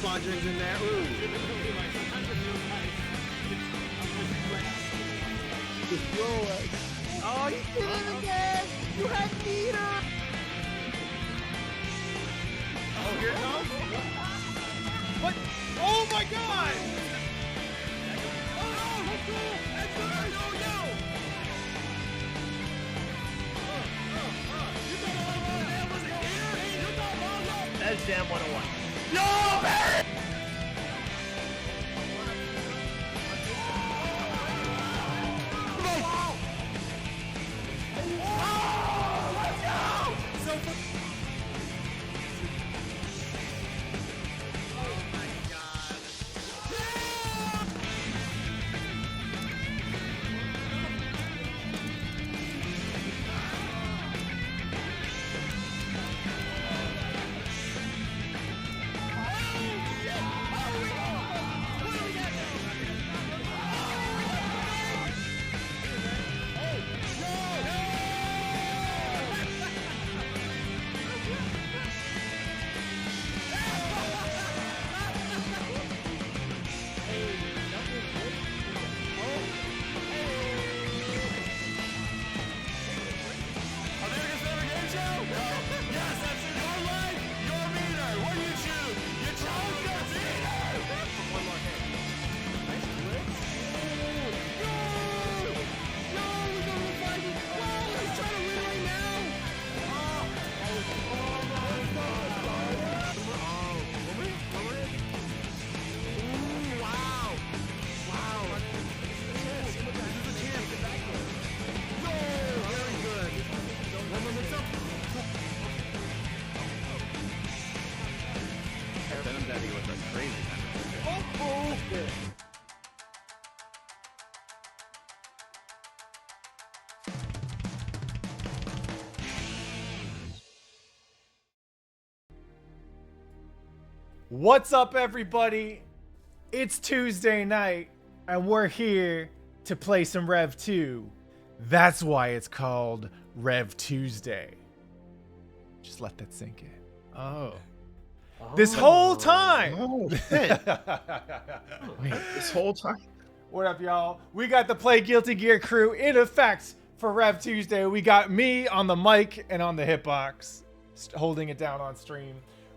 splodgings in there. Ooh. Oh, you did it again! You had meter! Oh, here it comes. What? Oh my god! Oh no! Let's go! Let's go! No, no! You thought all of that was here? You thought all of that? That's damn 101. No, Barry! What's up, everybody? It's Tuesday night, and we're here to play some Rev 2. That's why it's called Rev Tuesday. Just let that sink in. Oh. This whole time! Oh, shit. Wait, this whole time? What up, y'all? We got the Play Guilty Gear crew in effect for Rev Tuesday. We got me on the mic and on the hitbox, holding it down on stream.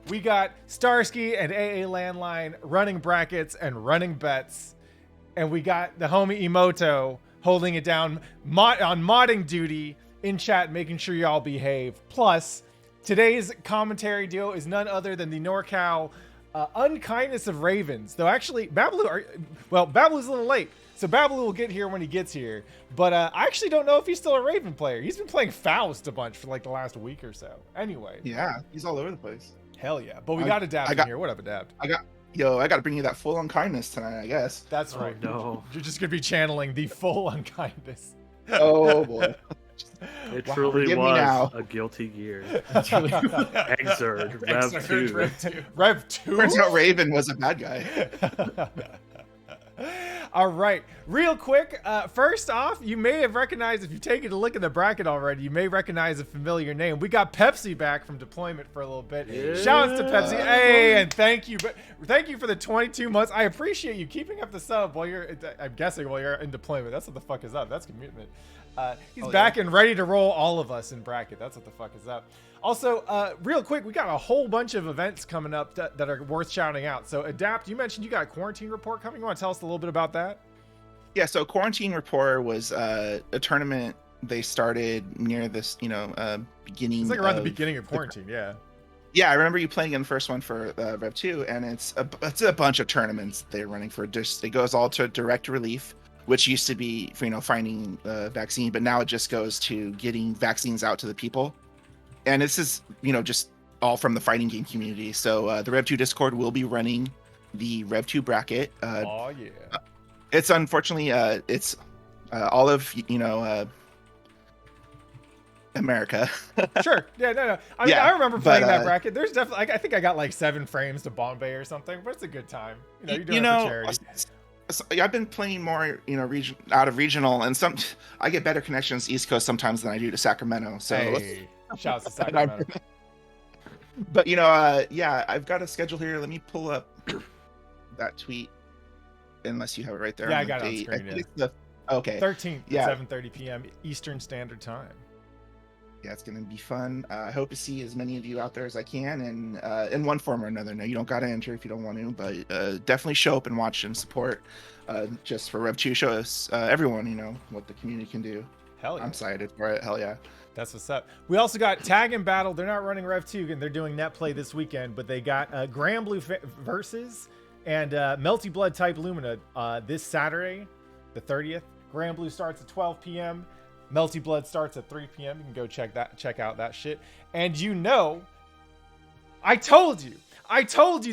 We got Starsky and AA Landline running brackets and running bets. And we got the homie Emoto holding it down on modding duty in chat, making sure y'all behave. Plus, today's commentary duo is none other than the NorCal Unkindness of Ravens. Though actually, Babaloo's a little late. So Babaloo will get here when he gets here. But I actually don't know if he's still a Raven player. He's been playing Faust a bunch for like the last week or so. Anyway. Yeah, he's all over the place. Hell yeah. But we got Adapt in here. What up, Adapt? I got to bring you that full unkindness tonight, I guess. That's right. No. You're just going to be channeling the full unkindness. Oh, boy. It Wow, truly forgive me was now. a guilty gear. Exerd, Rev 2. Rev 2. Rev 2? Turns out Raven was a bad guy. All right, real quick. First off, you may have recognized, if you've taken a look at the bracket already, you may recognize a familiar name. We got Pepsi back from deployment for a little bit. Yeah. Shouts to Pepsi. Hey, and thank you. But thank you for the 22 months. I appreciate you keeping up the sub while you're, I'm guessing, while you're in deployment. That's what the fuck is up. That's commitment. He's back and ready to roll all of us in bracket. That's what the fuck is up. Also, real quick, we got a whole bunch of events coming up that are worth shouting out. So, Adapt, you mentioned you got a quarantine report coming. You want to tell us a little bit about that? Yeah, so Quarantine Report was a tournament they started near this, beginning. It's like around the beginning of quarantine, yeah. Yeah, I remember you playing in the first one for Rev 2, and it's a bunch of tournaments they're running for. It goes all to direct relief, which used to be for, finding the vaccine, but now it just goes to getting vaccines out to the people. And this is, just all from the fighting game community. So the Rev 2 Discord will be running the Rev 2 bracket. Oh, yeah. It's unfortunately, it's all of, America. Sure. Yeah, no. I mean, I remember playing that bracket. There's definitely, I think I got like 7 frames to Bombay or something, but it's a good time. You're doing it for charity. I've been playing more, out of regional, and I get better connections East Coast sometimes than I do to Sacramento. So hey, shouts to Sacramento. But yeah, I've got a schedule here. Let me pull up that tweet, unless you have it right there. Yeah, on I the got it on date. screen, I think yeah. it's the okay. 13th Yeah. at 7:30 p.m. Eastern Standard Time. Yeah, it's gonna be fun. I hope to see as many of you out there as I can, and in one form or another. No, you don't gotta enter if you don't want to, but definitely show up and watch and support. Just for Rev2, show us everyone, what the community can do. Hell yeah. I'm excited for it. Hell yeah. That's what's up. We also got Tag and Battle. They're not running Rev 2 and they're doing net play this weekend, but they got Grand Blue Versus and Melty Blood Type Lumina this Saturday, the 30th. Grand Blue starts at 12 p.m. Melty Blood starts at 3 p.m. You can go check out that shit. And I told you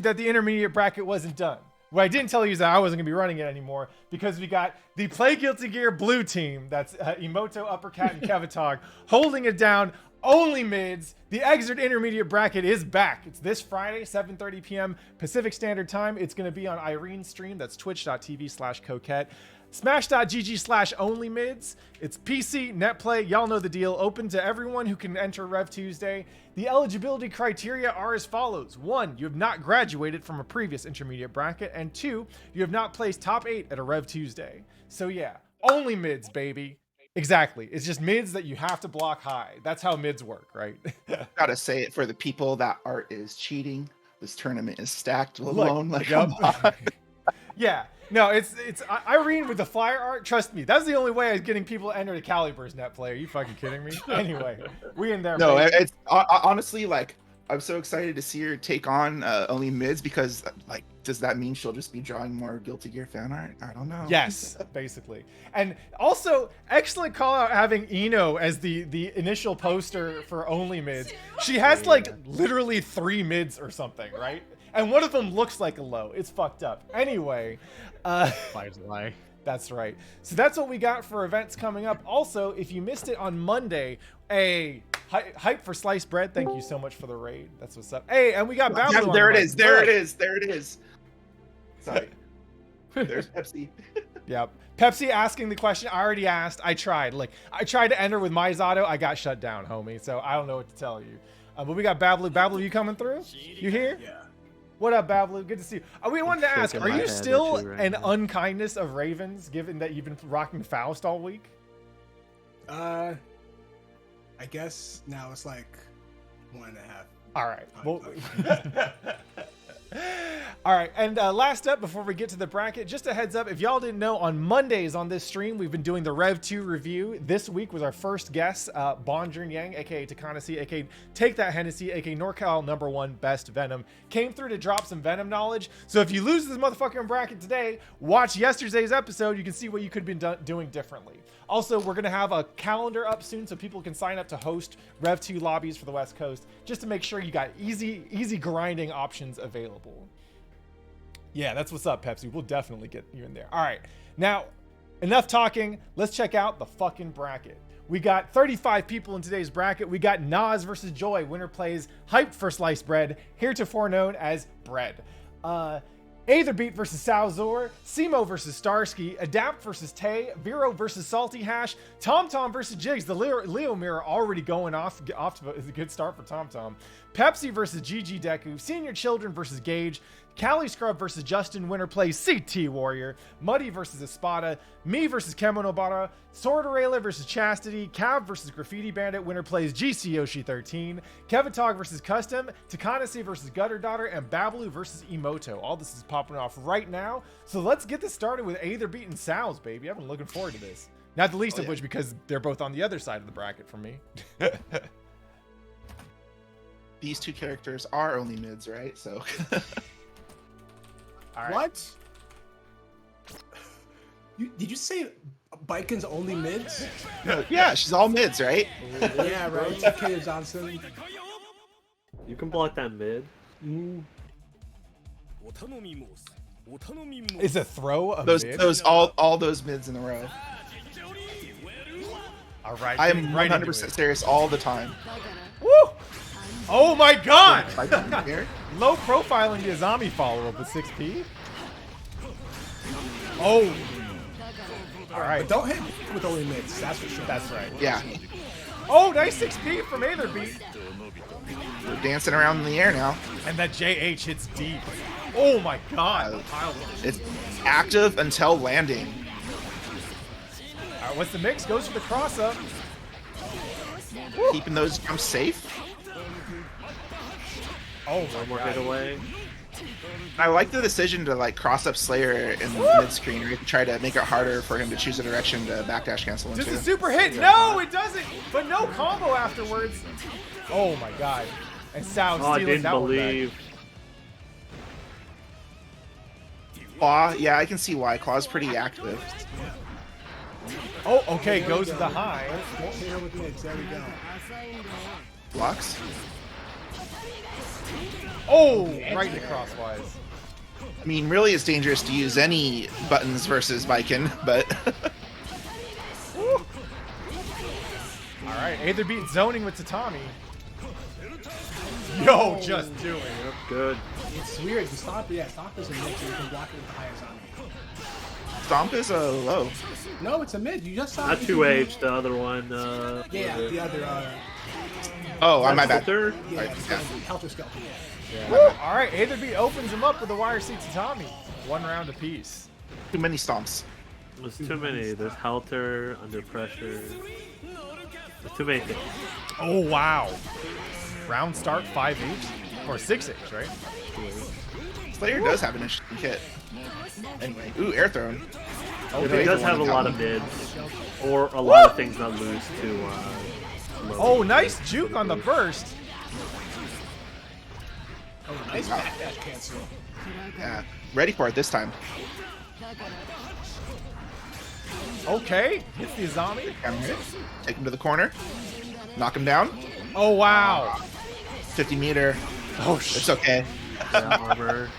that the intermediate bracket wasn't done. What I didn't tell you is that I wasn't going to be running it anymore because we got the Play Guilty Gear blue team. That's Emoto, Uppercat, and Kevitog holding it down. Only mids. The Exert intermediate bracket is back. It's this Friday, 7:30 p.m. Pacific Standard Time. It's going to be on Irene's stream. That's twitch.tv/coquette. Smash.gg/only mids. It's PC, net play, y'all know the deal. Open to everyone who can enter Rev Tuesday. The eligibility criteria are as follows. 1, you have not graduated from a previous intermediate bracket. And 2, you have not placed top 8 at a Rev Tuesday. So yeah, only mids, baby. Exactly. It's just mids that you have to block high. That's how mids work, right? Gotta say it for the people that art is cheating. This tournament is stacked alone. Look, Like, come on. Yeah. No, it's Irene with the flyer art. Trust me, that's the only way of getting people to enter the Calibur's net play. Are you fucking kidding me? Anyway, we in there. No, baby. it's honestly, like, I'm so excited to see her take on only mids because, like, does that mean she'll just be drawing more Guilty Gear fan art? I don't know. Yes, basically. And also, excellent call out having Eno as the initial poster for only mids. She has like literally 3 mids or something, right? And one of them looks like a low. It's fucked up. Anyway, Lies lie. that's right. So that's what we got for events coming up. Also, if you missed it on Monday, hype for sliced bread. Thank you so much for the raid. That's what's up. Hey, and we got Babylon. There it is. There it is. There it is. Sorry. There's Pepsi. Yep. Pepsi asking the question. I already asked. I tried. Like, I tried to enter with Mizato. I got shut down, homie. So I don't know what to tell you. But we got Bablu. Bablu, you coming through? You here? Yeah. What up, Bablu? Good to see you. We wanted to ask, shaking are my you head still at you right an now. unkindness of Ravens, given that you've been rocking Faust all week? I guess now it's like 1.5. All right. Well, all right. And last up, before we get to the bracket, just a heads up. If y'all didn't know, on Mondays on this stream, we've been doing the Rev 2 review. This week was our first guest, Bonjun Yang, aka Takanashi, aka Take That Hennessy, aka NorCal #1 Best Venom. Came through to drop some Venom knowledge. So if you lose this motherfucking bracket today, watch yesterday's episode. You can see what you could have been doing differently. Also, we're going to have a calendar up soon so people can sign up to host Rev 2 lobbies for the West Coast, just to make sure you got easy grinding options available. Yeah, that's what's up, Pepsi. We'll definitely get you in there. All right. Now, enough talking. Let's check out the fucking bracket. We got 35 people in today's bracket. We got Nas versus Joy. Winner plays Hyped for Sliced Bread, heretofore known as Bread. Aetherbeat versus Salzor, Simo versus Starsky, Adapt versus Tay, Vero versus Salty Hash, TomTom versus Jigs. The Leo Mirror already going off to a good start for TomTom. Pepsi versus GG Deku, Senior Children versus Gage, Cali Scrub versus Justin. Winner plays CT Warrior, Muddy versus Espada, me versus Kemonobara, Swordorela versus Chastity, Cav versus Graffiti Bandit. Winner plays GC Yoshi 13, Kevitog versus Custom, Takanashi versus Gutter Daughter, and Bablu versus Emoto. All this is popping off right now. So let's get this started with Aetherbeat and Sal's, baby. I've been looking forward to this. Not the least of which because they're both on the other side of the bracket from me. These two characters are only mids, right? So. All right. What? Did you say Biken's only mids? Yeah, she's all mids, right? Yeah, right. Takeya Johnson. You can block that mid. Is a throw a Those mid? all those mids in a row. All right. I am getting right into 100% it. serious all the time. Woo! Oh my god! Like, here. Low profiling the Azami follow-up with 6P. Oh! Alright, Don't hit with only mids. That's for sure. that's right. Yeah. Oh, nice 6P from Aetherbeat. We're dancing around in the air now. And that JH hits deep. Oh my god. It's active until landing. All right, what's the mix? Goes for the cross up. Keeping those jumps safe. Oh One my more god. hit away. I like the decision to like cross up Slayer in mid screen, or try to make it harder for him to choose a direction to backdash cancel Just into. a super hit. No, it doesn't. But no combo afterwards. Oh my god. And Sao Oh, I stealing didn't that believe. Claw, yeah, I can see why. Claw's pretty active. one back. Oh, okay. Goes to the high. Won't hit her with mix. There we go. Blocks. Oh, right in the crosswise. I mean, really, it's dangerous to use any buttons versus Viking, but All right, Aether beat zoning with Tatami. Yo, just do it. Yep, good. It's weird. The stomp, yeah, stomp is a mid, so you can block it with the higher zombie. Stomp is a low. No, it's a mid. You just saw Not it. 2H, the other one. Yeah, the other. Oh, my bad. Third? Yeah, Right, it's yeah. gonna be Helter Skelter. All right, Aether beat opens him up with a YRC Tatami. 1 round apiece. Too many stomps. There's too many. There's Halter, Under Pressure. There's too many things. Oh, wow. Round start 5H or 6H, right? Slayer does have an interesting kit. Anyway, ooh, air thrown. It Okay, does the have a one lot down. of mids, or a lot of things not lose to. Low. Oh, nice juke on the burst. Oh, nice backdash cancel. Yeah, ready for it this time. Okay, hits the Azami. Take him to the corner. Knock him down. Oh, wow. 50 meter. Oh, It's okay. Yeah, armor.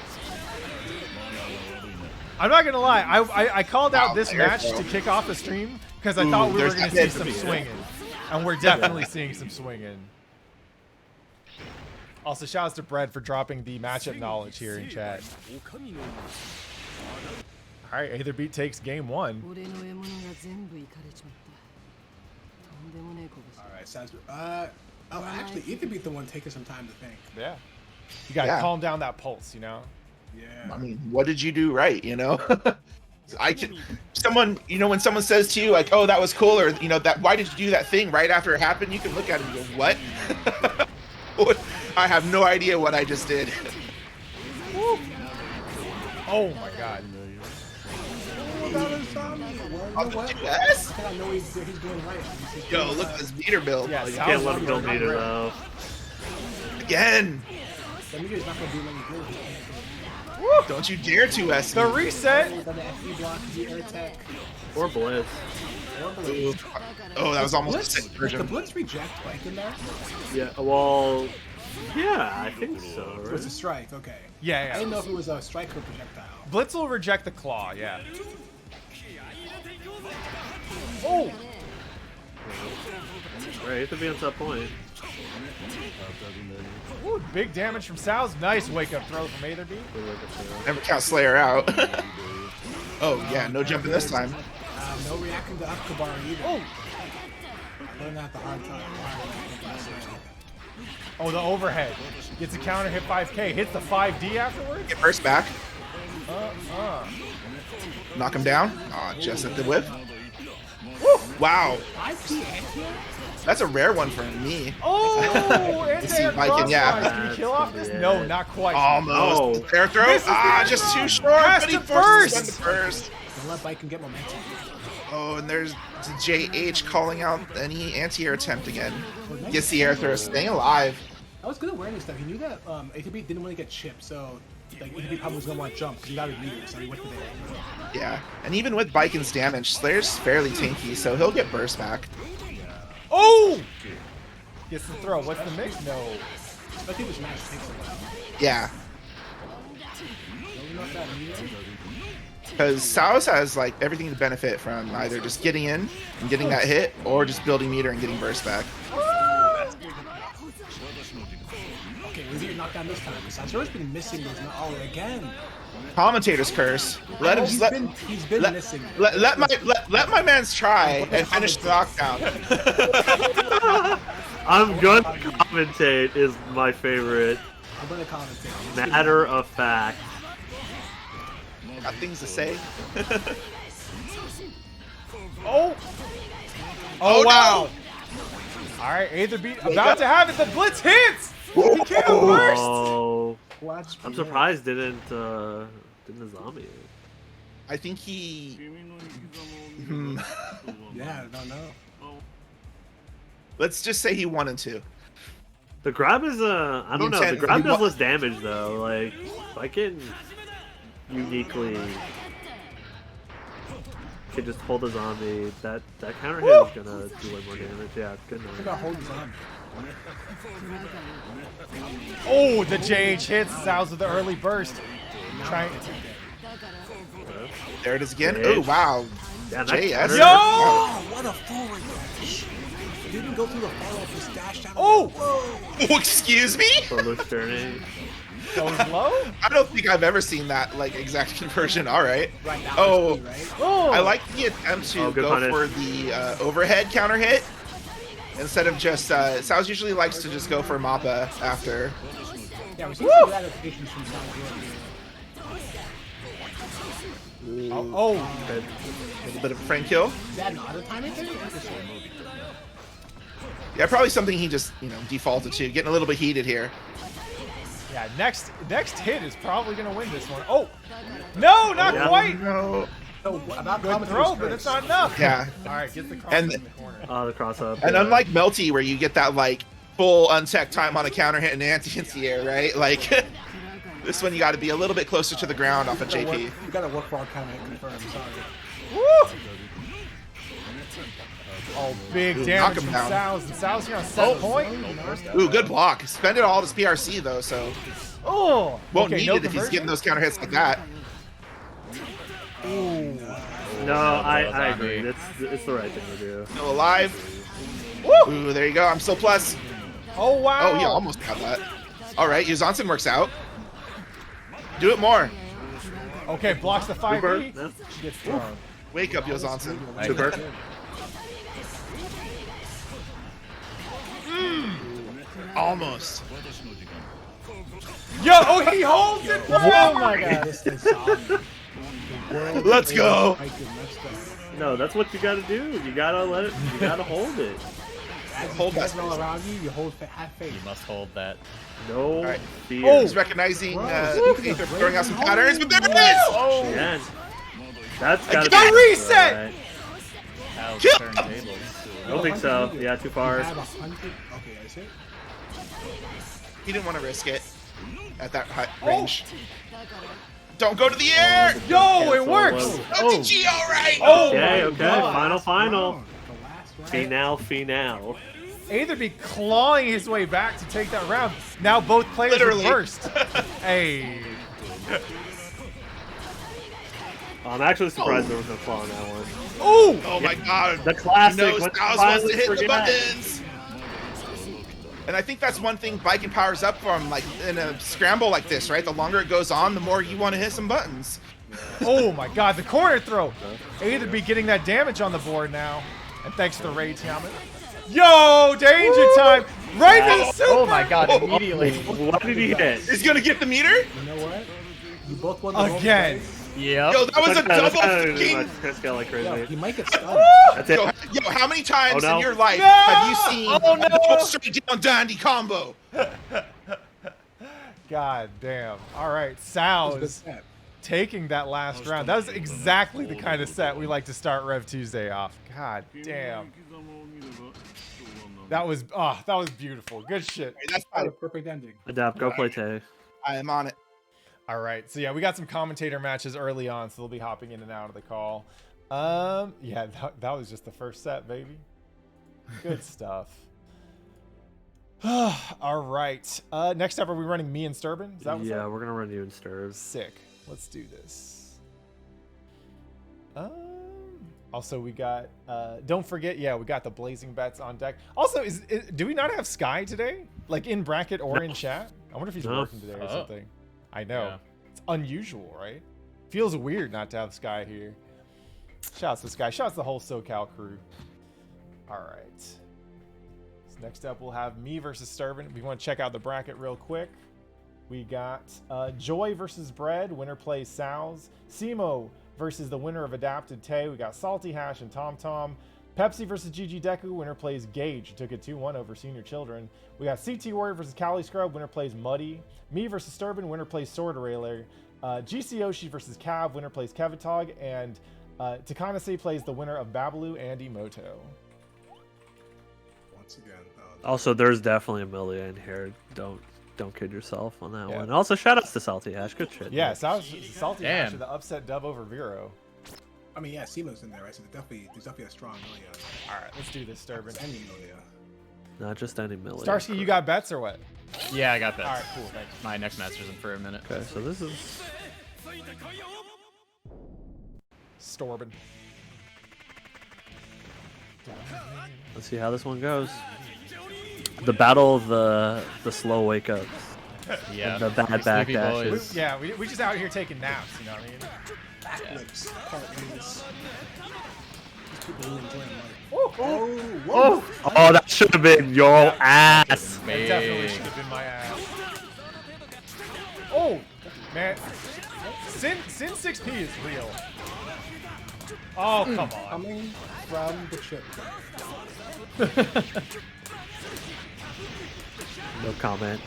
I'm not gonna lie. I called out Wow, this air match throw. to kick off the stream because I Ooh, thought we were there's gonna that see mid some to be, swinging, and we're definitely seeing some swinging. Also, shouts to Brad for dropping the matchup knowledge here in chat. All right, Aether beat takes game 1. 俺の獲物が全部いかれちまったとんでもねえこぼし All right, sounds good. Oh, actually, Ether beat the one taking some time to think. Yeah. You gotta Yeah. calm down that pulse, you know. Yeah. I mean, what did you do right? You know, I can. Someone, you know, when someone says to you like, "Oh, that was cool," or you know, that why did you do that thing right after it happened? You can look at it and go, "What? What? I have no idea what I just did." Oh my god. Oh, that was zombie. Well, On you the know what? 2S? I know he's doing right. He's Yo, doing, look at this meter build Yeah, You Sal's can't let him on go the meter right. though. again. The meter's not gonna do any good. Don't you dare 2S The me. reset. Then the FE block, the air attack. Or Blitz. Oh, that was almost a Blitz. sick Does the version. Blitz reject like in there? Yeah, well, yeah, I think so, It was a right? strike. Okay. I Yeah, didn't know yeah. if it was a strike or projectile. Blitz will reject the claw, yeah. Oh! Right, to be on that point. Ooh, big damage from Sal's. Nice wake-up throw from Aether beat. Never count Slayer out. Oh yeah, no jumping this time. No reacting to Upkabar either. Oh! I learned that the hard time. Oh, the overhead. Gets a counter hit 5K. Hits the 5D afterwards. Get first back. Knock him down. Aw, just at the whip. Woo! Wow, 5P anti-air? that's a rare one for me. Oh! see Anti-air Viking, yeah. crossfire. Can he kill off this? No, not quite. Almost. Oh. Air throw. Misses the air Just throw. too short. Has But he to forces burst. him to burst. Don't let Viking get momentum. Oh, and there's JH calling out any anti-air attempt again. Gets the air throw, staying alive. That was good awareness stuff. He knew that ATB didn't want to get chipped, so like ATB probably was gonna want to jump because he got his meter, so he went for the air. Yeah, and even with Viking's damage, Slayer's fairly tanky, so he'll get burst back. Oh! Gets the throw. What's the mix? No. Especially this match takes a while. Yeah, Building up that meter. because Saos has like everything to benefit from either just getting in and getting that hit, or just building meter and getting burst back. Okay, was he knocked down this time? Sansero's been missing those. Oh, again. Commentator's curse. Let him. He's Let, been let, missing. let my man's try and finish the knockdown. I'm gonna commentate is my favorite. I'm gonna commentate. Matter of fact. Got things to say. Oh! Oh, no! Wow! Alright, Aether beat about to have it. The blitz hits! He can't burst! Oh, Watch I'm me. surprised didn't the zombie. I think he. Yeah, I don't know. Let's just say he wanted to. The grab is I don't know. The grab does less damage though. Like if I can uniquely can just hold a zombie, that counter hit is gonna do way more damage. Yeah, good I night. got hold his arm. Oh, the JH hits. Sounds with the early burst. Trying. There it is again. Yeah. Oh wow. Yeah, that JS. counter- Yo! Oh, what a forward dash. He didn't go through the follow-up, just dashed out. Oh! Oh, excuse me? For loose turning. Goes low? I don't think I've ever seen that like exact conversion. All right. Right now, Oh. right? Oh! I like the attempt to Oh, good go punish. for the overhead counter hit instead of just. Sows usually likes to just go for Mappa after. Yeah, we see some adaptations from Sound Oh! Good. A little bit of a friend kill. Is that an auto timing thing? Interesting. Yeah, probably something he just defaulted to. Getting a little bit heated here. Yeah, next hit is probably gonna win this one. Oh! No, not Yeah. quite! So about Good commentaries throw, but first. it's not enough. Yeah. Alright, get the cross And- in the corner. Oh, the cross up. And yeah. unlike Melty, where you get that like full untech time on a counter hit and anti-air, right? Like this one, you got to be a little bit closer to the ground off of JP. You gotta work for our counter hit confirmed. Sorry. Woo! Oh, big Ooh, damage knock him from down. Sows. And Sows here on set point. Ooh, good block. Spend it all to PRC though, so Oh! won't okay, need no it if he's conversion. getting those counter hits like that. Ooh. No, I agree. It's the right thing to do. Still alive. Woo! Ooh, there you go. I'm still plus. Oh, wow! Oh, he almost got that. All right, Yuzansen works out. Do it more. Okay, blocks the 5 Super. B. No. Gets thrown. Wake up, Yuzansen. Super. Almost. Yo! Oh, he holds it! Oh my god, this thing's solid. Let's go. No, that's what you gotta do. You gotta let it. You gotta hold it. Hold that all space. around you. You hold have faith. You must hold that. No right. fear. Oh. He's recognizing Whoa. Aether throwing out some patterns, but there it is! Oh! Again. That's gotta The be reset! right. Now Yeah. turn tables. I don't think so. Yeah, too far. You have 100. Okay, I see. He didn't want to risk it at that high range. Don't go to the air! Yo, it works! Oh, G, all right! Oh! Okay, my okay. God. Final. The last round. Final. Aether be clawing his way back to take that round. Now both players Literally. reversed. Hey. I'm actually surprised there was no claw on that one. Ooh! Oh my god. The classic. He knows when Styles you wants to finally hit the forget. buttons. And I think that's one thing Viking powers up from, like in a scramble like this, right? The longer it goes on, the more you want to hit some buttons. Oh my god, the corner throw. Aether be getting that damage on the board now. And thanks to the Rage helmet. Yo, danger time! Right to the super! Oh my god, immediately. What did he hit? He's gonna get the meter? You know what? You both won the Again. Yep. Yo, that was a double fucking. fucking. Like Yo, he crazy. might get stunned. That's it. Yo, how many times Oh, no. in your life No! have you seen Oh, no! a double straight down dandy combo? God damn. Alright, Good Sows set. taking that last round. That was exactly the kind of set we like to start Rev Tuesday off. God damn. That was beautiful. Good shit. That's Oh, fine. the perfect ending. Adapt. Go play Tay. I am on it. All right, so yeah, we got some commentator matches early on, so they'll be hopping in and out of the call. Yeah, that was just the first set, baby. Good stuff. All right, next up, are we running me and Sturban? Is that what's Yeah, up? we're gonna run you in stirs. Sick. Let's do this. Also, we got. Don't forget, yeah, we got the blazing bets on deck. Also, do we not have Sky today? Like in bracket or in chat? I wonder if he's No. working today or Oh. something. I know. Yeah. It's unusual, right? Feels weird not to have Sky here. Shouts to Sky. Shouts to the whole SoCal crew. All right. So next up, we'll have me versus Sturban. We want to check out the bracket real quick. We got Joy versus Bread. Winner plays Sal's. Simo versus the winner of Adapted Tay. We got Salty Hash and Tom Tom. Pepsi versus GG Deku. Winner plays Gage. Took it 2-1 over Senior Children. We got CT Warrior versus Cali Scrub. Winner plays Muddy. Me versus Sturban. Winner plays Sword Railer. GC Yoshi versus Cav. Winner plays Kevitog. And Takanase plays the winner of Babalu and Emoto. Once again. Also, there's definitely a Millia in here. Don't kid yourself on that Yeah. one. Also, shout outs to Salty Hash. Good shit. Yeah, dude. Salty Hash with the upset dub over Vero. I mean, yeah, Simo's in there, right? So there's definitely a strong Millia. All right, let's do this, Sturban. Any Millia. Not just any Millia. Starsky, you got bets or what? Yeah, I got that. All right, cool. Thanks. My next master's in for a minute. Okay, so this is Storban. let's see how this one goes. The battle of the slow wake ups. Yeah. The bad back Sleepy dashes. boys. Yeah, we just out here taking naps, you know what I mean? Backflips, cartwheels. These people really enjoying life. Oh, Oh, oh, that should have been your ass. that definitely should have been my ass. Oh, man. Sin 6P is real. Oh, come on. Coming from the chip. No comment.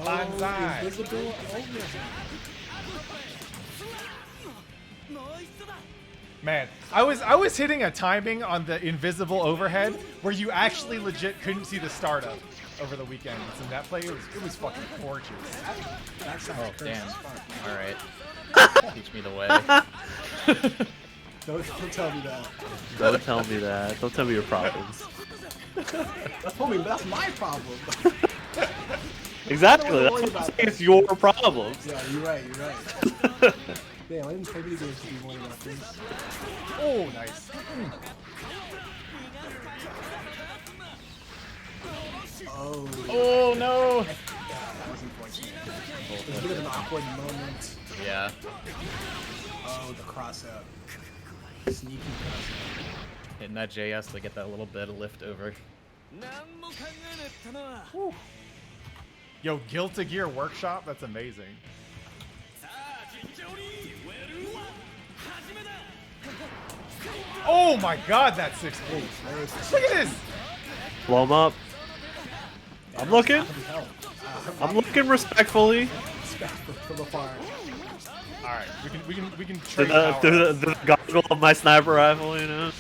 Banzai. Invisible overhead. Man, I was hitting a timing on the invisible overhead where you actually legit couldn't see the startup over the weekend. And that play, it was fucking gorgeous. That sounds Oh, crazy damn. as fuck. All right. Teach me the way. Don't tell me that. Don't tell me that. Don't tell me your problems. Homie, that's my problem. Exactly. Don't That's worry what I'm about saying. that. It's your problems. Yeah, you're right, you're right. Damn, I didn't play video games to be worried about things. Oh, nice. Oh, Oh, no. that was unfortunate. It was a bit of an awkward moment. Yeah. Oh, the cross out. Sneaky cross Hitting that JS to get that little bit of lift over. Yo, Guilty Gear Workshop, that's amazing. Oh my god, that's 6 out. Look at this! Blow him up. I'm looking. I'm looking respectfully. Respect for the fire. Alright, we can Through trade the, power. through the goggle of my sniper rifle, you know?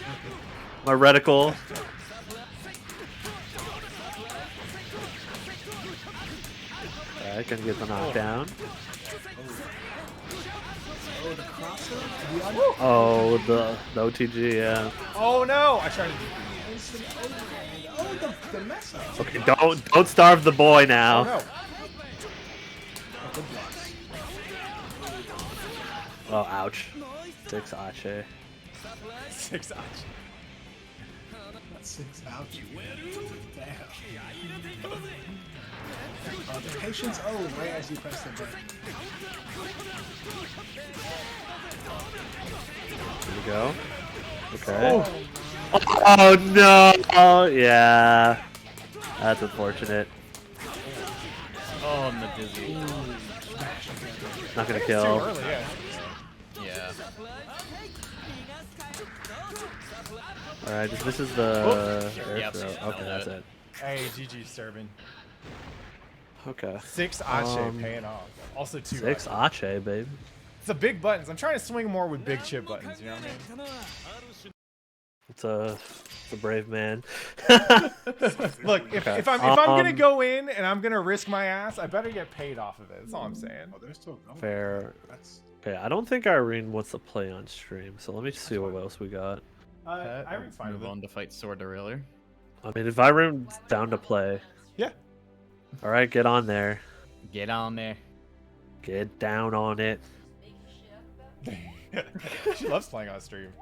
My reticle. Alright, gonna get the knockdown. Oh, the cross out? Oh, the OTG, yeah. Oh no! I tried to Instant overhand. Oh, the mess up. Okay, don't starve the boy Oh now. no. Oh, good blocks. Oh, ouch. 6 Ache. 6 Arch. That's 6 out. Damn. Oh, the patience. Oh, right as you press the button. Here we go. Okay. Oh no! Oh, yeah. That's unfortunate. Oh, and the dizzy. Not gonna Too kill. early, yeah. Yeah. Alright, this is the air Yep. throw. Okay, that's it. Hey, GG Sturban. Okay. 6 Ache paying off. Also 2 6 Ache. Ache, baby. It's the big buttons. I'm trying to swing more with big chip buttons, you know what I mean? It's a brave man. Look, if Okay. if I'm gonna Um, go in and I'm gonna risk my ass, I better get paid off of it. That's all I'm saying. Oh, they're still going. Fair. That's Okay, I don't think Irene wants to play on stream, so let me see what else we got. Irene's fine Move with it. on to fight Sword Derailleur. I mean, if Irene's down to play, Yeah. alright, get on there. Get on there. Get down on it. She loves playing on stream.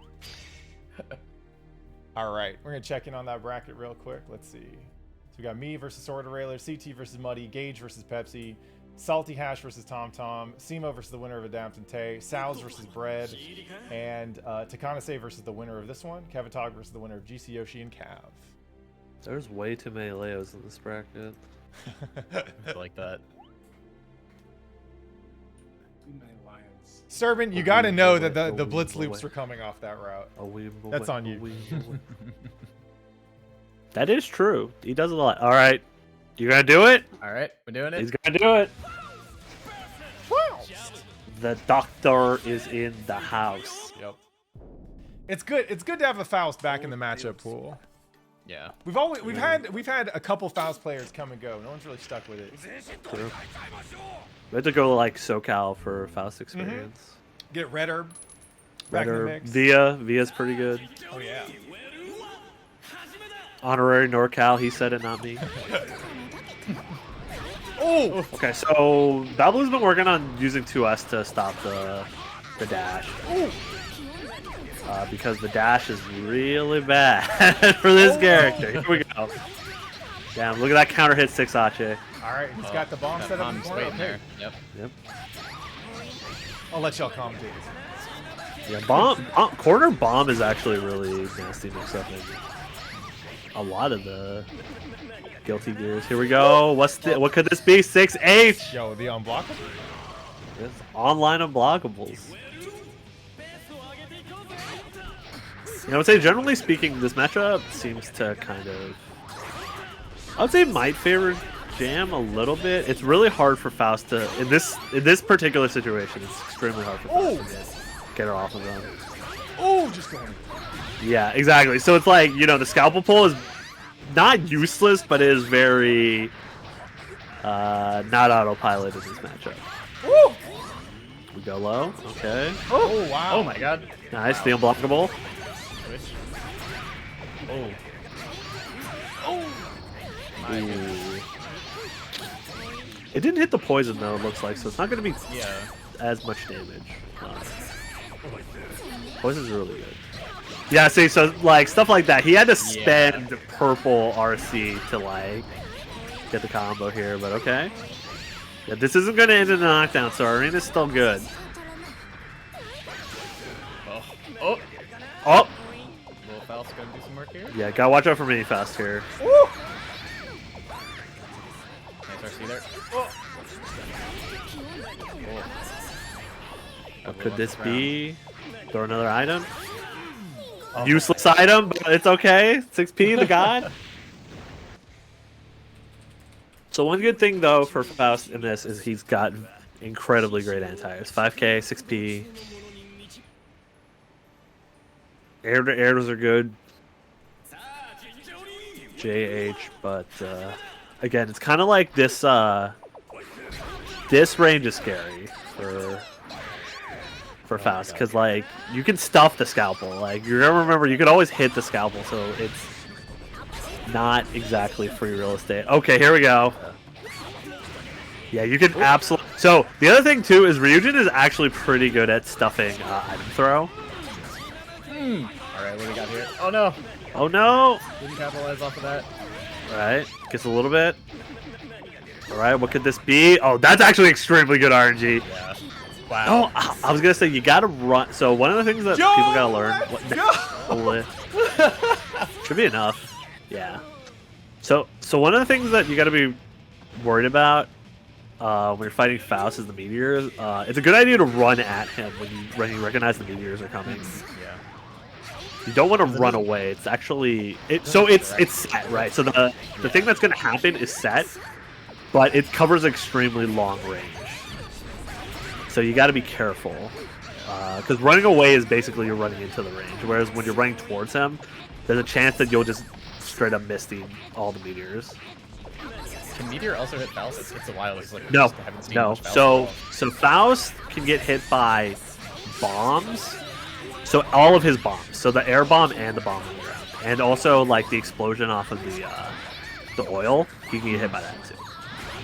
All right, we're gonna check in on that bracket real quick. Let's see. So we got me versus Sword Railer, CT versus Muddy, Gage versus Pepsi, Salty Hash versus Tom Tom, Simo versus the winner of Adapted Tay, Sal's versus Bread, and Takanase versus the winner of this one, Kavatog versus the winner of GC Yoshi and Cav. There's way too many Leos in this bracket. I like that. Serban, you got to know that the blitz loops were coming off that route. That's on you. That is true. He does a lot. All right. You gonna do it? All right, we're doing it. He's gonna do it. The doctor is in the house. Yep. It's good. It's good to have a Faust back in the matchup pool. Yeah. We've had a couple Faust players come and go. No one's really stuck with it. True. We had to go like SoCal for Faust experience. Get Red Herb. Red Back in the Herb. mix. Via's pretty good. Oh yeah. Honorary NorCal, he said it, not me. Oh! Okay, so Babalu's been working on using 2S to stop the dash. Because the dash is really bad for this character. Here we go. Damn, look at that counter hit 6 Ache. Alright, he's got the bomb set up in the corner. Waiting there. Yep. I'll let y'all commentate. Yeah, corner bomb is actually really nasty mix up in a lot of the Guilty Gears. Here we go. What could this be? 6H. Yo, the unblockable. Yes, online unblockables. You know, I would say generally speaking, this matchup seems to kind of, I would say, might favor Jam a little bit. It's really hard for Faust to in this particular situation. It's extremely hard for Faust to get her off of them. Oh, just going. Yeah, exactly. So it's like, you know, the scalpel pull is not useless, but it is very not autopilot in this matchup. Woo! We go low. Okay. Oh, wow. Oh my god. Nice. The unblockable. Ooh. It didn't hit the poison though, it looks like, so it's not going to be as much damage. Poison's really good. Yeah, see, so like stuff like that. He had to spend purple RC to like get the combo here, but okay. Yeah, this isn't going to end in a knockdown, so Arena's still good. Oh. Little Faust gonna do some work here. Yeah, gotta watch out for mini fast here. Woo! Nice RC there. What could this be? Throw another item? Useless item, but it's okay. 6P, the god. So one good thing though for Faust in this is he's got incredibly great anti-airs. 5K, 6P. Air to airs are good. JH, but again, it's kind of like this. This range is scary for Faust because like you can stuff the scalpel. Like you gotta remember, you can always hit the scalpel, so it's not exactly free real estate. Okay, here we go. Yeah, you can absolutely. So the other thing too is Ryujin is actually pretty good at stuffing item throw. Alright, what do we got here? Oh no! Oh no! Didn't capitalize off of that. Alright, gets a little bit. Alright, what could this be? Oh, that's actually extremely good RNG. Yeah. Wow. Oh, I was gonna say, you gotta run. So one of the things that people gotta learn. Should be enough. Yeah. So one of the things that you gotta be worried about when you're fighting Faust is the meteors. It's a good idea to run at him when you recognize the meteors are coming. Yeah. You don't want to run away. It's actually it's set, right? So the thing that's gonna happen is set, but it covers extremely long range. So you got to be careful, because running away is basically you're running into the range. Whereas when you're running towards him, there's a chance that you'll just straight up miss all the meteors. Can Meteor also hit Faust? It's a while. It's like No. So So Faust can get hit by bombs. So all of his bombs. So the air bomb and the bomb on the ground, and also like the explosion off of the oil. He can get hit by that too.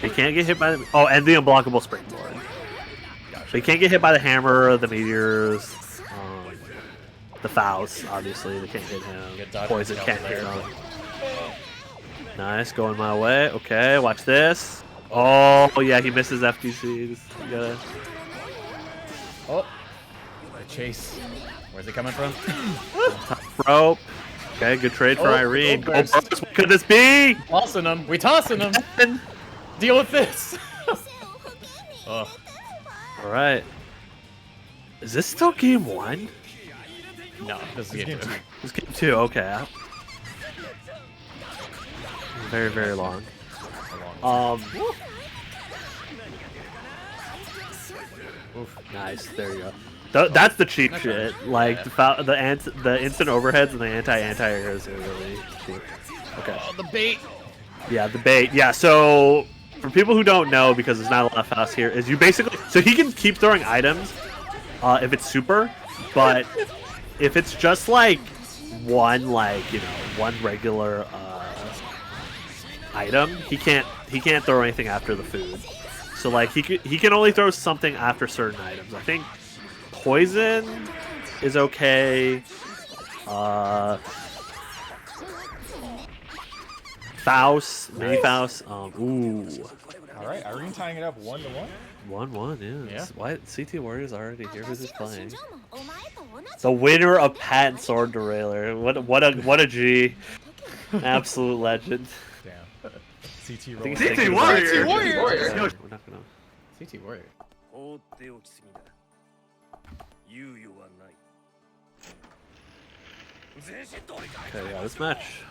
He can't get hit by and the unblockable springboard. So he can't get hit by the hammer, the meteors, the Faust. Obviously, they can't hit him. Poison can't hit him. Nice, going my way. Okay, watch this. Oh yeah, he misses FTCs. You gotta... Oh, the chase. Where's it coming from? Rope. Okay, good trade for Oh, Irene. go Go burst. burst. What could this be? Tossing him. We tossing him. Deal with this. Oh, All right. Is this still game 1? no, this is game 2. It's game 2. Okay. Very, very long. Oof. Nice. There you go. That's the cheap shit. Like the instant overheads and the anti-airs are really cheap. Okay. Oh, the bait. Yeah, the bait. Yeah. So for people who don't know, because there's not a lot of Faust here, is you basically he can keep throwing items if it's super, but if it's just like one one regular item, he can't throw anything after the food. So like he can only throw something after certain items. I think poison is okay. Faust, mini Faust. Ooh. All right, Irene tying it up 1-1. 1-1, Yeah. Why CT Warriors already here? Who's this playing? The winner of Pat and Sword Derailer. What a G. Absolute legend. Damn. CT I rolling. think CT it's Warriors! CT Warriors! Yeah, we're not gonna. CT Warrior. Okay, yeah, this match.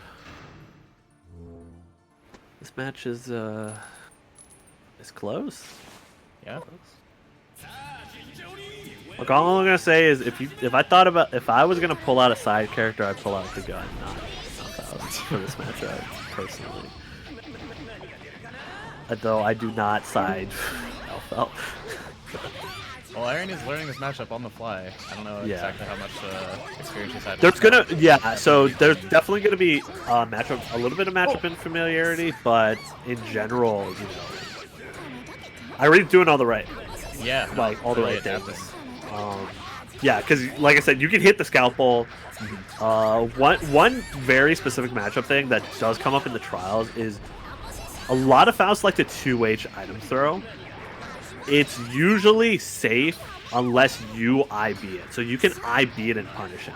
This match is close. Yeah. Look, all I'm gonna say is if I was gonna pull out a side character, I'd pull out the gun, not Faust for this matchup, personally. Though I do not side Elfel. Well, Aaron is learning this matchup on the fly. I don't know Yeah. exactly how much experience he's had. So there's definitely gonna be a little bit of matchup infamiliarity, but in general, Irene's doing all the right, Yeah, like all the really right adapting. things. Yeah, because like I said, you can hit the scalpel. One very specific matchup thing that does come up in the trials is a lot of Faust like to 2H item throw. It's usually safe unless you IB it. So you can IB it and punish it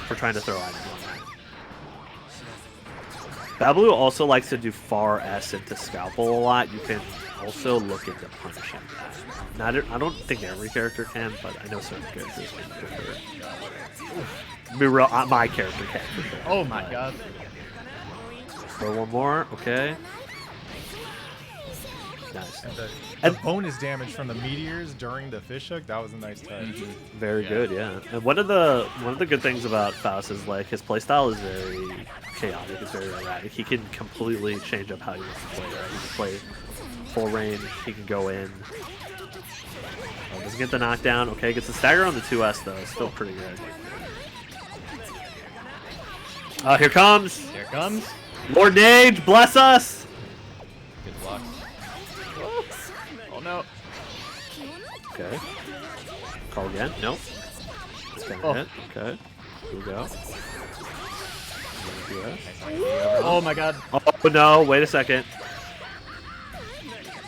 for trying to throw items on that. Babalu also likes to do far S into scalpel a lot. You can also look into punishing that. I don't think every character can, but I know certain characters can for sure. Be real, my character can for sure. Oh my god. Throw one more, okay. Nice. And the bonus damage from the meteors during the fish hook, that was a nice touch. Very good, yeah. And one of the good things about Faust is like his playstyle is very chaotic. It's very erratic. He can completely change up how he wants to play. Right? He can play full range. He can go in. Doesn't get the knockdown. Okay, gets the stagger on the 2S though. Still pretty good. Here comes Here it comes. Lord Nage. Bless us. Good blocks. Oh no. Okay. Call again. Nope. It's gonna hit. Okay. Here we go. 2S. Oh my god. Oh no! Wait a second.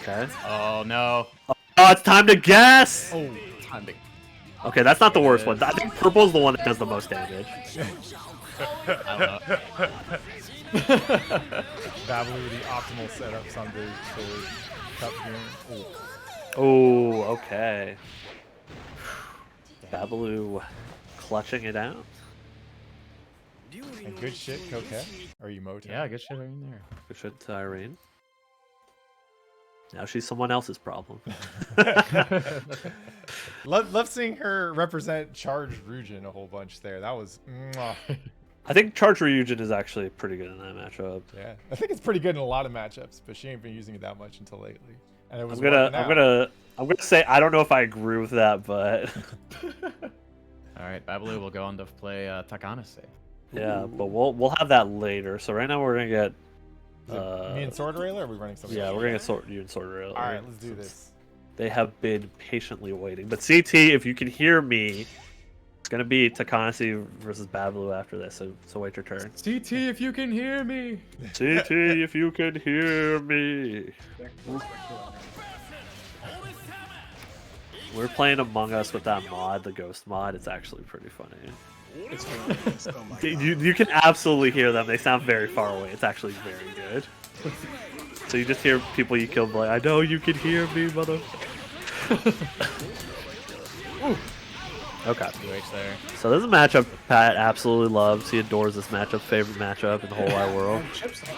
Okay. Oh no. Oh, it's time to guess. Oh, time to. Okay, that's not the worst one. I think purple's the one that does the most damage. I don't know. Babalu, the optimal setups on the cup game. Ooh. Oh, okay. Babalu clutching it out. And good shit, Coquette. Or Emoto. Yeah, good shit in there. Good shit to Irene. Now she's someone else's problem. Love seeing her represent Charged Rujin a whole bunch there. That was mwah. I think Charge Ryujin is actually pretty good in that matchup. Yeah. I think it's pretty good in a lot of matchups, but she ain't been using it that much until lately. And it was I'm gonna say I don't know if I agree with that, but All right, Babalu will go on to play Takanase. yeah, but we'll have that later. So right now we're gonna get me and Sword Railer, or are we running something? yeah, we're gonna get you and Sword Rail. Alright, let's do this. They have been patiently waiting. But CT, if you can hear me, gonna be Takanashi versus Bablu after this, so wait your turn. CT, if you can hear me. CT, if you can hear me. We're playing Among Us with that mod, the Ghost mod. It's actually pretty funny. It's hilarious. Oh my Dude, god. you can absolutely hear them. They sound very far away. It's actually very good. So you just hear people you killed like, I know you can hear me, mother. Okay. UH there. So this is a matchup Pat absolutely loves. He adores this matchup. Favorite matchup in the whole wide world. Man,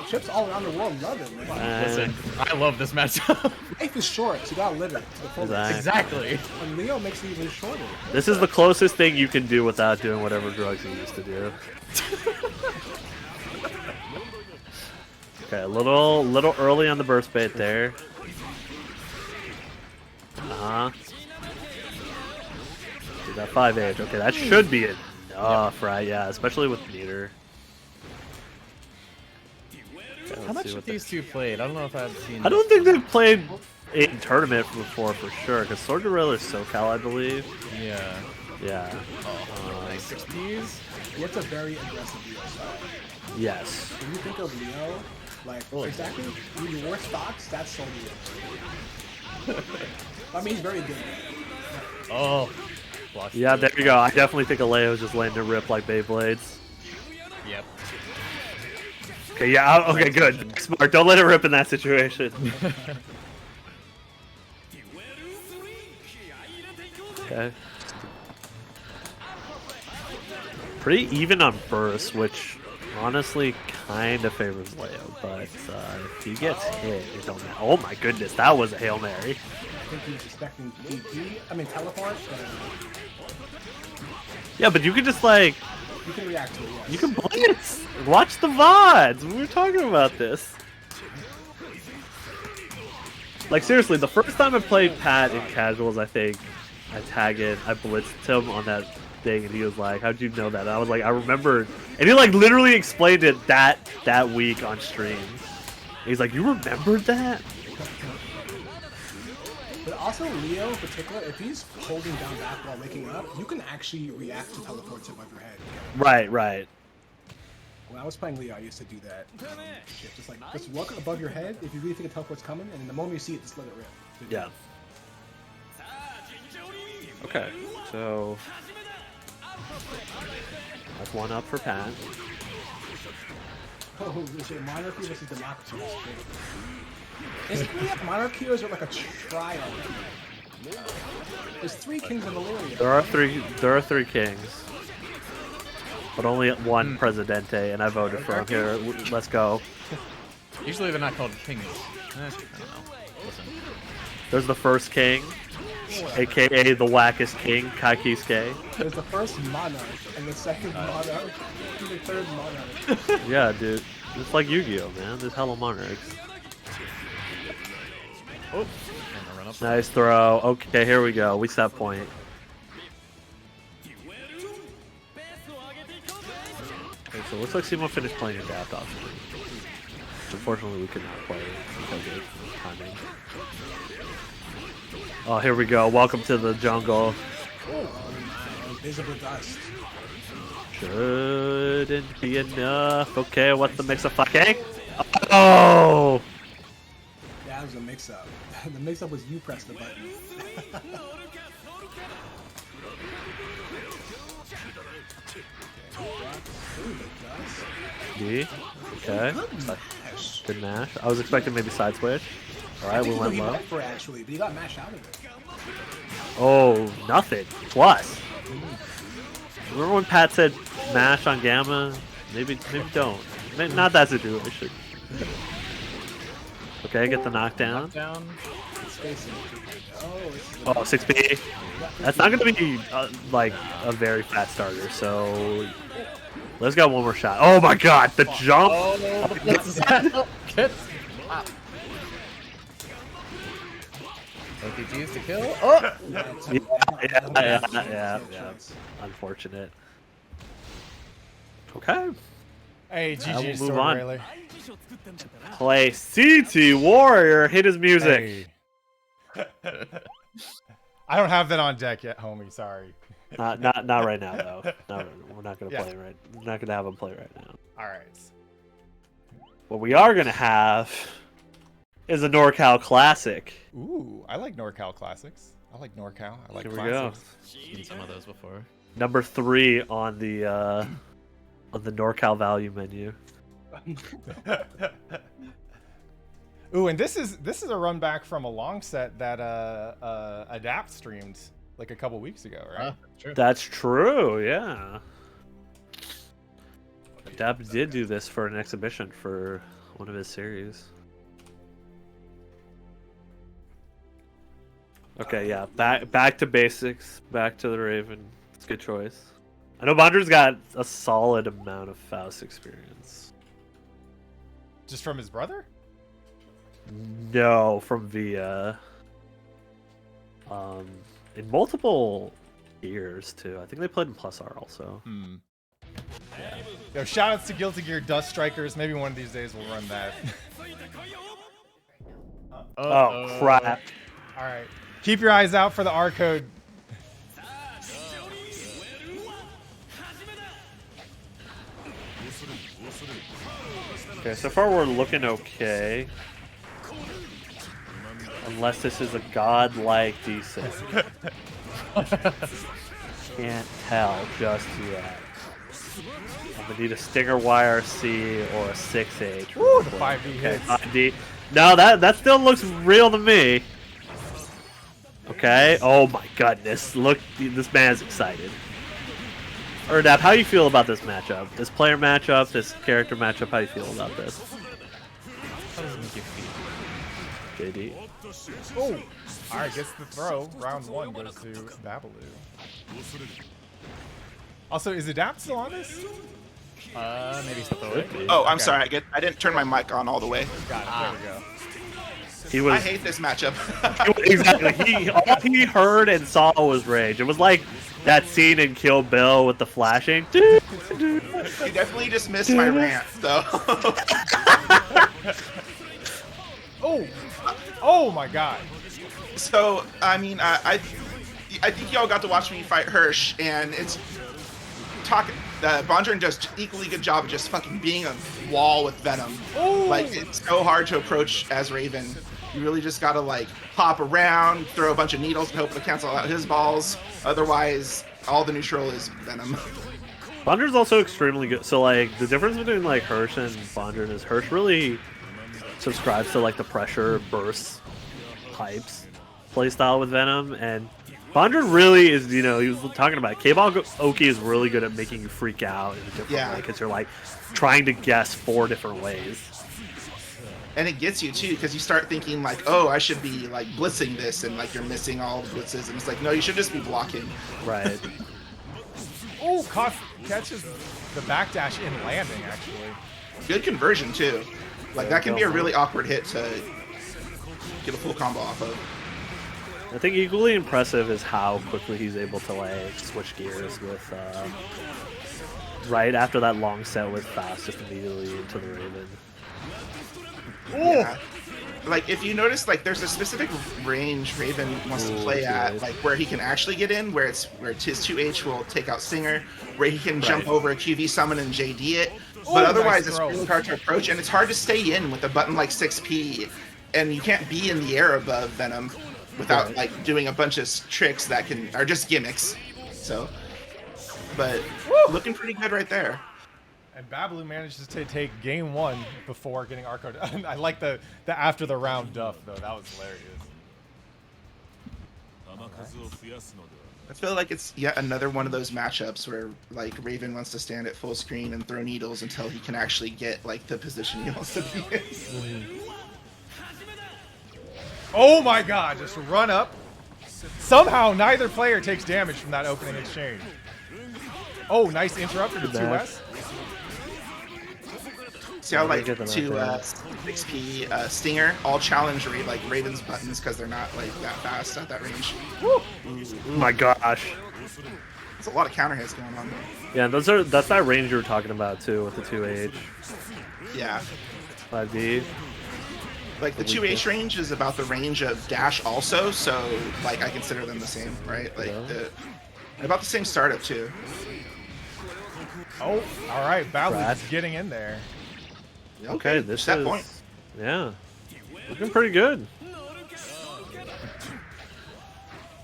chips all around the world love it, man. Listen, I love this matchup. Life is short, so you gotta live it to the fullest. Exactly. And Leo makes it even shorter. This is the closest thing you can do without doing whatever drugs you used to do. Okay, a little early on the burst bait there. Uh-huh. Dude, that 5H. Okay, that should be enough, right? Yeah, especially with meter. Okay, How let's much see have what these two played? I don't know if I've seen. I don't think they've played in tournament before for sure, because Sword Gorilla is SoCal, I believe. Yeah. Yeah. Nice 6Ps. He has a very aggressive Leo style. Yes. When you think of Leo, like, exactly, in your worst stocks, that's so Leo. I mean, he's very good. Oh. Flush. Yeah, there you go. I definitely think Aleo's just letting it rip like Beyblades. Yep. Okay, yeah, okay, good. Smart. Don't let it rip in that situation. Okay. Pretty even on burst, which honestly kind of favors Leo, but if he gets hit, it don't matter. Oh my goodness, that was a Hail Mary. I think he's expecting DP, I mean, teleport, but Yeah, but you can just like, you can react to it, yes. you can blitz. Watch the VODs. We were talking about this. Like seriously, the first time I played Pat in casuals, I think I blitzed him on that thing, and he was like, "How'd you know that?" And I was like, "I remembered," and he like literally explained it that week on stream. And he's like, "You remembered that?" But also, Leo in particular, if he's holding down back while waking up, you can actually react to teleports above your head. Right, right. When I was playing Leo, I used to do that. Just look above your head if you really think a teleport's coming, and the moment you see it, just let it rip. Yeah. Okay, so that's one up for Pat. Oh, is it Monarchy versus Democracy? Is it Monarchy or is it like a trial? There's 3 kings in Valyria. There are three kings, but only one Presidente, and I voted for him. Here, let's go. Usually they're not called kings. I don't know. Listen. There's the first king, aka the wackest king, Kaikisuke. There's the first monarch, and the second monarch, and the third monarch. Yeah, dude. It's like Yu-Gi-Oh, man. There's hella monarchs. Oh. I'm gonna run up. Nice throw. Okay, here we go. We set point. Okay, so it looks like Simo finished playing Adapt option. Unfortunately, we could not play because of timing. Oh, here we go. Welcome to the jungle. Invisible dust. Shouldn't be enough. Okay, what's the mix-up? Fucking? Oh! Yeah, that was a mix-up. The mix-up was you pressed the button. D. Okay. Good mash. I was expecting maybe side switch. Alright, we went low. For actually, but you got mashed out of it. Oh, nothing. Plus. Remember when Pat said mash on Gamma? Maybe don't. Not that situation. Okay, get the knockdown. Down. Oh, 6B. That's not going to be like a very fast starter, so let's get one more shot. Oh my god, the jump! Oh, what's that? Get up. OPGs to kill. Oh! Yeah. Unfortunate. Okay. Hey, we'll GG, move Sword on. Railer. Play CT Warrior. Hit his music. Hey. I don't have that on deck yet, homie. Sorry. Not right now though. We're not gonna Yeah. play right. We're not gonna have him play right now. All right. What we are gonna have is a NorCal Classic. Ooh, I like NorCal classics. I like NorCal. I like Here we go. classics. Seen some of those before. Number 3 on the NorCal value menu. Ooh, and this is a run back from a long set that Adapt streamed like a couple weeks ago, right? True. That's true. Yeah. Dab did do this for an exhibition for one of his series. Okay, yeah, back to basics, back to the Raven. It's a good choice. I know Bonder's got a solid amount of Faust experience. Just from his brother? No, from Via. In multiple years too. I think they played in Plus R also. Yo, shout outs to Guilty Gear Dust Strikers. Maybe one of these days we'll run that. Oh crap! All right, keep your eyes out for the R code. Okay, so far we're looking okay. Unless this is a godlike D6. Can't tell just yet. I'm gonna need a Stinger YRC or a 6H. Woo, the 5D hits. 5D. No, that still looks real to me. Okay. Oh my goodness. Look, this man's excited. Erdap, how do you feel about this matchup? This player matchup, this character matchup, how do you feel about this? How does it make you feel? JD. Oh, all right, gets the throw. Round 1 goes to Babaloo. Also, is Adapt still on this? Maybe step away. Oh, I'm sorry. I didn't turn my mic on all the way. Got it. There we go. He was I hate this matchup. exactly. All he heard and saw was rage. It was like that scene in Kill Bill with the flashing. You definitely just missed my rant, though. Oh my God. So, I mean, I think y'all got to watch me fight Hirsch, and it's Bondrin does equally good job of just fucking being a wall with Venom. Ooh. Like, it's so hard to approach as Raven. You really just gotta like hop around, throw a bunch of needles, and hope to cancel out his balls. Otherwise, all the neutral is Venom. Bonder's also extremely good. So like the difference between like Hirsch and Bondrin is Hirsch really subscribes to like the pressure burst pipes playstyle with Venom, and Bondrin really is, you know, he was talking about it. K-Ball Oki is really good at making you freak out in a different way because you're like trying to guess 4 different ways. And it gets you too, because you start thinking like, oh, I should be like blitzing this, and like you're missing all the blitzes, and it's like, no, you should just be blocking. Right. Oh, catches the backdash in landing, actually. Good conversion too. Like that can be a really awkward hit to get a full combo off of. I think equally impressive is how quickly he's able to like switch gears with right after that long set with Faust, just immediately into the Raven. Yeah. Like if you notice, like there's a specific range Raven wants to play at, like where he can actually get in, where his 2H will take out Stinger, where he can jump over a QV summon and JD it. But otherwise, it's really hard to approach, and it's hard to stay in with a button like 6P, and you can't be in the air above Venom without like doing a bunch of tricks that are just gimmicks. So, but looking pretty good right there. And Babaloo manages to take game 1 before getting Arco. I like the after the round duff though. That was hilarious. I feel like it's yet another one of those matchups where like Raven wants to stand at full screen and throw needles until he can actually get like the position he wants to be in. Oh my God! Just run up. Somehow neither player takes damage from that opening exchange. Oh, nice interrupt to 2S. See how like 6P Stinger all challenge like Raven's buttons because they're not like that fast at that range. Oh my gosh. There's a lot of counter hits going on there. Yeah, that's that range you were talking about too with the 2H. Yeah. 5D. Like the 2H range is about the range of dash also, so like I consider them the same, right? Like About the same startup too. Oh, all right. Babu Brad. is getting in there. Okay, this to that is point. yeah, looking pretty good.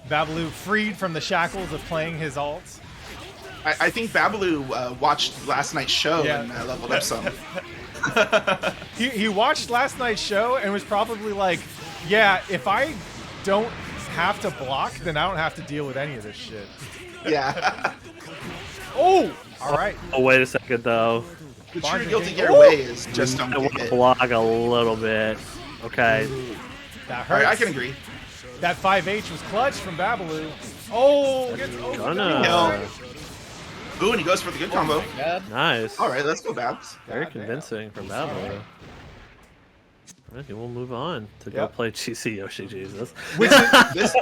Babalu freed from the shackles of playing his ults. I think Babalu watched last night's show Yeah. and leveled up some. He watched last night's show and was probably like, yeah, if I don't have to block, then I don't have to deal with any of this shit. Yeah. Oh, all right. Oh, wait a second though. The true Barnes guilty and gear King- way is just don't I want get to hit. block a little bit. Okay. That All hurts. right, I can agree. That 5H was clutch from Babalu. Oh, Gonna. Ooh, and he goes for the good combo. God. Nice. All right, let's go, Babs. Very Goddamn. convincing from Babel. Okay, we'll move on to go Yep. play GC Yoshi Jesus. This,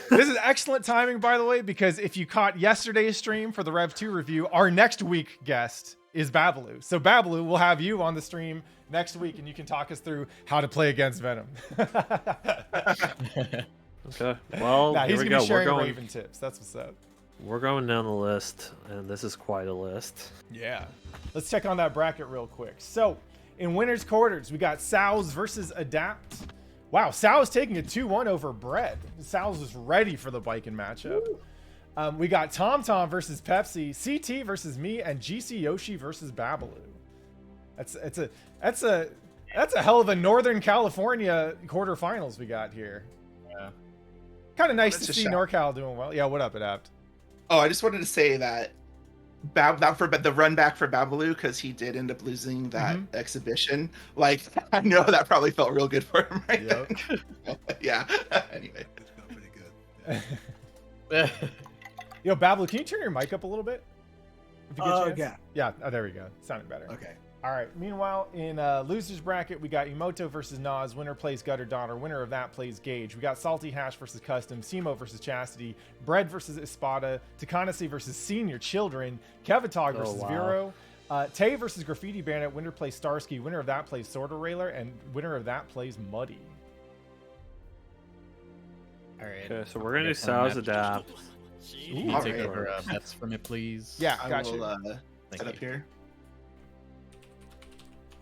This is excellent timing, by the way, because if you caught yesterday's stream for the Rev2 review, our next week guest is Babalu. So Babalu will have you on the stream next week, and you can talk us through how to play against Venom. Okay. Well, Nah, here he's we gonna go. be sharing We're going. Raven tips. That's what's up. We're going down the list, and this is quite a list. Yeah. Let's check on that bracket real quick. So, in winners quarters, we got Sal's versus Adapt. Wow, Sal's taking a 2-1 over Bread. Sal's was ready for the Biken matchup. We got Tom Tom versus Pepsi, CT versus me, and GC Yoshi versus Babalu. That's a hell of a Northern California quarterfinals we got here. Yeah. Kind of nice That's to a see shock. NorCal doing well. Yeah, what up, Adapt? oh, I just wanted to say that that for the run back for Babalu, because he did end up losing that exhibition. Like, I know that probably felt real good for him, right? Yep. then. Yeah. Anyway. Yo, Babalu, can you turn your mic up a little bit? If you get a chance? Yeah. Yeah, oh, there we go. Sounded better. Okay. All right. Meanwhile, in losers bracket, we got Emoto versus Nas. Winner plays Gutter Donner. Winner of that plays Gage. We got Salty Hash versus Custom. Simo versus Chastity. Bread versus Espada. Takanasi versus Senior Children. Kevatog Oh, versus wow. Vero. Tay versus Graffiti Bandit. Winner plays Starsky. Winner of that plays Sorter Railer. And winner of that plays Muddy. All right. Okay, so we're gonna do Yes, on Sal's that. Adapt. Can you take Alright. over bets for me, please? Yeah, I got will you. Thank set up you. here.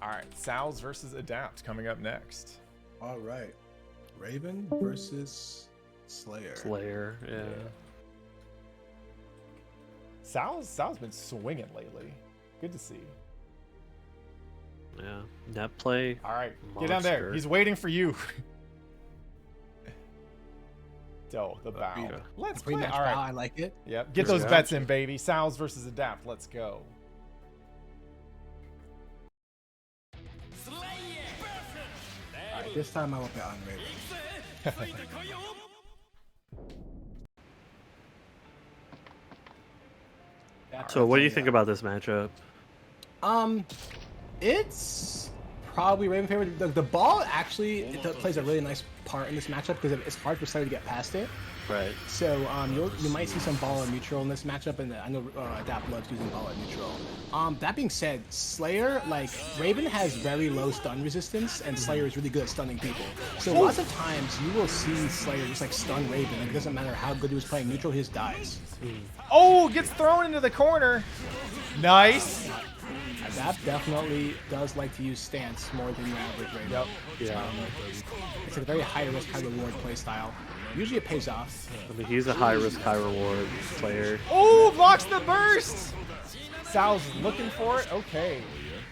All right. Sal's versus Adapt coming up next. All right. Raven versus Slayer. Slayer. Yeah. Sal's been swinging lately. Good to see. Yeah. Net play. All right, get down there. Monster. He's waiting for you. So the bow. Okay. Let's play. Pretty much All right. I like it. Yep. Get Here we those go. bets in, baby. Sal's versus Adapt. Let's go. All right, this time I will bet on Raven. So, what do you think about this matchup? It's probably Raven favorite. The ball actually plays a really nice part in this matchup because it's hard for Slayer to get past it. Right. So you might see some ball at neutral in this matchup, and I know Adapt loves using ball at neutral. That being said, Slayer, like Raven has very low stun resistance, and Slayer is really good at stunning people. So lots of times you will see Slayer just like stun Raven, and it doesn't matter how good he was playing neutral, he just dies. Oh, gets thrown into the corner. Nice. Adapt definitely does like to use stance more than your average Raven. Yep. Yeah. It's a very high risk, high reward play style. Usually it pays off. I mean, he's a high risk, high reward player. Oh, blocks the burst. Sal's looking for it. Okay.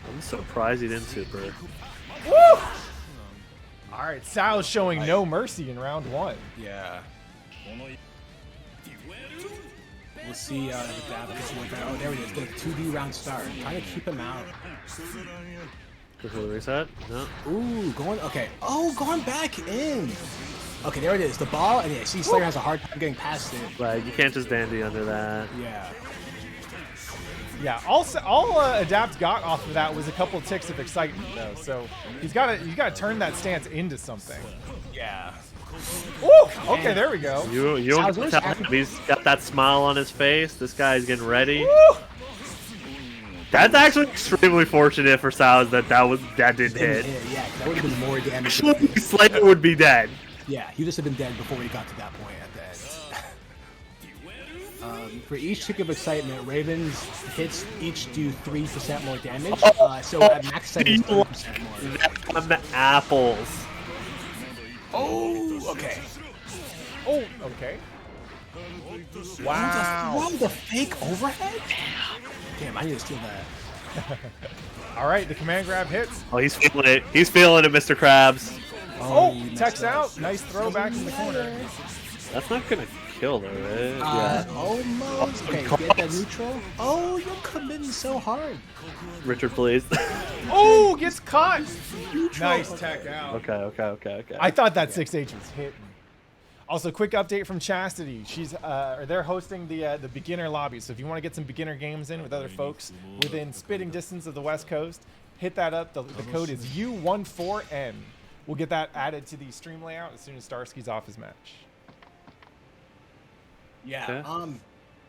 I'm surprised he didn't super. Woo! All right, Sal's showing no mercy in round one. Yeah. We'll see if Adapt gets one there. Oh, there it is. The 2D round start. Trying to keep him out. Go for the reset? No. Ooh, going. Okay. Oh, going back in. Okay, there it is. The ball, and yeah, see, Slayer has a hard time getting past it. Right, you can't just dandy under that. Yeah. Yeah, all Adapt got off of that was a couple ticks of excitement, though. So you gotta turn that stance into something. Yeah. Woo! Okay, there we go. You don't Sal's tell him he's got that smile on his face. This guy's getting ready. Woo! That's actually extremely fortunate for Sal's that didn't hit. Yeah, that would have been more damage. Slayer would be dead. Yeah, he would just have been dead before he got to that point at the end. For each tick of excitement, Raven's hits each do 3% more damage. Oh, So at max excitement, it's 30% more. On the apples. Oh, okay. Oh, okay. Wow. Wow, the fake overhead? Damn, I need to steal that. All right, the command grab hits. Oh, he's feeling it. He's feeling it, Mr. Krabs. Oh, you tech's messed up. out. Nice throw back in the corner. That's not gonna kill though, right? Yeah. Almost. Okay, get that neutral. Oh, you're committing so hard. Richard, please. Oh, gets caught. Nice tech out. Okay. I thought that 6H was hitting. Also, quick update from Chastity. She's they're hosting the beginner lobby. So if you want to get some beginner games in with other folks within spitting distance of the West Coast, hit that up. The code is U14N. We'll get that added to the stream layout as soon as Starsky's off his match. Yeah.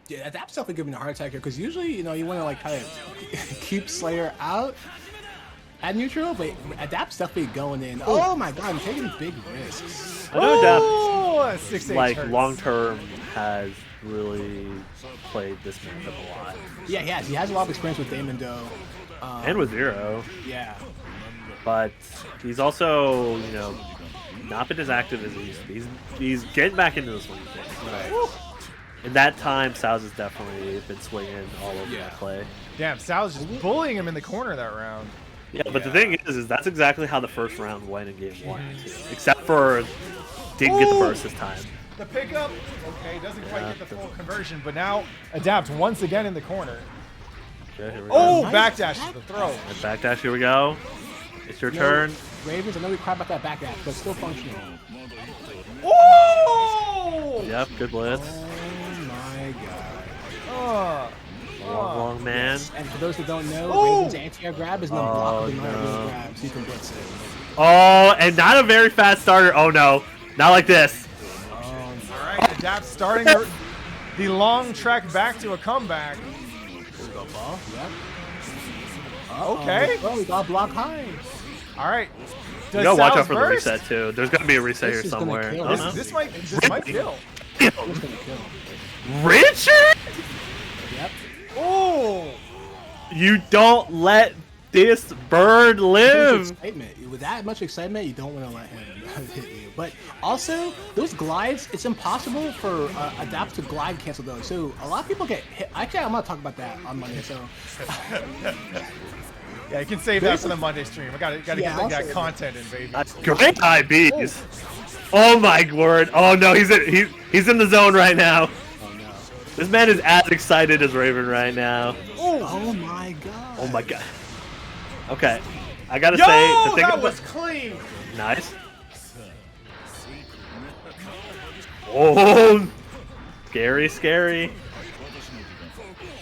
Yeah, that's definitely giving me a heart attack here because usually, you know, you want to like kind of keep Slayer out at neutral, but Adapt's definitely going in. Oh my god, I'm taking big risks. I know Adapt, Oh, 6H like hurts. long term, has really played this matchup a lot, Yeah, he has. He has a lot of experience with Damon Doe. and with Zero. Yeah. But he's also, you know, not been as active as he used to be. He's getting back into the swing of things. Right. In that time, Sal's has definitely been swinging all over Yeah. that play. Damn, Sal's just bullying him in the corner that round. Yeah, but the thing is that's exactly how the first round went in game one, too. Except for didn't get the burst this time. The pickup, okay, doesn't quite get the full conversion, but now Adapt once again in the corner. Okay, here we Oh, go. backdash the throw. And backdash, here we go. It's your turn. Ravens, I know we cried about that backdash, but it's still functional. Oh! Yep, good blitz. Oh my Uh, god. Long man. And for those that don't know, Oh! Raven's anti-air grab is an unblockable no. non-air grab, so you can blitz it. Oh, and not a very fast starter. Oh no, not like this. all right, Adapt starting the long trek back to a comeback. Yep. Okay. Oh, we got block high. All right. You Does gotta watch Sal's out for the burst? reset too. There's gonna be a reset This here is gonna somewhere. kill. Oh, no. This might kill. It's gonna kill. Richard, Yep. Oh! you don't let this bird Too much live. excitement. With that much excitement, you don't want to let him hit you. But also, those glides, it's impossible for Adapt to glide cancel those. So a lot of people get hit. Actually, I'm gonna talk about that on Monday. So Yeah, you can save that for the Monday stream. I gotta Yeah, get I'll that save it. content in, baby. That's great IBs. Oh my word. Oh no, he's in the zone right now. oh no. This man is as excited as Raven right now. Oh my god. Oh my god. Okay, I gotta Yo, say the thing that about was clean. nice. Oh, scary.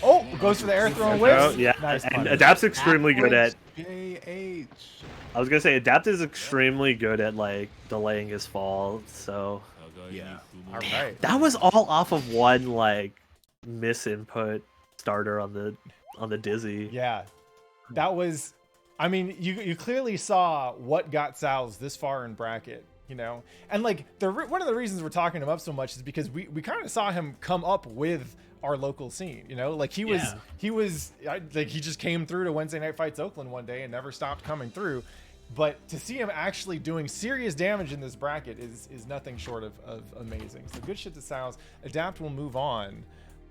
Oh, goes for the air throw and Oh, whips. yeah, Nice and punish. Adapt's extremely good at. JH. I was gonna say Adapt is extremely good at like delaying his fall. So Yeah. All right. that was all off of one like misinput starter on the Dizzy. Yeah, that was. I mean, you clearly saw what got Sal's this far in bracket, you know, and like one of the reasons we're talking him up so much is because we kind of saw him come up with our local scene, you know, like he was like he just came through to Wednesday Night Fights Oakland one day and never stopped coming through. But to see him actually doing serious damage in this bracket is nothing short of amazing. So good shit to Sal's. Adapt will move on.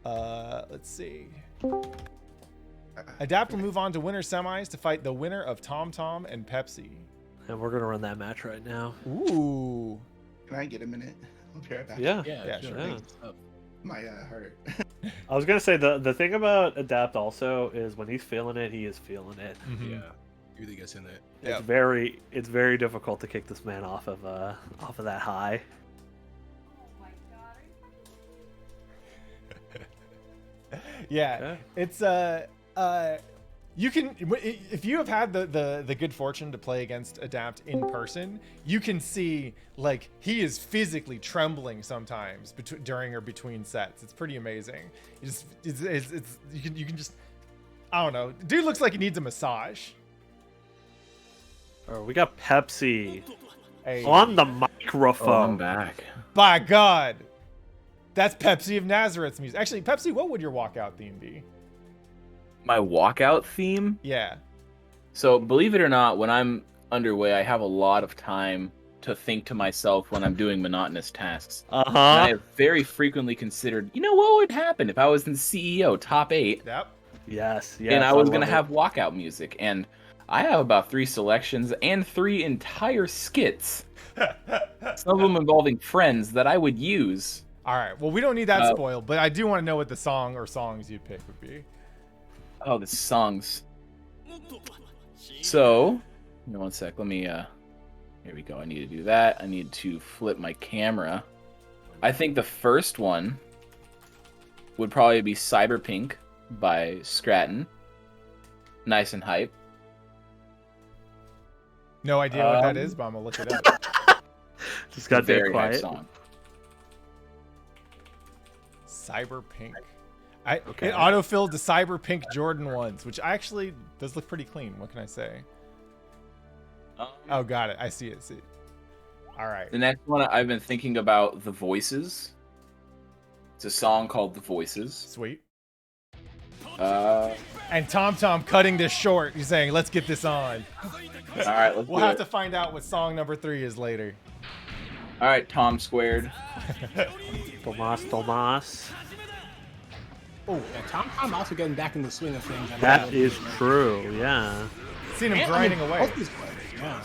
Let's see. Adapt will move on to winner semis to fight the winner of Tom Tom and Pepsi. And we're gonna run that match right now. Ooh. Can I get a minute? I'll be right back. Yeah. Yeah, sure. Yeah. My heart. I was gonna say the thing about Adapt also is when he's feeling it, he is feeling it. Yeah. He really gets in it. Yeah. It's very difficult to kick this man off of that high. Yeah. It's you can, if you have had the good fortune to play against Adapt in person, you can see like he is physically trembling sometimes during or between sets. It's pretty amazing. You can just, I don't know. Dude looks like he needs a massage. Oh, we got Pepsi Hey, on the Oh, I'm microphone. back. by God, That's Pepsi of Nazareth's music. Actually, Pepsi, what would your walkout theme be? My walkout theme. Yeah. So believe it or not, when I'm underway, I have a lot of time to think to myself when I'm doing monotonous tasks. And I have very frequently considered, what would happen if I was in CEO top 8? Yep. Yes. And I was going to have walkout music. And I have about 3 selections and 3 entire skits. Some of them involving friends that I would use. All right. Well, we don't need that spoiled, but I do want to know what the song or songs you'd pick would be. Oh, the songs. So, give me one sec. Let me, here we go. I need to do that. I need to flip my camera. I think the first one would probably be Cyberpink by Scratton. Nice and hype. No idea what that is, but I'm going to look it up. Just got very hype quiet. song. Cyberpink. Okay. It autofilled the Cyberpink Jordan 1s, which actually does look pretty clean. What can I say? Oh, got it. I see it. All right. The next one, I've been thinking about The Voices. It's a song called The Voices. Sweet. And Tom cutting this short. He's saying, let's get this on. All right, let's We'll do have it. to find out what song number 3 is later. All right, Tom Squared. Tomas. Oh, yeah, Tom also getting back in the swing of things. That is true, yeah. Seen him grinding away. Both these players, yeah.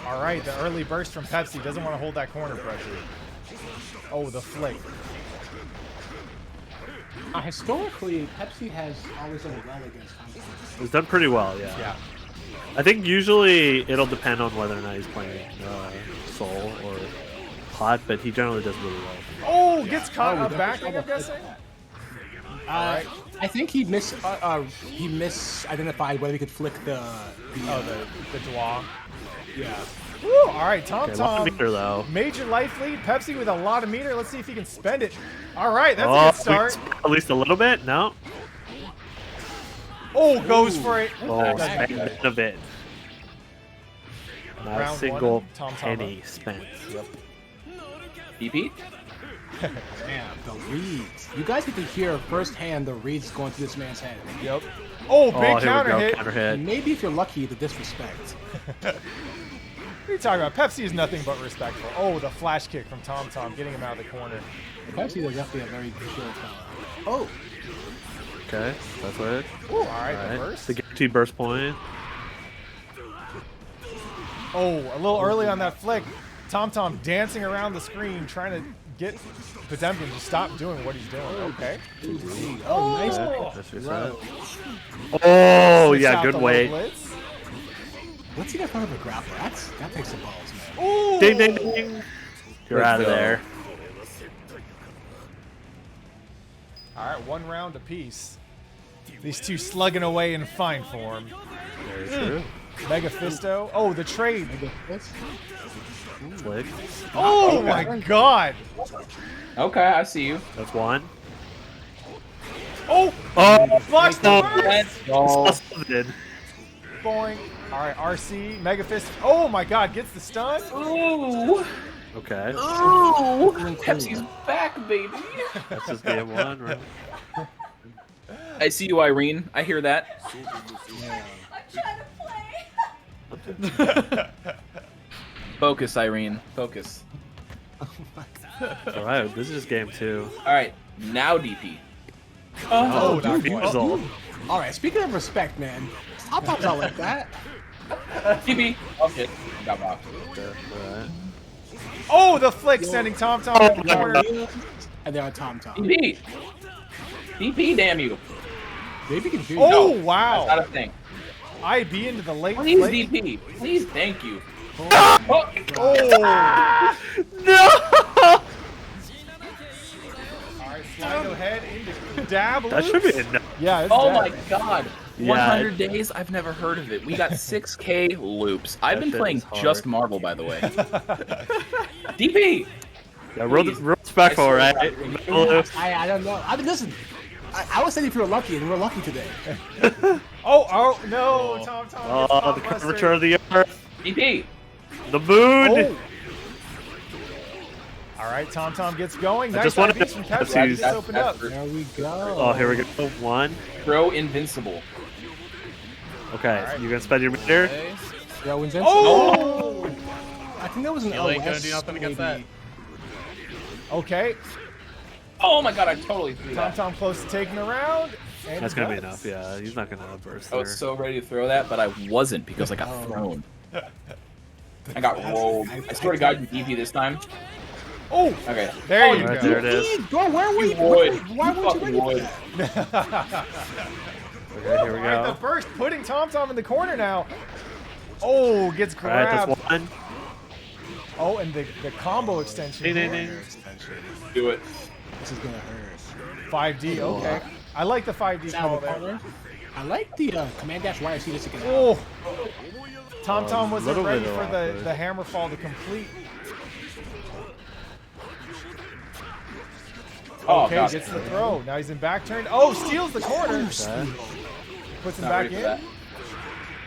All right, the early burst from Pepsi. Doesn't want to hold that corner pressure. Oh, the flick. Historically, Pepsi has always done well against Tom. He's done pretty well, yeah. Yeah. I think usually it'll depend on whether or not he's playing Soul or Hot, but he generally does really well. Oh, gets caught up back, I'm guessing. I think he misidentified whether he could flick the draw. Yeah. Woo, all right, Tom. A lot of meter, though. Major life lead. Pepsi with a lot of meter. Let's see if he can spend it. All right, that's a good start. At least a little bit? No? Oh, goes for it. Oh, spend a bit. Not Round a single one, Tom penny spent. Yep. EP? Damn, the reads. You guys get to hear firsthand the reads going through this man's head. Yep. Oh, big Here we counter go, hit. counter hit. Maybe if you're lucky, the disrespect. What are you talking about? Pepsi is nothing but respectful. Oh, the flash kick from Tom, getting him out of the corner. Pepsi is definitely a very chill fella. Oh. Okay, that's it. Ooh, all right, the burst. The guaranteed burst point. Oh, a little early on that flick. Tom dancing around the screen, trying to get Potemkin to stop doing what he's doing. Okay. Oh, nice. That's reset. Oh, Sits yeah, out good the weight. low blitz. What's he got in front of a grappler? That takes some balls, man. Ooh. Ding, ding, ding. You're out of there. All right, 1 round apiece. These two slugging away in fine form. Very true. Mega Fisto. Oh, the trade. Flick. Oh my God. Okay, I see you. That's one. Oh, Oh, blocks the burst. Let's go. did. Boing. All right, RC, Mega Fist. Oh my God, gets the stun. Ooh. Okay. Ooh. Pepsi's back, baby. That's just game 1, right? I see you, Irene. I hear that. Focus, Irene. Focus. Alright, this is game 2. All right, now DP. Oh, Dude, Refusal. All right, speaking of respect, man, I'll talk about like that. DP. Okay. Got blocked. Alright. Oh, the flick sending Tom to the corner. And they're on Tom. DP. DP, damn you. Maybe you can hear Oh, That's wow. not a thing. IB into the late Please, flick. DP. Please, thank you. Oh. No! All right, slide ahead into dab. That should be enough. Yeah, it's Oh dab. my god. Yeah. 100 days? I've never heard of it. We got 6K loops. I've That been shit playing is hard. just Marvel, by the way. DP! Yeah, real respectful, I swear right? to God. Metal I don't know. I mean, listen. I was saying if you were lucky, and we're lucky today. Oh, no, Tom. Oh, the curvature of the earth. DP! The moon! Oh. All right, Tom Tom gets going. I Nice just wanted beats to- from Pepsi. to- He just opened up. There we go. Oh, here we go. One. Throw invincible. Okay, right. you gonna spend your meter? Okay. Yo, Invincible. Oh! I think that was an You ain't gonna OS, do nothing against that. maybe. Okay, Oh my god, I totally threw Tom that. Tom close to taking the round. And That's he gonna be does. enough. Yeah, he's not gonna burst I there. was so ready to throw that, but I wasn't because I got thrown. I got rolled. I swear to God, you DP this time. Oh, Okay. there Oh, you Right, go. there it is. Bro, where were you? would. Why You weren't you fucking ready for would. that? Okay, here we All right, go. the burst putting Tom Tom in the corner now. Oh, gets All right, grabbed. that's one. Oh, and the combo extension. Ding, ding, here. ding. Do it. This is gonna hurt. 5D, okay. I like the 5D Out call of the there. corner. I like the command dash YRC just to get out. Oh, Tom Tom wasn't little ready bit for the, awkward. the hammer fall to complete. Oh, Okay, God. gets the throw. Now he's in back turn. Oh, steals the corner. Okay. Puts him Not back ready for in. that.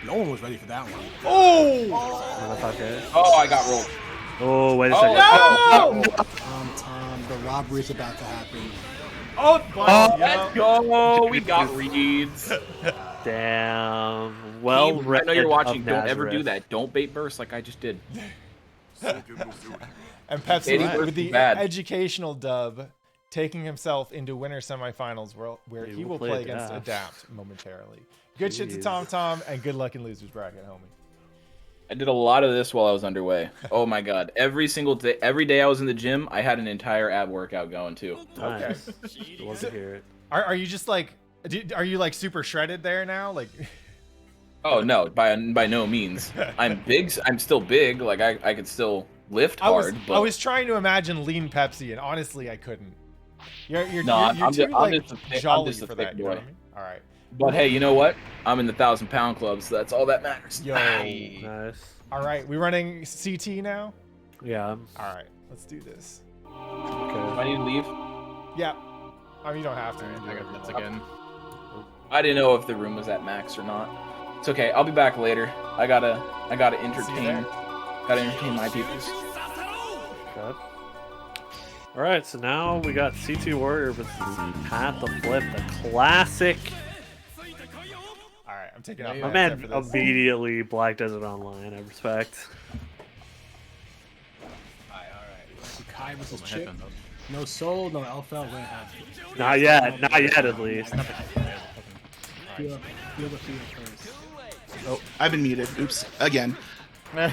No one was ready for that one. Oh! Motherfucker. Oh, I got rolled. Oh, wait a Oh, second. No! Tom, the robbery's about to happen. Oh, but, Let's go. We got reads. Damn. Well, Team, I know you're read watching. of Don't ever do Nazareth. that. Don't bait burst like I just did. And Pepsi Eddie with was the bad. educational dub, taking himself into winter semifinals where He he will will play play against Adapt. Adapt momentarily. Good shit to Jeez. Tom Tom, and good luck in losers bracket, homie. I did a lot of this while I was underway. Oh my god. Every single day, every day I was in the gym, I had an entire ab workout going too. Nice. Love to hear it. Are you just like, are you like super shredded there now? Like, Oh no, by no means. I'm big. I'm still big. Like I could still lift I was hard. But I was trying to imagine lean Pepsi, and honestly, I couldn't. You're No, you're I'm too just- I'm like just a thick- I'm jolly just a for thick that. You know what boy. I mean? All right. But hey, you know what? I'm in the 1,000-pound club, so that's all that matters. Yo. Nice. All right, we running CT now. Yeah. All right, let's do this. Do Okay. I need to leave? Yeah. I mean, you don't have to. Alright, do I whatever got you this want. again. I didn't know if the room was at max or not. It's okay. I'll be back later. I gotta entertain. there. Gotta entertain my peoples. Okay. All right, so now we got C2 Warrior with Pat the Flip, the classic. All right, I'm taking off My my My headset man for this. immediately Black Desert Online. I respect. Kai versus My Chip. headphones up. No soul, no alpha. We're gonna have Not yet. Not yet, at least. feel the feel first. Oh, I've been muted. Oops. Again.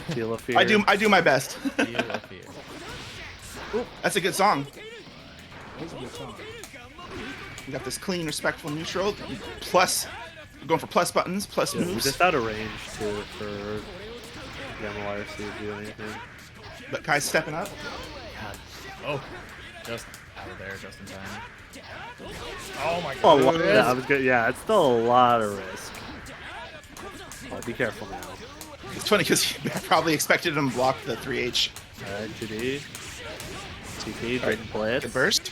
Feel of Fear. I do my best. Feel of fear. That's a good song. That's a good song. We got this clean, respectful neutral. Plus, we're going for plus buttons, plus Yeah, we're moves. just out of range too for the MLRC to do anything. But Kai's stepping up. Oh, just out of there, just in time. Oh my Oh, god. yeah, I was good. Yeah, it's still a lot of risk. Oh, be careful now. It's funny because you probably expected him to block the 3H. Alright, 2D. TP, Drayton Blitz. Good burst.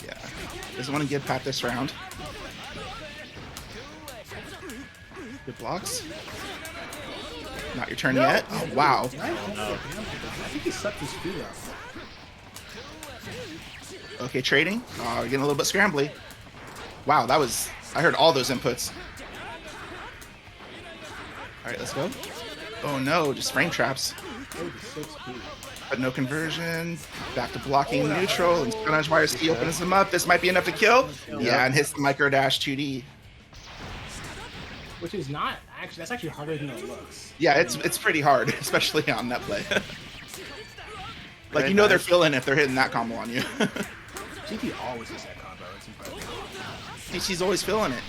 Yeah. Doesn't want to give Pat this round. Good blocks. Not your turn yet. Oh, wow. I think he sucked his feet out. Okay, trading. Oh, getting a little bit scrambly. Wow, that was... I heard all those inputs. Alright, let's go. Oh no, just frame traps. 36 feet. But no conversion. Back to blocking neutral. And Spionage YRC opens him up. This might be enough to kill. Yeah, and hits the micro dash 2D. Which is not actually. That's actually harder than it looks. Yeah, it's pretty hard, especially on net play. Like, Very you know they're nice. feeling if they're hitting that combo on you. GT always hits that combo. It's incredible. DC's always feeling it.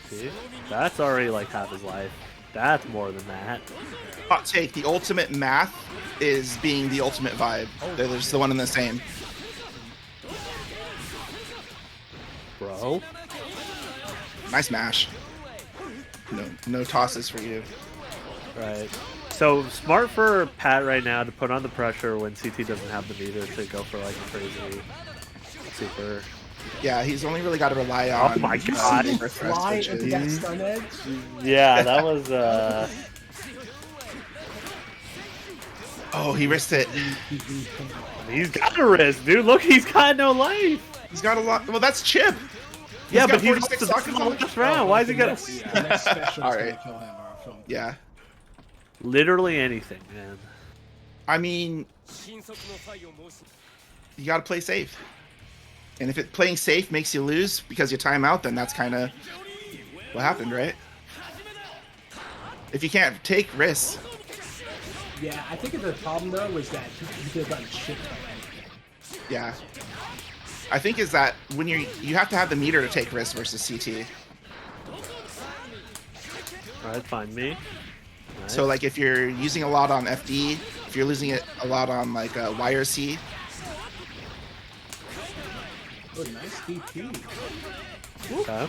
See? That's already like half his life. That's more than that. Hot take, the ultimate math is being the ultimate vibe. They're just the one and the same. Bro. Nice mash. No tosses for you. Right. So smart for Pat right now to put on the pressure when CT doesn't have the meter to go for like a crazy super. Yeah, he's only really got to rely on... Oh my God. super threat Fly switches. into that stun edge. Yeah, that was Oh, he risked it. He's got a wrist, dude. Look, he's got no life. He's got a lot. Well, that's Chip. Yeah, got but he's 46 lost seconds the on it. last round. Why is he gonna? The next special All is right. gonna kill him or film. Yeah. Literally anything, man. I mean, you got to play safe. And if playing safe makes you lose because you time out, then that's kind of what happened, right? If you can't take risks. Yeah, I think the problem though was that he could have gotten chipped by anything. Yeah. I think is that when you have to have the meter to take risks versus CT. All right, find me. Nice. So like if you're using a lot on FD, if you're losing it a lot on like YRC. Oh, nice DP. Okay.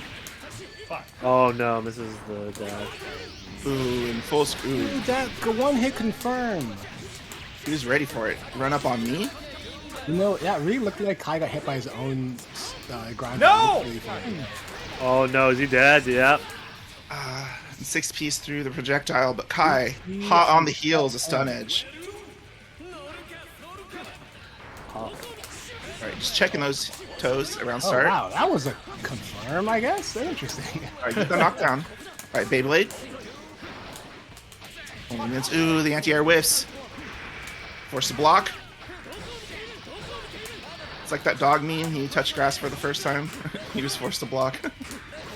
Oh no, misses the dash. Ooh, in full screw. Dude, that one hit confirm. He was ready for it. Run up on me. You know, that really looked like Kai got hit by his own ground. No! Really funny. Oh no, is he dead? Yep. 6-piece through the projectile, but Kai, hot on the heels, a stun edge. Alright, just checking those toes around Oh start. wow, that was a confirm, I guess. Interesting. Alright, get the knockdown. Alright, Beyblade. Ooh, the anti-air whiffs. Force to block. It's like that dog meme, he touched grass for the first time. He was forced to block.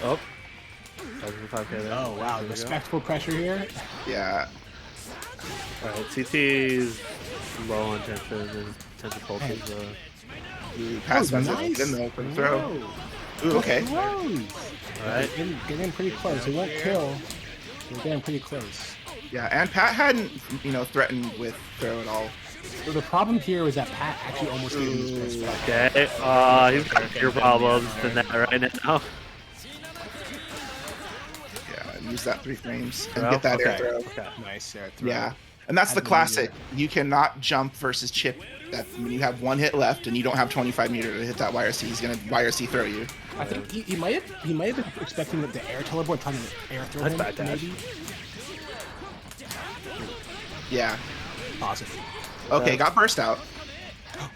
Oh. 5K there. Oh wow, There we go. respectful pressure here. Yeah. Alright, CT's low on tension and tension pulses. Ooh, pass Oh, nice. nice. In though for the throw. Whoa. Ooh, okay. Close. Alright. Getting pretty close. He won't kill. We're getting pretty close. Yeah, and Pat hadn't, threatened with throw at all. So the problem here was that Pat actually almost gave him his first strike. Okay. He's got bigger problems than that right now. Yeah, use that 3 frames and Throw? get that air Okay. throw. Okay. Nice air throw. Yeah, and that's the Had no classic. meter. You cannot jump versus Chip. That when you have 1 hit left and you don't have 25 meter to hit that YRC, he's gonna YRC throw you. I think he might have been expecting the air teleport, trying to air throw That's him, bad dash. maybe. Yeah. Possibly. Okay, got burst out.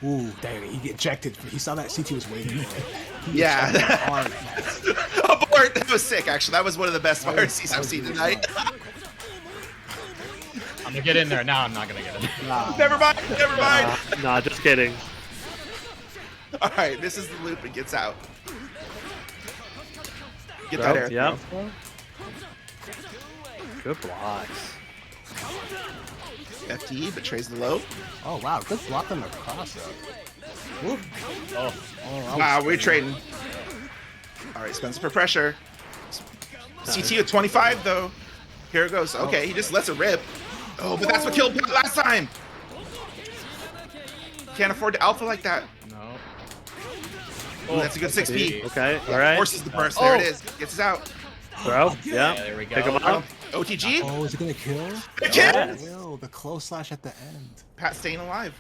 Ooh, dang it, he get ejected. He saw that CT was waiting for it. He Yeah. ejected hard. Abort. That was sick. Actually, that was one of the best YRCs I've seen tonight. I'm gonna get in there. Now I'm not gonna get in. Never mind. Never mind. Nah, just kidding. All right, this is the loop. It gets out. Get that air. Yep. throw. Good blocks. FTE betrays the low. Oh wow, good block on the cross up. Oh, Oh, Wow, we're trading. All right, Spencer for pressure. CT with 25 though. Here it goes. Okay, he just lets it rip. Oh, but that's what killed Pat last time. Can't afford to alpha like that. no. Ooh, that's a good 6P. Okay. All right. Forces the burst. There it is. Gets us out. Throw. Yeah, Yeah. there we go. Pick him up. OTG. oh, is it gonna kill? It killed. Will the close slash at the end. Pat staying alive.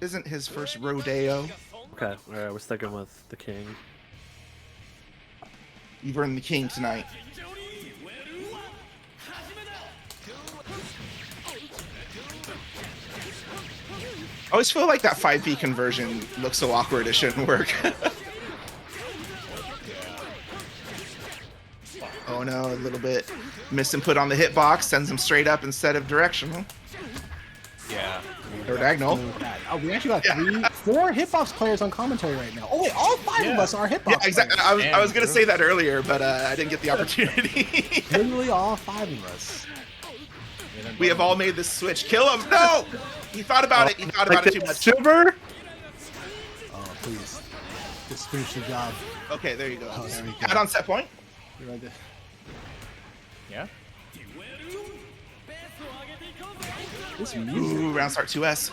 Isn't his first rodeo. Okay. All right. We're sticking with the king. You've earned the king tonight. I always feel like that 5P conversion looks so awkward it shouldn't work. Oh no, a little bit. Missed input on the hitbox, sends him straight up instead of directional. Yeah. Or diagonal. Oh, we actually got 4 hitbox players on commentary right now. Oh wait, all 5 of us are hitbox. Yeah, exactly. players. I was gonna say that earlier, but I didn't get the opportunity. Literally all 5 of us. We have all made this switch. Kill him! No! He thought about it. He thought about it too much. Super. Oh please, just finish the job. Okay, there you go. Oh, there we go. Pat on set point. You're right there. Yeah. This music. Ooh, round start 2S.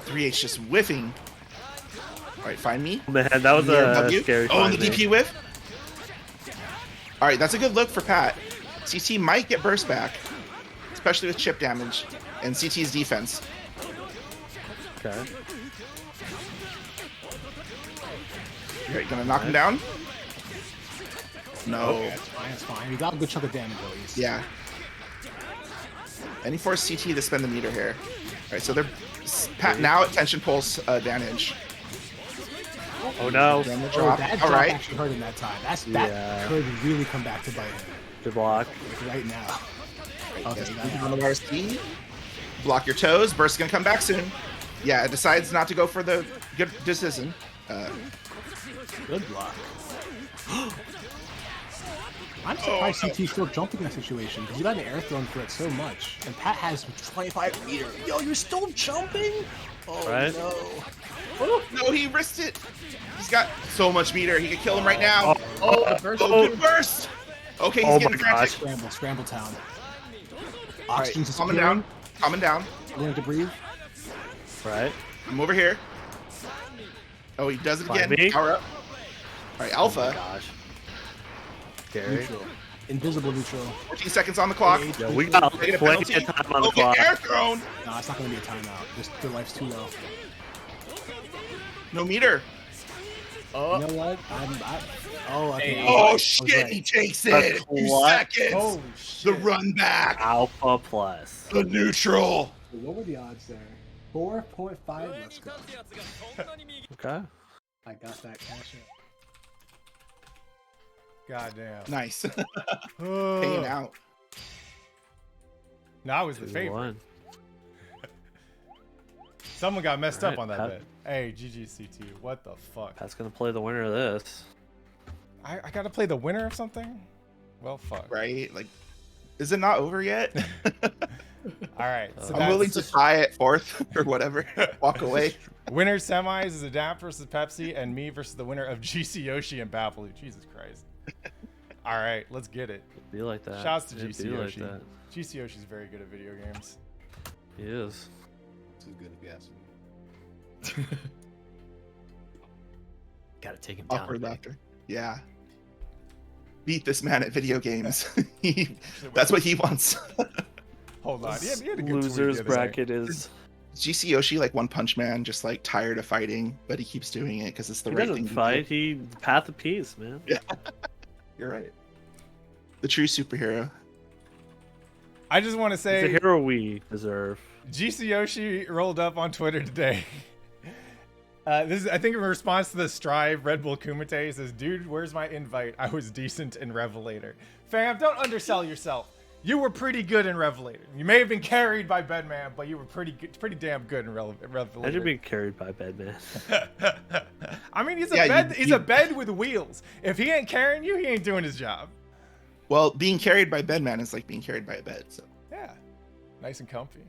3H just whiffing. Alright, find me. Man, that was a W. scary. Oh, and the finding. DP whiff. Alright, that's a good look for Pat. CT might get burst back, especially with chip damage and CT's defense. Okay. Alright, gonna knock him down? No. Okay, it's fine. It's fine. We got a good chunk of damage at least. Yeah. Any force CT to spend the meter here. All right, so they're now at tension pulse advantage. Oh no. Then the Oh, drop. that All drop right. actually hurt him that time. Yeah. That could really come back to bite him Good block. right now. Okay, Yes, you got you it. can RSP. Block your toes. Burst gonna come back soon. Yeah, it decides not to go for the good decision. Good block. I'm surprised CT's still jumping in that situation because you got an air thrown for it so much. And Pat has 25 meter. Yo, you're still jumping? Oh Right. no. Oh, no, he risked it. He's got so much meter. He could kill him right now. Oh, burst. Oh, good burst. Okay, he's Oh getting my gosh. frantic. Scramble town. All right, Oxygen's calming down. Calming down. Learning to breathe. Right. I'm over here. Oh, he does it Find again. me. Power up. All right, Alpha. Gosh. Scary. Neutral. Invisible neutral. 14 seconds on the clock. Yeah, we got They get a plenty penalty. of time on the Okay, clock. air thrown. No, it's not going to be a timeout. Their life's too low. No meter. You know what? Oh, okay. Hey. Oh I was shit, right. he takes A it. 2 clutch. seconds. Holy The shit. run back. Alpha plus. The neutral. What were the odds there? 4.5. Let's go. Okay. I got that cash in. Goddamn. Nice. Oh. Paying out. No, I was the favorite. 2-1. Someone got messed up Alright, on that Pat. bet. Hey, GGCT. What the fuck? Pat's gonna play the winner of this. I gotta play the winner of something? Well, fuck. Right? Like, is it not over yet? Alright. So I'm willing to try it fourth or whatever. Walk away. winner semis is Adapt versus Pepsi, and me versus the winner of GC Yoshi and Babalu. Jesus Christ. Alright, let's get it. It'd be like that. Shouts to It'd GC be like Yoshi. that. GC Yoshi's very good at video games. He is. Too good if you ask me. Gotta take him down. Awkward big. laughter. Yeah. Beat this man at video games. That's what he wants. Hold on. He had a good tweet Losers the other day. bracket is. GC Yoshi like One Punch Man, just like tired of fighting, but he keeps doing it because it's the He right doesn't thing to fight. do. He path of peace, man. You're right. The true superhero. I just want to It's a say, hero we deserve. GC Yoshi rolled up on Twitter today. This is, I think, in response to the Strive Red Bull Kumite. He says, "Dude, where's my invite? I was decent in Revelator." Fam, don't undersell yourself. You were pretty good in Revelator. You may have been carried by Bedman, but you were pretty damn good in Revelator. Imagine being carried by Bedman. I mean, he's a Yeah, bed. you- He's a bed with wheels. If he ain't carrying you, he ain't doing his job. Well, being carried by Bedman is like being carried by a bed. So Yeah, nice and comfy.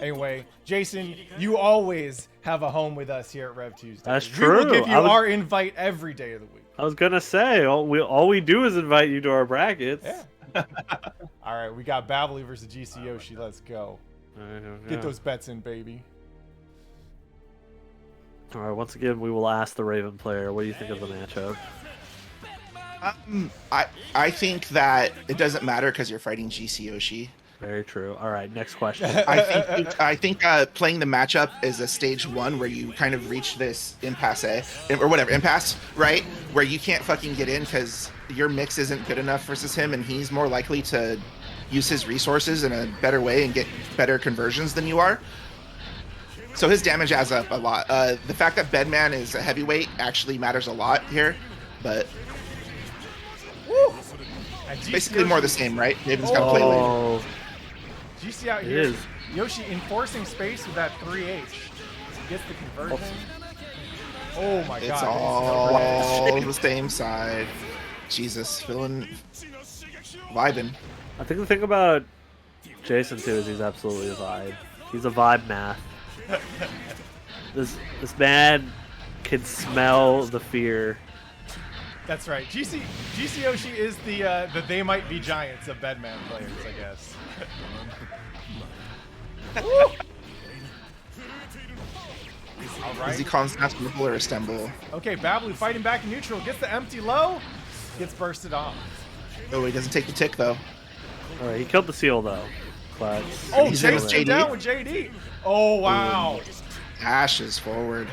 Anyway, Jason, you always have a home with us here at Rev Tuesday. That's We will true. give you I was- our invite every day of the week. I was gonna say all we do is invite you to our brackets. Yeah. All right, we got Babalu versus GC Yoshi. Let's go. Get those bets in, baby. All right. Once again, we will ask the Raven player. What do you think of the matchup? I think that it doesn't matter because you're fighting GC Yoshi. Very true. All right. Next question. I think playing the matchup is a stage 1 where you kind of reach this impasse or whatever impasse, right? Where you can't fucking get in because your mix isn't good enough versus him, and he's more likely to use his resources in a better way and get better conversions than you are. So his damage adds up a lot. The fact that Bedman is a heavyweight actually matters a lot here, but And GC basically more the Yoshi- same, right? Raven's got to play later. Oh, GC out It here. is. Yoshi enforcing space with that 3H. Gets the conversion. Oh my It's god. all the same side. Jesus, vibing. I think the thing about Jason too is he's absolutely a vibe. He's a vibe math. This man can smell the fear. That's right. GC Yoshi is the they might be giants of Bedman players, I guess. All Is he right. Constantinople or Istanbul? Okay, Babalu fighting back in neutral. Gets the empty low. Gets bursted off. Oh, he doesn't take the tick though. All right, he killed the seal though, but Oh, He's in with chasing JD. down with JD. Oh, wow. Ashes forward.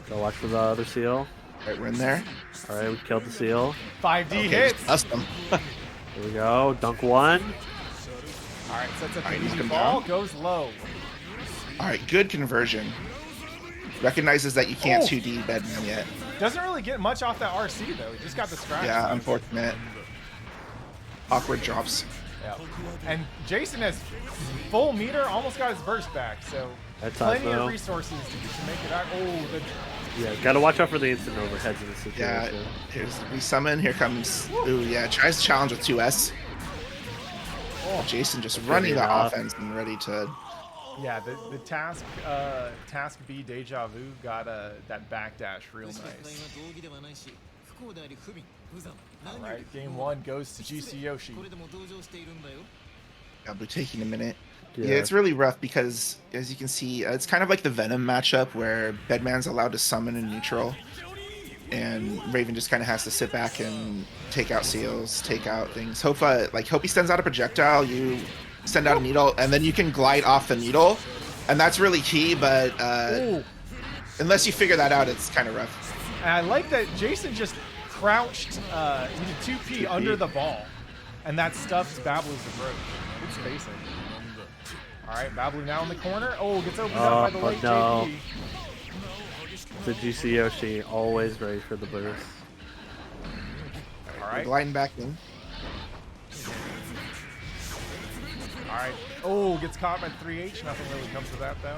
go watch for the other seal. Right, we're in there. All right, we killed the seal. 5D Okay, hits. just bust him. Here we go. Dunk one. right, sets up the Alright, easy knock him ball, down. goes low. All right, good conversion. Recognizes that you can't Oh. 2D Bedman yet. Doesn't really get much off that RC though. He just got the scratch. Yeah, unfortunate. Awkward drops. Yeah. And Jason has full meter, almost got his burst back, so That's tough, plenty of though. resources to make it out. Oh, Yeah, gotta watch out for the instant overheads in this Yeah, situation. here's the resummon. Here comes. Ooh, yeah, tries to challenge with 2S. Oh, Jason just running the rough. offense and ready to. yeah, the task B Deja Vu got that backdash real nice. All right, game 1 goes to GC Yoshi. Probably taking a minute. Yeah, it's really rough because, as you can see, it's kind of like the Venom matchup where Bedman's allowed to summon in neutral, and Raven just kind of has to sit back and take out seals, take out things. Hope he sends out a projectile, you send out a needle, and then you can glide off the needle, and that's really key. But unless you figure that out, it's kind of rough. And I like that Jason just crouched into 2P under the ball, and that stuffs Babalu's approach. Good spacing. All right, Babalu now in the corner. Oh, gets opened up by the late no. JP. The GC Yoshi, always ready for the burst. All right. Gliding back in. All right. Oh, gets caught by 3H. Nothing really comes of that, though.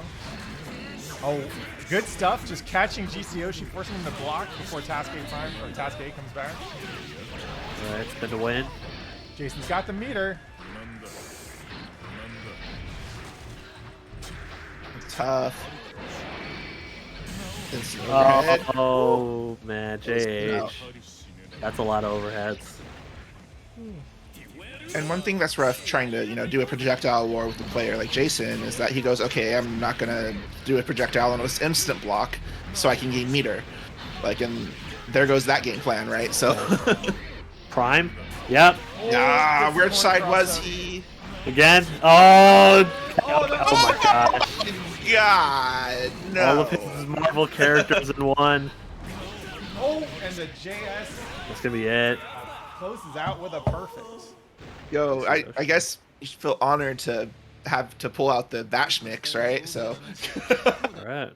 Oh, good stuff. Just catching GC Yoshi, forcing him to block before Task A comes back. All right, spin to win. Jason's got the meter. It's tough. Instant overhead. Oh man, JH. That's a lot of overheads. And one thing that's rough trying to, do a projectile war with the player like Jason is that he goes, okay, I'm not going to do a projectile on this instant block so I can gain meter. And there goes that game plan, right? So. Prime? Yep. Ah, which side was he? Again? Oh, Oh, no. oh my gosh. God, no. All of his Marvel characters in one. Oh, and the JS That's gonna be it. closes out with a perfect. Yo, I guess you should feel honored to have to pull out the Bash mix, right? So. All right.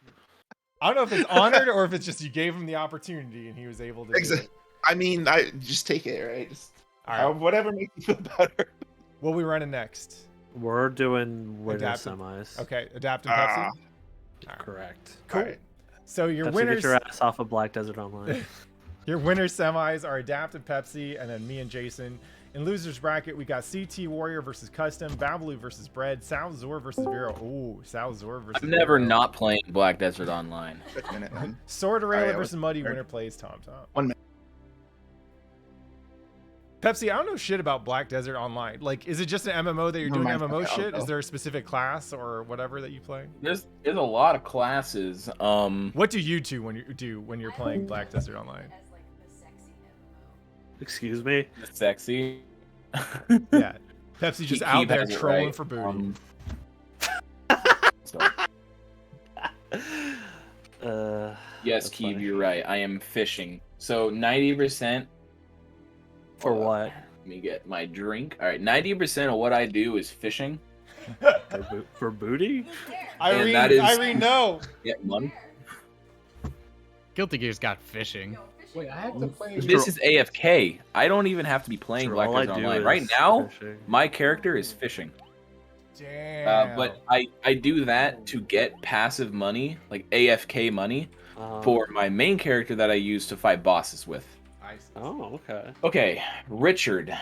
I don't know if it's honored or if it's just you gave him the opportunity and he was able to do it. I mean, I just take it, right? Just, All right. whatever makes you feel better. What are we running next? We're doing winner Adaptive. semis. Okay, Adapt and Pepsi. Correct. Cool. Alright. So your Pepsi, winners, get your ass off of Black Desert Online. your winner semis are Adapt and Pepsi, and then me and Jason. In losers bracket, we got CT Warrior versus Custom, Babalu versus Bread, Sal Zor versus Vero. Ooh, Sal Zor versus. I'm never Vero. not playing Black Desert Online. Quick minute, man. Sword Array Alright, versus let's- Muddy. Winner plays Tom Tom. 1 minute. Pepsi, I don't know shit about Black Desert Online. Is it just an MMO that you're doing Never mind. MMO Okay, I'll shit? go. Is there a specific class or whatever that you play? There's a lot of classes. What do you two when you're playing Black Desert Online? Excuse me. Sexy. Yeah, Pepsi just out there has it trolling right. for booty. So, yes, That's Keeve, funny. you're right. I am fishing. So 90%. For what? Let me get my drink. All right, 90% of what I do is fishing. For booty? Irene, that is- Irene, no. Get money. Guilty Gear's got fishing. Wait, I have to play. This is AFK. I don't even have to be playing True, Black all I Desert do Online. is Right now, fishing. my character is fishing. Damn. But I do that to get passive money, like AFK money, for my main character that I use to fight bosses with. Oh, okay. Okay, Richard.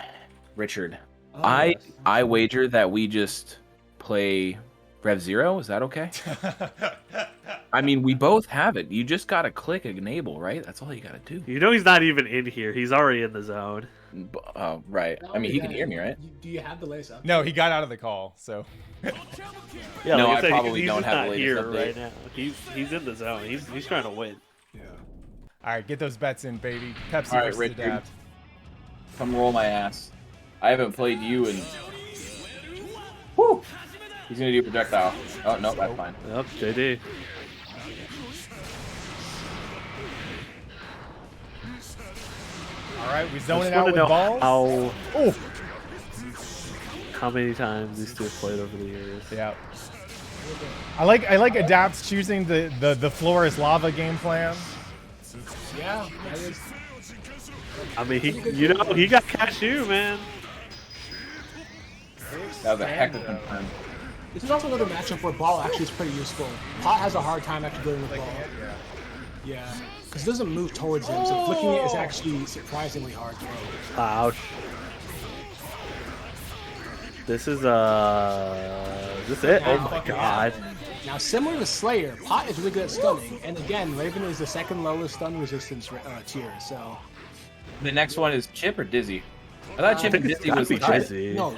Oh, I yes. wager that we just play REV2SDAY. Is that okay? I mean, we both have it. You just gotta click enable, right? That's all you gotta do. You know he's not even in here. He's already in the zone. Oh, right. I mean, he can hear me, right? Do you have the latest update? No, he got out of the call, so. Yeah, No, like I said, probably he's don't just have not the latest here update. right now. He's in the zone. He's trying to win. All right, get those bets in, baby. Pepsi All right, versus Richard. Adapt. Come roll my ass. I haven't played you in. Woo! He's gonna do projectile. Oh no, that's fine. Yep, JD. All right, we I zoning just out want with to know balls. how Oh, how many times these two have played over the years. Yeah. I like Adapt's choosing the floor is lava game plan. Yeah, that is. I mean, he got cashew, man. That was a heck of a confirm. This is also another matchup where ball actually is pretty useful. Pot has a hard time actually dealing with ball. Yeah, because it doesn't move towards him, so flicking it is actually surprisingly hard for him. Ouch. This is this it? Oh my god. Now, similar to Slayer, Pot is really good at stunning, and again, Raven is the second lowest stun resistance tier, so... The next one is Chip or Dizzy? I thought Chip and Dizzy was tied. Dizzy. No,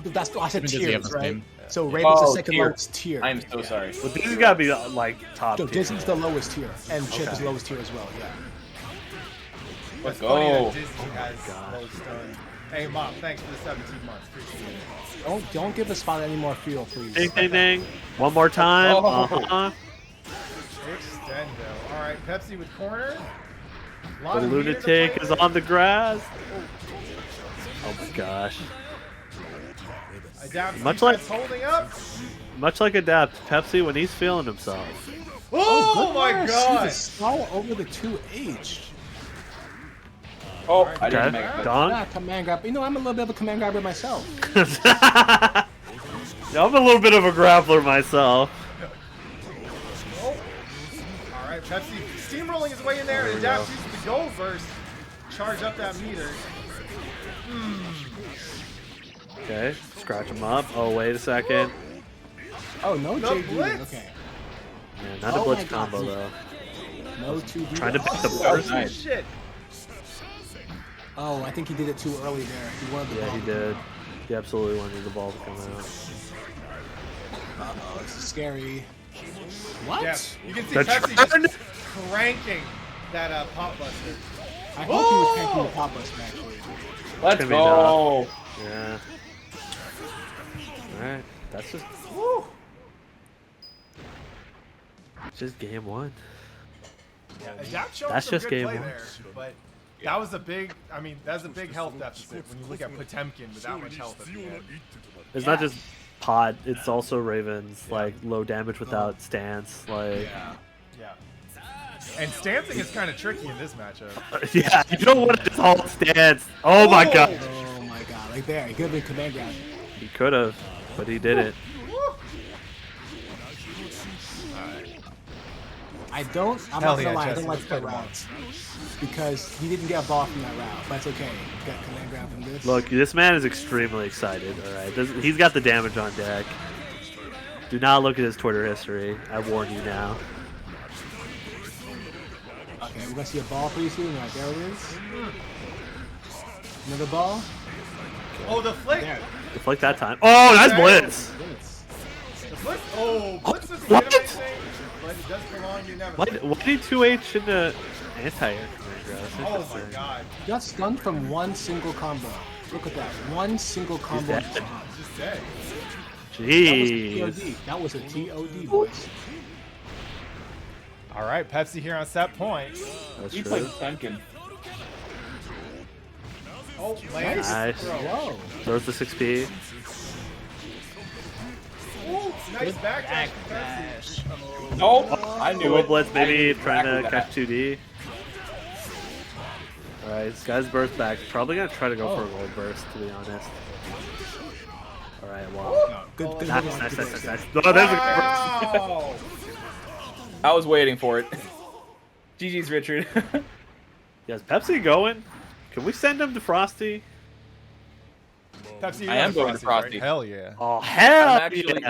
that's I said Dizzy have tiers, the right? same. So Raven's the second tier. lowest tier. I am so sorry. Well, Dizzy's gotta be like top So tier. Dizzy's the lowest tier, and Chip is lowest tier as well, yeah. Let's Funny go. that Disney has low stun. Hey, Mom, thanks for the 17 months. Appreciate it. Don't give the spot any more fuel, please. Ding, ding, ding. One more time. Oh. Extendo. All right, Pepsi with corner. The lunatic is on the grass. Oh my gosh. Adapt Much like- holding up. Much like Adapt, Pepsi when he's feeling himself. Oh, my Good god. the stall over the 2H. Oh, I Okay, didn't make it. done. Yeah, command grab. You know, I'm a little bit of a command grabber myself. Yeah, I'm a little bit of a grappler myself. Oh. All right, Pepsi steamrolling his way in there. And Adapt uses the gold burst. Charge up that meter. Okay, scratch him up. Oh, wait a second. Oh, no The JD. blitz. Okay. Man, not a Oh blitz my God. combo though. No 2D. Trying to beat the Oh, burst. nice. Shit. Oh, I think he did it too early there. He wanted the Yeah, ball. he did. He absolutely wanted the ball to come out. Uh-oh, this is scary. What? Yeah, you can see The Pepsi turn. just cranking that pop buster. I hope he was cranking the pop bust, actually. Let's Could be go. Yeah. Alright, that's just Woo. it's just game one. Yeah, Adapt showed That's some just good game play one. there, but that was a big. I mean, that's a big health deficit when you look at Potemkin with that much health at the end. It's not just Pod, it's also Ravens, like low damage without stance, like Yeah. And stancing is kind of tricky in this matchup. yeah, you don't want to just hold stance. Oh my god. Oh my god, like there. He could have been command grab. He could have, but he didn't. I'm Hell not gonna yeah, lie, I Jesse, don't like let's play the the routes. Because he didn't get a ball from that route, but it's okay. He got command grab from this. Look, this man is extremely excited, alright? He's got the damage on deck. Do not look at his Twitter history. I warn you now. Okay, we're gonna see a ball pretty soon. Right, there it is. Another ball. Oh, the flick. There. It's like that time. Oh, nice blitz! Blitz. The blitz. Oh, blitz doesn't What? get him anything, but it does prolong your nemesis. Why did 2H into anti-air command grab? That's Oh my interesting. god. You got stunned from one single combo. Look at that. One single combo. dead. Just dead. Jeez. That was a TOD, boys. All right, Pepsi here on set point. That's He true. played Sunken. Oh, lands. Nice. Throw. Whoa. Throws the 6P. Ooh, nice backdash from Pepsi. Oh, I knew Dual it. blitz, maybe I knew trying to exactly catch 2D. Alright, this guy's burst back. Probably gonna try to go for a gold burst, to be honest. Alright, wow. Good, good. Nice, hit on nice, the nice, burst nice, there. nice. No, there's a good burst. Wow. I was waiting for it. GG's, Richard. Yes, Pepsi going? Can we send him to Frosty? Pepsi, you I know am the going to Frosty, Frosty. right? Hell yeah. Oh, hell I'm actually,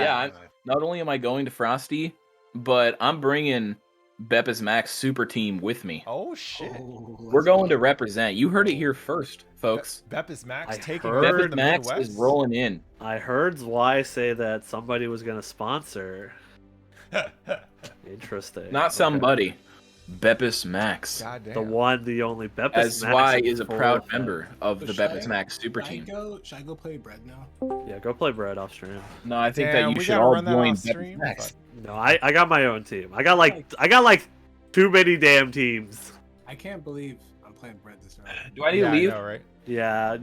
not only am I going to Frosty, but I'm bringing Beppis Max Super Team with me. Oh shit. Oh, We're going to represent. You heard it here first, folks. Beppis Max I taking heard over Beppis the Max Midwest. is rolling in. I heard Zwei say that somebody was gonna sponsor. Interesting. Not Okay. somebody. Beppis Max. God damn. The one, the only. Beppis As Max Zwei is a full proud effect. member of the Should I- Beppis Max Super should I Team. Should I go play bread now? Yeah, go play Bread off stream. No, I think Damn, that you we should gotta all run that join off Beppis stream, Max. No, I got my own team. I got like too many damn teams. I can't believe I'm playing bread this round. Do I need Yeah, to leave? I know, right? Yeah,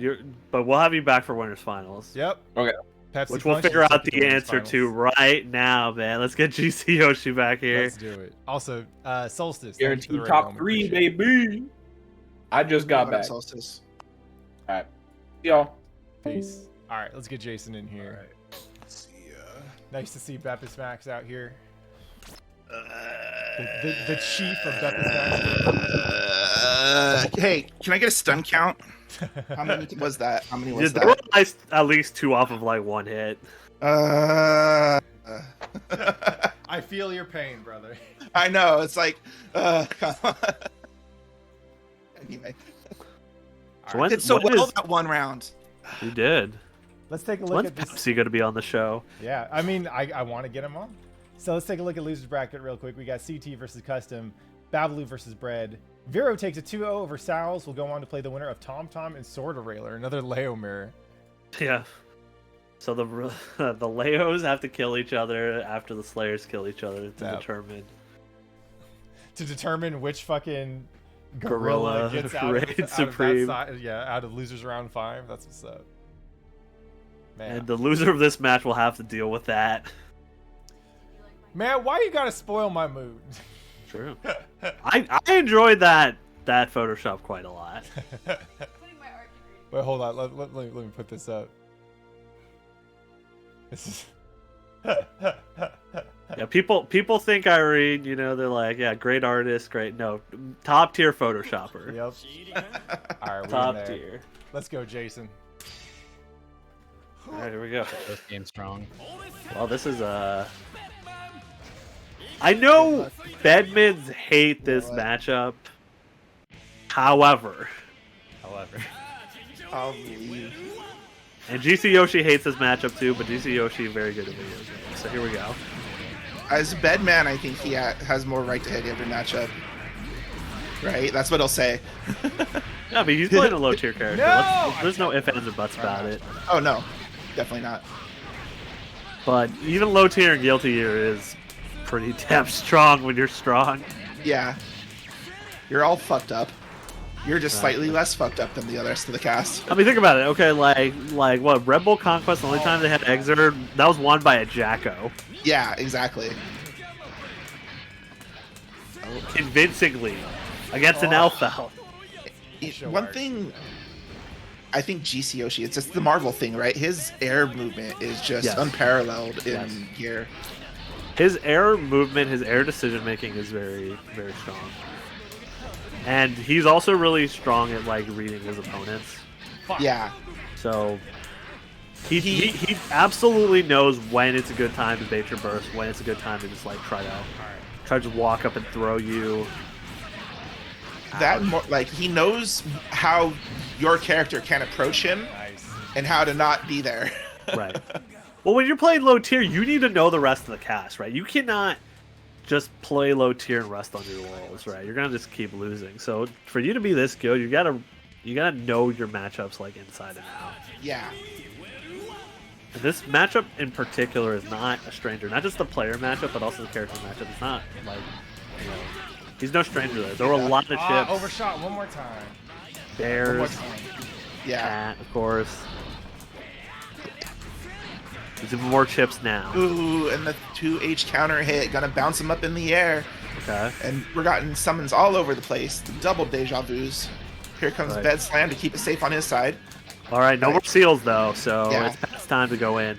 but we'll have you back for winners finals. Yep. Okay. Pepsi Which we'll Punch figure is out the the answer finals. to right now, man. Let's get GC Yoshi back here. Let's do it. Also, Solstice. thank you for Guaranteed the top raid, 3, appreciate it. baby. I just got What up, back. Solstice? All right, see y'all. Peace. All right, let's get Jason in here. See ya. Nice to see Beppis Max out here. The chief of Beppis Max. Hey, can I get a stun count? How many was that? How many Yeah, was there were that? at least 2 off of like 1 hit. I feel your pain, brother. I know. It's like, come on. Anyway, So when, did so when well is- that one round. you did. Let's take a look When's at this. Pepsi going to be on the show? Yeah, I mean, I want to get him on. So let's take a look at losers bracket real quick. We got CT versus Custom, Babalu versus Bread. Vero takes a 2-0 over Sal's. Will go on to play the winner of Tom Tom and Sword Railer, another Leo mirror. Yeah. So the the Leos have to kill each other after the Slayers kill each other to Yep. determine which fucking gorilla Gorilla gets out of reigns that supreme. side. Yeah, out of losers round 5. That's what's up. Man, And the loser of this match will have to deal with that. man, why you gotta spoil my mood? True. I enjoyed that Photoshop quite a lot. Wait, hold on. Let me put this up. This is. Yeah, people think Irene, you know, they're like, yeah, great artist, great. No, top tier Photoshopper. Yep. All right, we're in Top there. tier. Let's go, Jason. All right, here we go. This game's strong. Well, this is I know Bedmans hate this matchup. However, I'll believe. and GC Yoshi hates this matchup too, but GC Yoshi very good at video games. So here we go. As a bedman, I think he has more right to hit every matchup. Right? That's what he'll say. Yeah, but he's playing a low tier character. No! There's no ifs, ands, or buts about it. Oh, no. Definitely not. But even low tier and guilty gear is pretty damn strong when you're strong. Yeah. You're all fucked up. You're just slightly less fucked up than the rest of the cast. I mean, think about it. Okay, like what? Red Bull Conquest, the only time they had Exert, that was won by a Jacko. Yeah, exactly. Convincingly. Against an Elfel. One thing, I think GC Yoshi, it's just the Marvel thing, right? His air movement is just Yes. unparalleled in Yes. gear. His air movement, his air decision making is very, very strong. And he's also really strong at like reading his opponents. Yeah. So he absolutely knows when it's a good time to bait your burst, when it's a good time to just like try to walk up and throw you. That like he knows how your character can approach him Nice. and how to not be there. Right. Well, when you're playing low tier, you need to know the rest of the cast, right? You cannot just play low tier and rest on your laurels, right? You're gonna just keep losing. So for you to be this good, you gotta know your matchups like inside and out. Yeah. And this matchup in particular is not a stranger. Not just the player matchup, but also the character matchup. It's not like, you know, he's no stranger there. There were a lot of chips. Overshot one more time. One more Bears, time. Yeah. Cat, of course. There's even more chips now. Ooh, and the 2H counter hit, gonna bounce him up in the air. Okay. And we're gotten summons all over the place. The double deja vus. Here comes Right. Bed Slam to keep it safe on his side. All right, no more seals though, so Yeah. it's time to go in.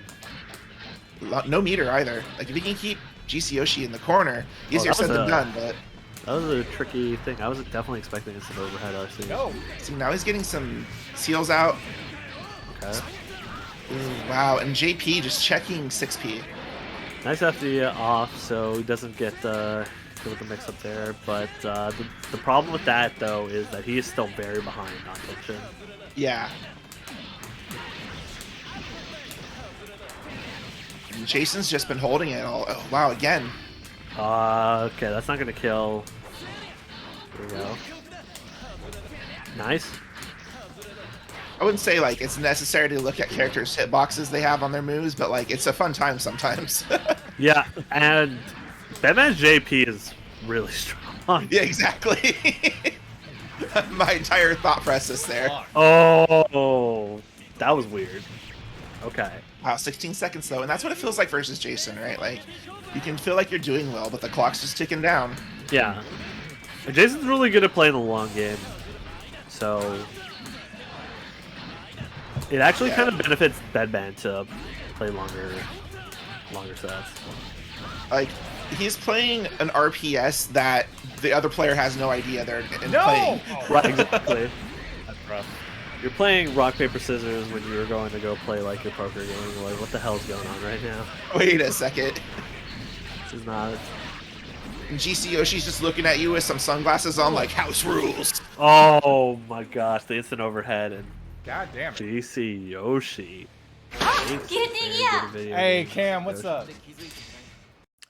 No meter either. Like if he can keep GC Yoshi in the corner, easier that was said than a- done. But That was a tricky thing. I was definitely expecting some overhead RC. Go. see, now he's getting some seals out. Okay. Ooh, wow, and JP just checking 6P. Nice FD off, so he doesn't get the mix up there. But the problem with that though is that he is still very behind on Tension. Yeah. And Jason's just been holding it all. Oh, wow, again. Okay, that's not gonna kill. There we go. Nice. I wouldn't say like it's necessary to look at characters' hitboxes they have on their moves, but like it's a fun time sometimes. Yeah, and Batman's JP is really strong. Yeah, exactly. My entire thought process there. Oh, that was weird. Okay. Wow, 16 seconds though, and that's what it feels like versus Jason, right? Like, you can feel like you're doing well, but the clock's just ticking down. Yeah. And Jason's really good at playing the long game, so it actually kind of benefits Bedband to play longer sets. Like, he's playing an RPS that the other player has no idea they're playing. Right, exactly. That's rough. You're playing rock paper scissors when you were going to go play like your poker game. You're like, what the hell's going on right now? Wait a second. This is not. And GC Yoshi's just looking at you with some sunglasses on, like, house rules. Oh my gosh, the instant overhead and God damn it. GC Yoshi. Hey Cam, what's up?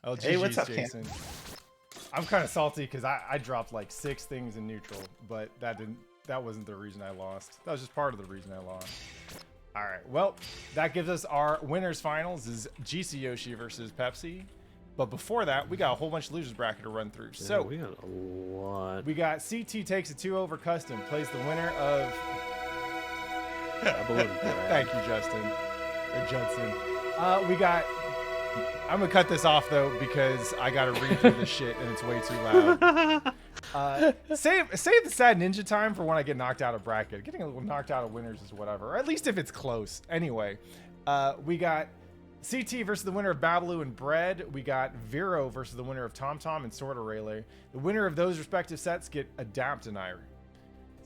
Oh, Hey, what's up, Cam? Jason. I'm kind of salty because I dropped like 6 things in neutral, but that wasn't the reason I lost. That was just part of the reason I lost. All right, well, that gives us our winners finals is GC Yoshi versus Pepsi. But before that, we got a whole bunch of losers bracket to run through. Yeah, So we got a lot. we got CT takes a 2 over custom, plays the winner of. Thank you, Justin or Judson. We got. I'm gonna cut this off though because I gotta read through this shit and it's way too loud. Save the sad ninja time for when I get knocked out of bracket. Getting knocked out of winners is whatever, or at least if it's close. Anyway, we got CT versus the winner of Babalu and Bread. We got Vero versus the winner of Tom Tom and Sorta Rayleigh. The winner of those respective sets get Adapt and Irie.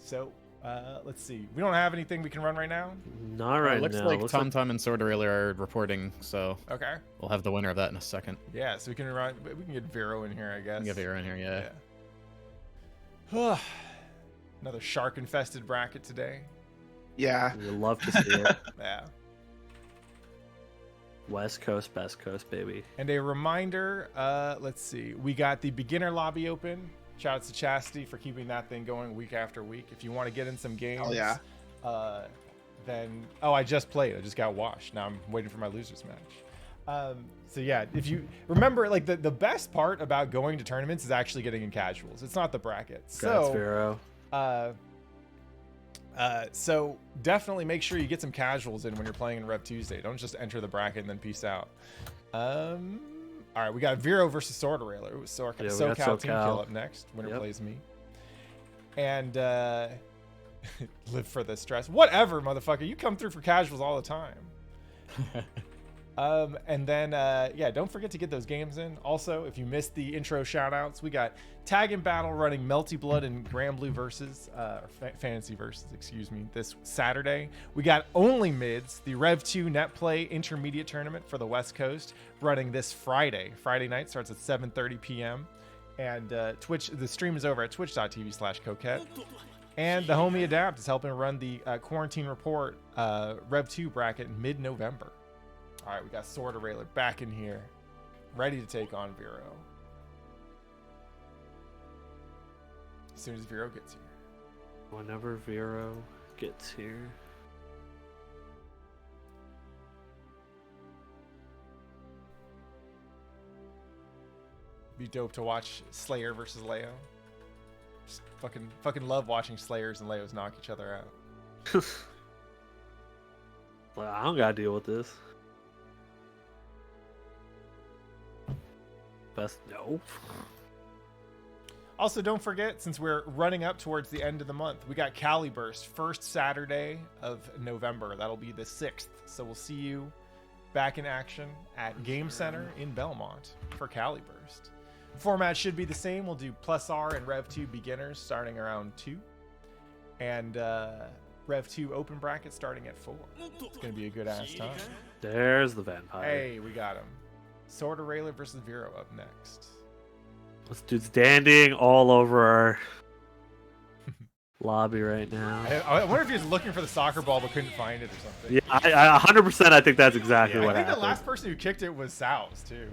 So let's see. We don't have anything we can run right now. Not right It looks now. like Tom Tom and Sword Railer are reporting, so Okay. we'll have the winner of that in a second. Yeah, so we can run. We can get Vero in here, I guess. Get her in here, yeah. Yeah. Another shark-infested bracket today. Yeah. We love to see it. Yeah. West Coast, best coast, baby. And a reminder, let's see. We got the beginner lobby open. Shout out to Chastity for keeping that thing going week after week. If you want to get in some games, Oh, yeah. then I just played. I just got washed. Now I'm waiting for my losers match. So yeah, if you remember, like the best part about going to tournaments is actually getting in casuals. It's not the brackets. Congrats, So Vero. so definitely make sure you get some casuals in when you're playing in REV2SDAY. Don't just enter the bracket and then peace out. All right, we got Vero versus Sorta Railer. It was Yeah, we SoCal got Team SoCal. Kill up next. Winner Yep. plays me. And live for the stress. Whatever, motherfucker. You come through for casuals all the time. And then, yeah, don't forget to get those games in. Also, if you missed the intro shout-outs, we got Tag and Battle running Melty Blood and Grand Blue versus, Fantasy versus, excuse me, this Saturday. We got Only Mids, the Rev2 Net Play Intermediate Tournament for the West Coast, running this Friday. Friday night starts at 7:30 p.m. And Twitch, the stream is over at twitch.tv/coquette. And the homie Adapt is helping run the Quarantine Report Rev2 bracket mid-November. All right, we got Sorta Railer back in here, ready to take on Vero. As soon as Vero gets here. Whenever Vero gets here. Be dope to watch Slayer versus Leo. Just fucking love watching Slayers and Leos knock each other out. Well, I don't gotta deal with this. Best no. Also, don't forget, since we're running up towards the end of the month, we got Cali Burst, first Saturday of November. That'll be the 6th. So we'll see you back in action at Game Center in Belmont for Cali Burst. Format should be the same. We'll do Plus R and Rev2 beginners starting around 2. And Rev2 open bracket starting at 4. It's going to be a good ass time. There's the vampire. Hey, we got him. Sorta Railer versus Vero up next. This dude's dandying all over our lobby right now. I wonder if he was looking for the soccer ball but couldn't find it or something. Yeah, I 100% I think that's exactly what I think happened. the last person who kicked it was Sows too.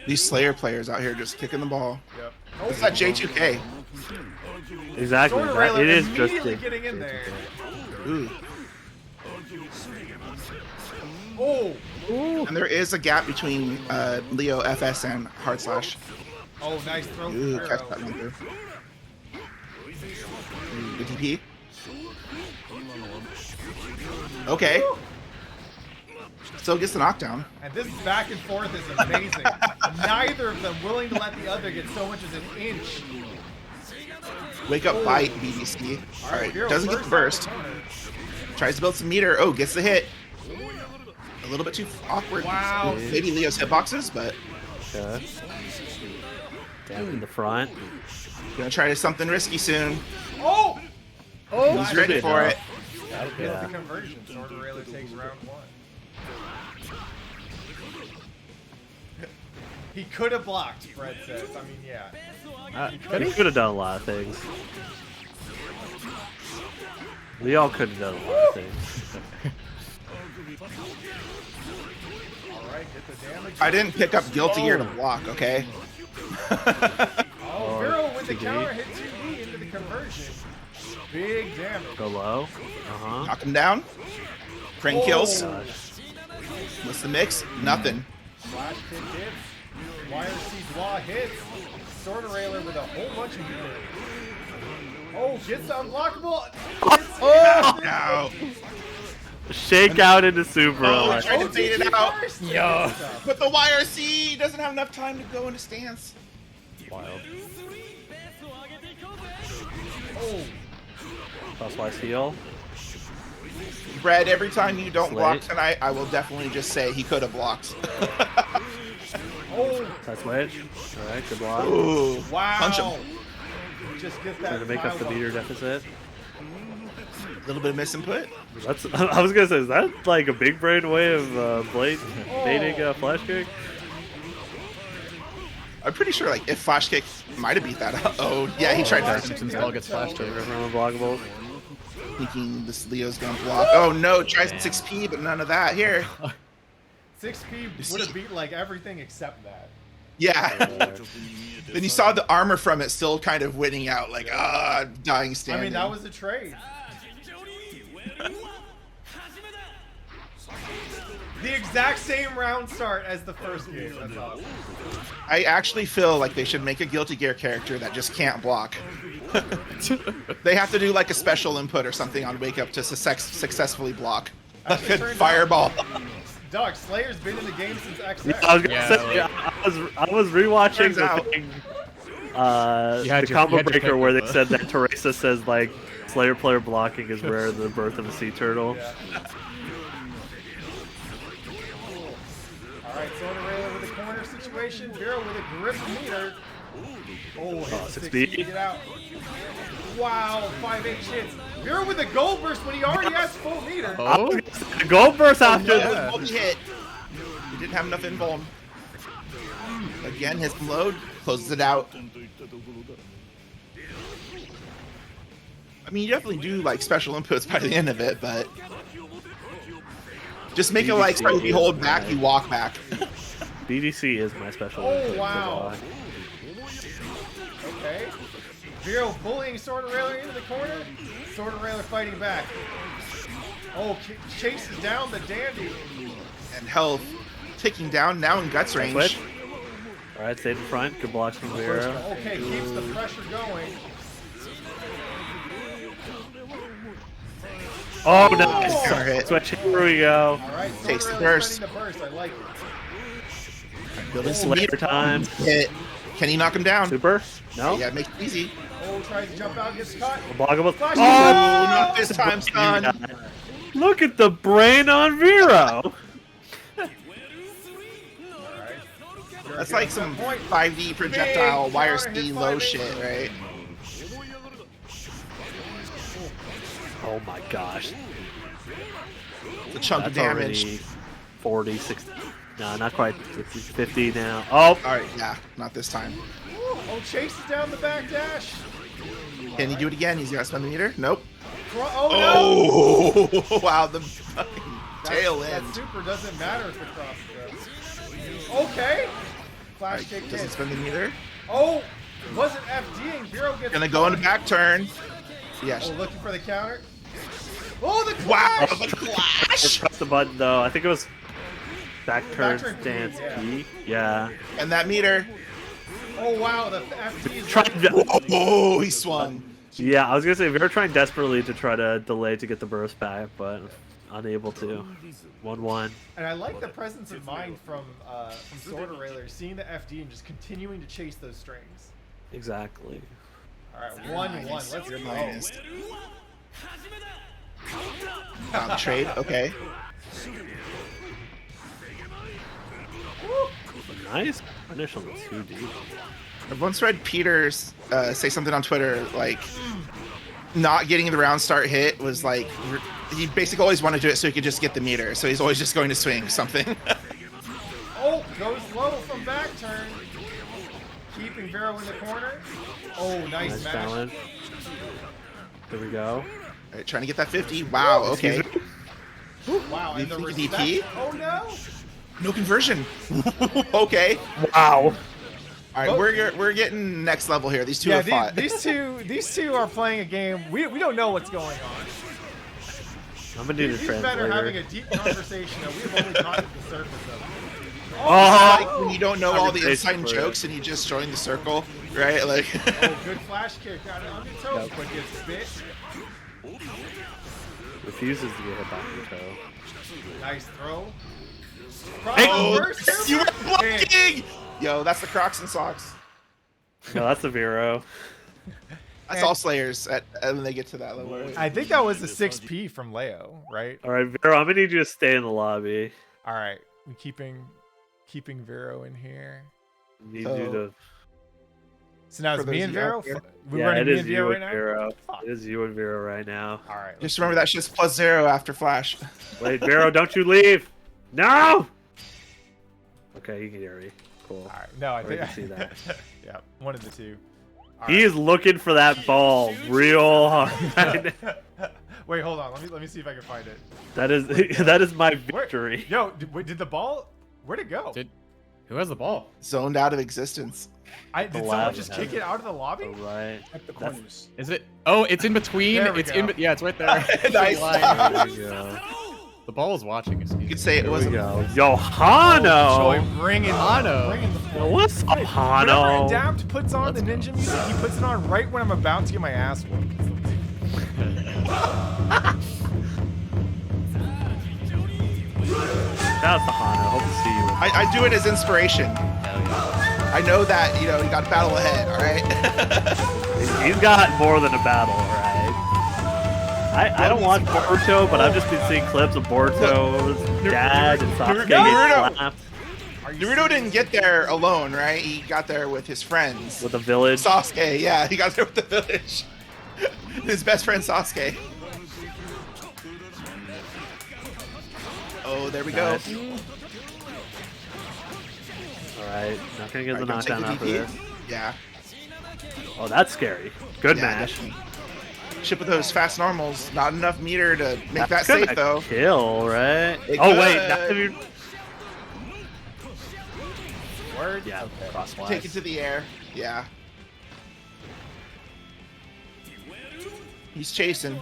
These Slayer players out here just kicking the ball. Yep. It's that J2K. Exactly. Sorta Railer It is just immediately a- getting in there. Ooh. Oh, And there is a gap between Leo FS and Hard Slash. oh, nice throw. from Ooh, Vero. catch that one through. Good TP. Okay. Still gets the knockdown. And this back and forth is amazing. Neither of them willing to let the other get so much as an inch. Wake up, bite, BBC. All right, Hero doesn't get the burst. Tries to build some meter. Oh, gets the hit. A little bit too awkward. Wow. Maybe Leo's hitboxes, but Okay. Down in the front. gonna try something risky soon. Oh! Oh, He's ready for it. Gets the conversion. Sword of Railer takes round 1. He could have blocked, Fred says. I mean, yeah. He could have done a lot of things. Leo could have done a lot of things. Alright, get the damage. I didn't pick up Guilty Gear to block, okay? Oh, Vero with the counter hit 2D into the conversion. Big damage. Go low. Uh-huh. Knock him down. Crane kills. Gosh. What's the mix? Nothing. Flash kick hits. Wire seed law hits. Sword of Railer with a whole bunch of healer. Oh, gets the unblockable. No. Shake out into super. Oh, like- tried to bait it out. Yo. But the YRC doesn't have enough time to go into stance. Wild. Oh, Crosswise heal. Brad, every time you don't block Slate. tonight, I will definitely just say he could have blocked. oh, Side switch. Alright, good block. Ooh. wow. Punch him. Just get that. Trying to make up the pile meter deficit. A little bit of misinput. That's. I was gonna say, is that like a big brain way of baiting flash kick? I'm pretty sure, like, if Flash Kick might have beat that out. Oh, yeah, he tried Flash to. kick Simpsons down all gets flash tilt. kick. Unblockable. Thinking this Leo's gonna block. Oh no, tries 6P, but none of that here. 6P would have beat like everything except that. Yeah. Then you saw the armor from it still kind of winning out, like, dying I standing. mean, that was a trade. The exact same round start as the first game. That's awesome. I actually feel like they should make a Guilty Gear character that just can't block. They have to do like a special input or something on Wake Up to successfully block. Like Actually, a turns fireball. Doug, Slayer's been in the game since XX. I was gonna Yeah, say, I was rewatching Turns the out. thing, You had the your- combo you had your breaker pick where with they the- said that Teresa says like Slayer player blocking is rare than the birth of a sea turtle. Yeah. Alright, Sword of Railer with a corner situation. Vero with a grip meter. Oh, hit 6B. Get out. Wow, 5H hits. Vero with a gold burst when he already has full meter. Oh, The gold burst after Yeah. Multi-hit. He didn't have enough invuln. Again, hits him load, closes it out. I mean, you definitely do like special inputs by the end of it, but just make it like so if you hold back, you walk back. BDC is my special. Oh, input, wow. so, Okay. Vero bullying Sword of Railer into the corner. Sword of Railer fighting back. Oh, chases down the dandy. And health ticking down now in guts range. Switch. Alright, stay in front. Good blocks from Vera. Okay, keeps the pressure going. Oh, nice. Counter hit. Switch. Here we go. All right, Sword Takes of the Railer burst. defending the burst. I like it. Building some Slayer meter. time. Hit. Can he knock him down? Super. No. Yeah, make it easy. Oh, tries to jump out, gets caught. Blockable. Flash Oh, Oh, not this time, son. look at the brain on Vero. That's like some 5D projectile Big wire counter hit speed low 5D. shit, right? Oh my gosh. It's a chunk That's of damage. already 40, 60. No, not quite. 60, 50 now. Oh, All right, yeah, not this time. Oh, chases down the back dash. Can he do it again? He's got to spend the meter. Nope. Oh, no. Oh, wow, the fucking tail That end. super doesn't matter if it crosses. Okay. Flash Right, kick doesn't hit. spend the meter. Oh, wasn't FDing. Vero gets Gonna go into back turn. Yeah. Oh, looking for the counter. Oh, the Wow, clash. the clash. press the button though. I think it was back turn turn P, stance yeah. P. Yeah. And that meter. Oh, wow, the FD is Tried to, Oh, he swung. Yeah, I was gonna say we were trying desperately to try to delay to get the burst back, but unable to. 1-1. And I like the presence of mind from Sword Railer, seeing the FD and just continuing to chase those strings. Exactly. All right, 1-1. Let's Your go. minus. Trade. Okay. Nice finish on the 2D. I've once read Peter say something on Twitter like, not getting the round start hit was like, he basically always wanted to do it so he could just get the meter. So he's always just going to swing something. Oh, goes low from back turn. Keeping Vero in the corner. Oh, nice Nice match. challenge. There we go. All right, trying to get that 50. Wow. Okay. Wow, and the You think respect. DP? Oh no. No conversion. Okay. Wow. All right, we're getting next level here. These two Yeah, have fought. these two are playing a game. We don't know what's going on. I'm gonna do the These men are having translator. a deep conversation that we've only caught at the surface of. Oh! Like when you don't know all the inside Conversation for jokes and you just join the circle, right? Like. Oh, good flash kick out of undertow, but gets bit. Refuses to get hit by the toe. Nice throw. Oh, First, you were blocking! Yo, that's the Crocs and socks. No, that's a Vero. That's all Slayers when they get to that level. I think that was a 6P from Leo, right? All right, Vero, I'm gonna need you to stay in the lobby. All right, we keeping Vero in here. Need Oh. you to. So now For it's me those and of you Vero. out there. We're Yeah, running it me is and you Vero right and now. Vero. Fuck. It is you and Vero right now. All right. Just remember that shit's +0 after Flash. Wait, Vero, don't you leave! No! Okay, you can hear me. Cool. All right. No, I Already think see that. yeah, one of the two. All He right. is looking for that ball real hard. Wait, hold on. Let me see if I can find it. that is my Where- victory. Yo, did the ball? Where'd it go? Who has the ball? Zoned out of existence. Did someone lab just has kick it out of the lobby? All right. At the corners. Is it? Oh, it's in between. There we It's go. in. Yeah, it's right there. Nice. There we go. The ball is watching. Excuse You me. could say it There we wasn't. go. Joey Johano! bringing Hano. the floor. What's up, Whenever Hano? Adapt puts on the ninja music, he puts it on right when I'm about to get my ass whooped. Shout out to Hano. Hope to see you. I do it as inspiration. I know that, you got a battle ahead, alright? He's got more than a battle, right? I don't watch Boruto, but I've just been seeing clips of Boruto's dad and Sasuke getting Naruto. slapped Naruto didn't get there alone, right? He got there with his friends. with a village. Sasuke, yeah, he got there with the village. His best friend Sasuke. Oh, there we go. Nice. Alright, not gonna get the Alright, don't take knockdown the after DP. this. Yeah. Oh, that's scary. Good Yeah, match. definitely. Ship with those fast normals. Not enough meter to make that That's safe, gonna though. kill, right? It Oh, wait. could. That's if you... Word. Yeah, crosswise. Take it to the air. Yeah. He's chasing.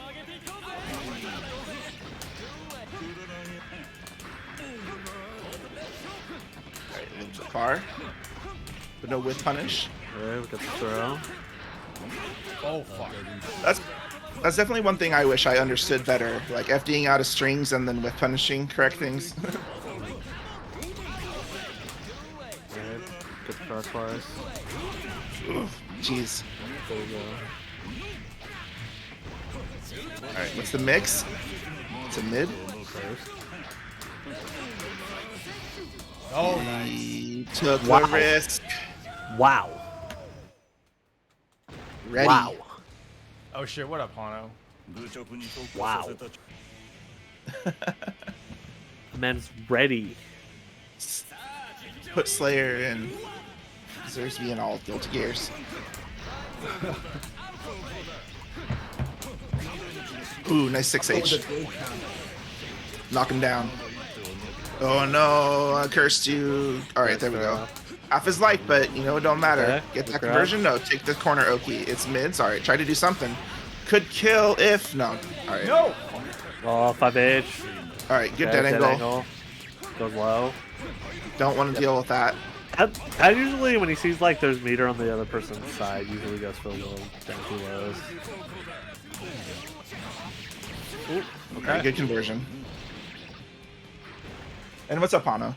Alright, a little bit far. But no whiff punish. Alright, we got the throw. Oh fuck. That's definitely one thing I wish I understood better. Like FDing out of strings and then whiff punishing correct things. Alright, good crosswise. Jeez. There we go. Alright, what's the mix? It's a mid. First. Oh, He took Wow. the risk. Wow. Ready. Wow. oh shit! What up, Hano? Wow. The man's ready. Put Slayer in. Deserves to be in all Guilty Gears. Ooh, nice 6H. Knock him down. Oh no, I cursed you. Alright, there we go. Half his life, but it don't matter. Okay, Get good that grab. conversion? No, take the corner Oki. It's mids. Alright, try to do something. Could kill if. No. Alright. No. Oh, 5H. Alright, good Okay, dead angle. Goes low. Don't want to deal with that. Pat usually, when he sees like there's meter on the other person's side, usually goes for a little donkey lows. Ooh, All right, good conversion. And what's up, Hano?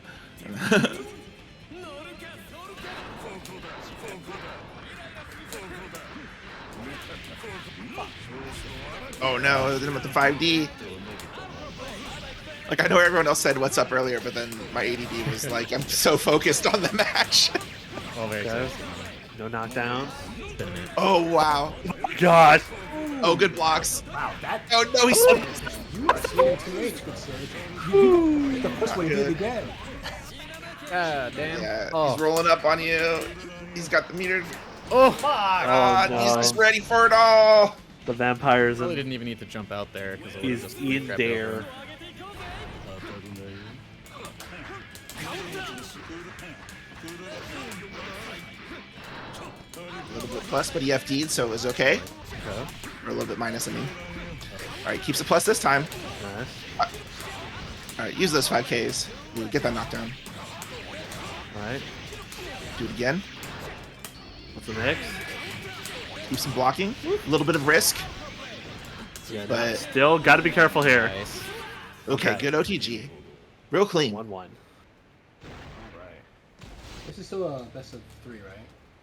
Oh no, then with the 5D. Like, I know everyone else said what's up earlier, but then my ADD was like, I'm so focused on the match. Oh, very Okay. excited. No knockdowns. Oh wow. God. Oh, good blocks. Wow, that Oh no, he's so you are swinging 2H, good sir. You the first one he did it again. God damn. yeah, Oh. he's rolling up on you. He's got the meter. Oh. God, no. he's just ready for it all. The vampires Really and didn't even need to jump out there because he's in there. A little bit plus, but he FD'd, so it was okay. Okay. Or a little bit minus, I mean. All right, keeps a plus this time. Nice. All right, use those 5Ks. Ooh, get that knockdown. Alright. Do it again. What's the next? Keep some blocking. A little bit of risk. Yeah, But- still got to be careful here. Nice. Okay, Okay. good OTG. Real clean. 1-1. This is still a best of 3, right?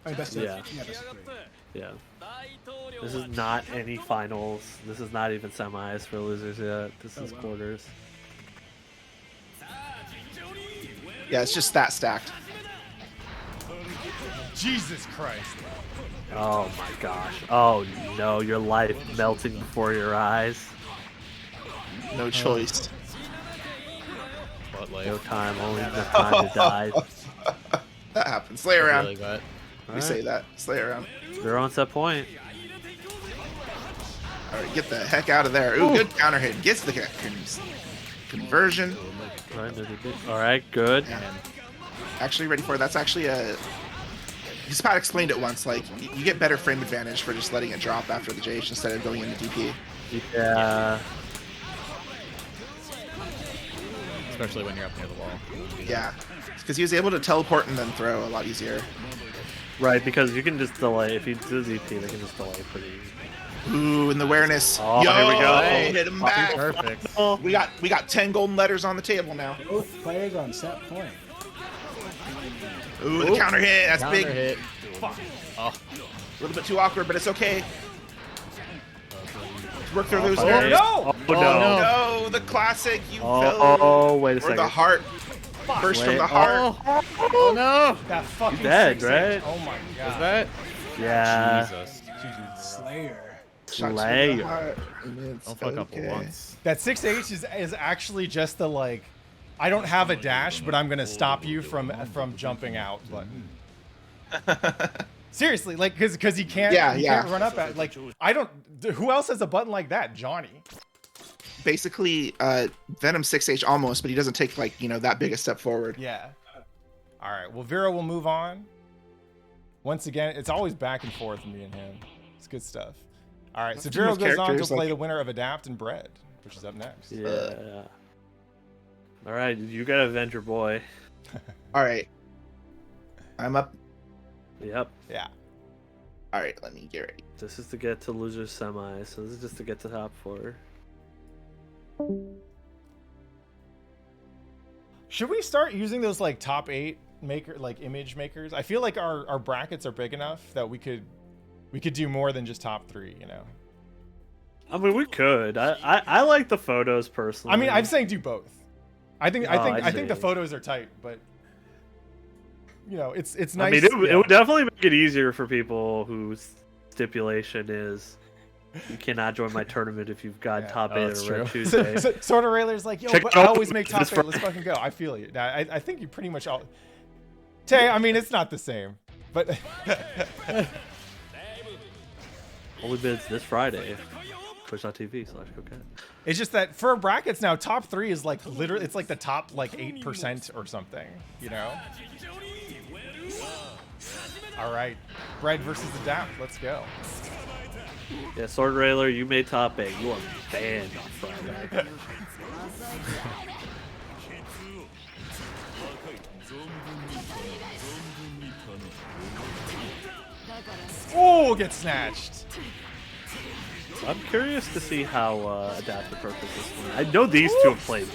I mean, best of Yeah. best of 3. Yeah. This is not any finals. This is not even semis for losers yet. This is wow. quarters. Yeah, it's just that stacked. Jesus Christ. Oh my gosh. Oh no, your life melting before your eyes. No choice. But No like, time, only enough time to die. That happens. Slay around. really got. We say that. Slay around. They're on set point. All right, get the heck out of there. Ooh, good counter hit. Gets the conversion. Alright, good. And actually ready for it. That's actually a... Because Pat explained it once, like, you get better frame advantage for just letting it drop after the JH instead of going into DP. Yeah. Especially when you're up near the wall. Yeah. Because he was able to teleport and then throw a lot easier. Right, because you can just delay. If you do ZP, they can just delay pretty easy. Ooh, and the awareness. Oh, Yo, here we go. hit him back. Perfect. We got 10 golden letters on the table now. Both players on set point. Ooh, the counter hit. That's Counter big. hit. A Oh, little bit too awkward, but it's okay. Let's work through those Okay. nerves. no! Oh, no. no. No, the classic. You fell. Oh, wait a Or second. the heart. First from Wait. the heart. oh no! That fucking dead, 6-8. right? Oh my god. Is that? Yeah. Jesus. Slayer. Shots from the Slayer. heart, and it's Don't fuck okay. up once. That 6H is actually just the like, I don't have a dash, but I'm gonna stop you from jumping out button. Seriously, like, cause he can't, Yeah, he yeah. can't run up at, like, I don't, who else has a button like that? Johnny. Basically, Venom 6H almost, but he doesn't take, like, you know, that big a step forward. Yeah. All right, well, Vera will move on. Once again, it's always back and forth, me and him. It's good stuff. All right, so Vera Those goes on to characters, play like- the winner of Adapt and Bread, which is up next. Yeah. Alright, you gotta avenge your boy. All right. I'm up. Yep. Yeah. All right, let me get ready. This is to get to losers semi, so this is just to get to top 4. Should we start using those like top 8 image makers? I feel like our brackets are big enough that we could do more than just top 3, you know. I mean, we could. I like the photos personally. I mean, I'm saying do both. I think I the see. photos are tight, but you know, it's nice. I mean, it would definitely make it easier for people whose stipulation is you cannot join my tournament if you've got Yeah. top Oh, 8 that's or Red true. Tuesday. Sort of Railer's like, yo, Check but it I out always make top this 8. Let's fucking go. I feel you. I think you pretty much all. Tay, I mean, it's not the same, but Only bids this Friday. Twitch.tv/coquette. it's just that for brackets now, top 3 is like literally, it's like the top like 8% or something, you know. All right, Bread versus Adapt. Let's go. Yeah, Sword Railer, you made top 8. You are banned on Friday. Oh, gets snatched. I'm curious to see how Adapt approaches this one. I know these two have played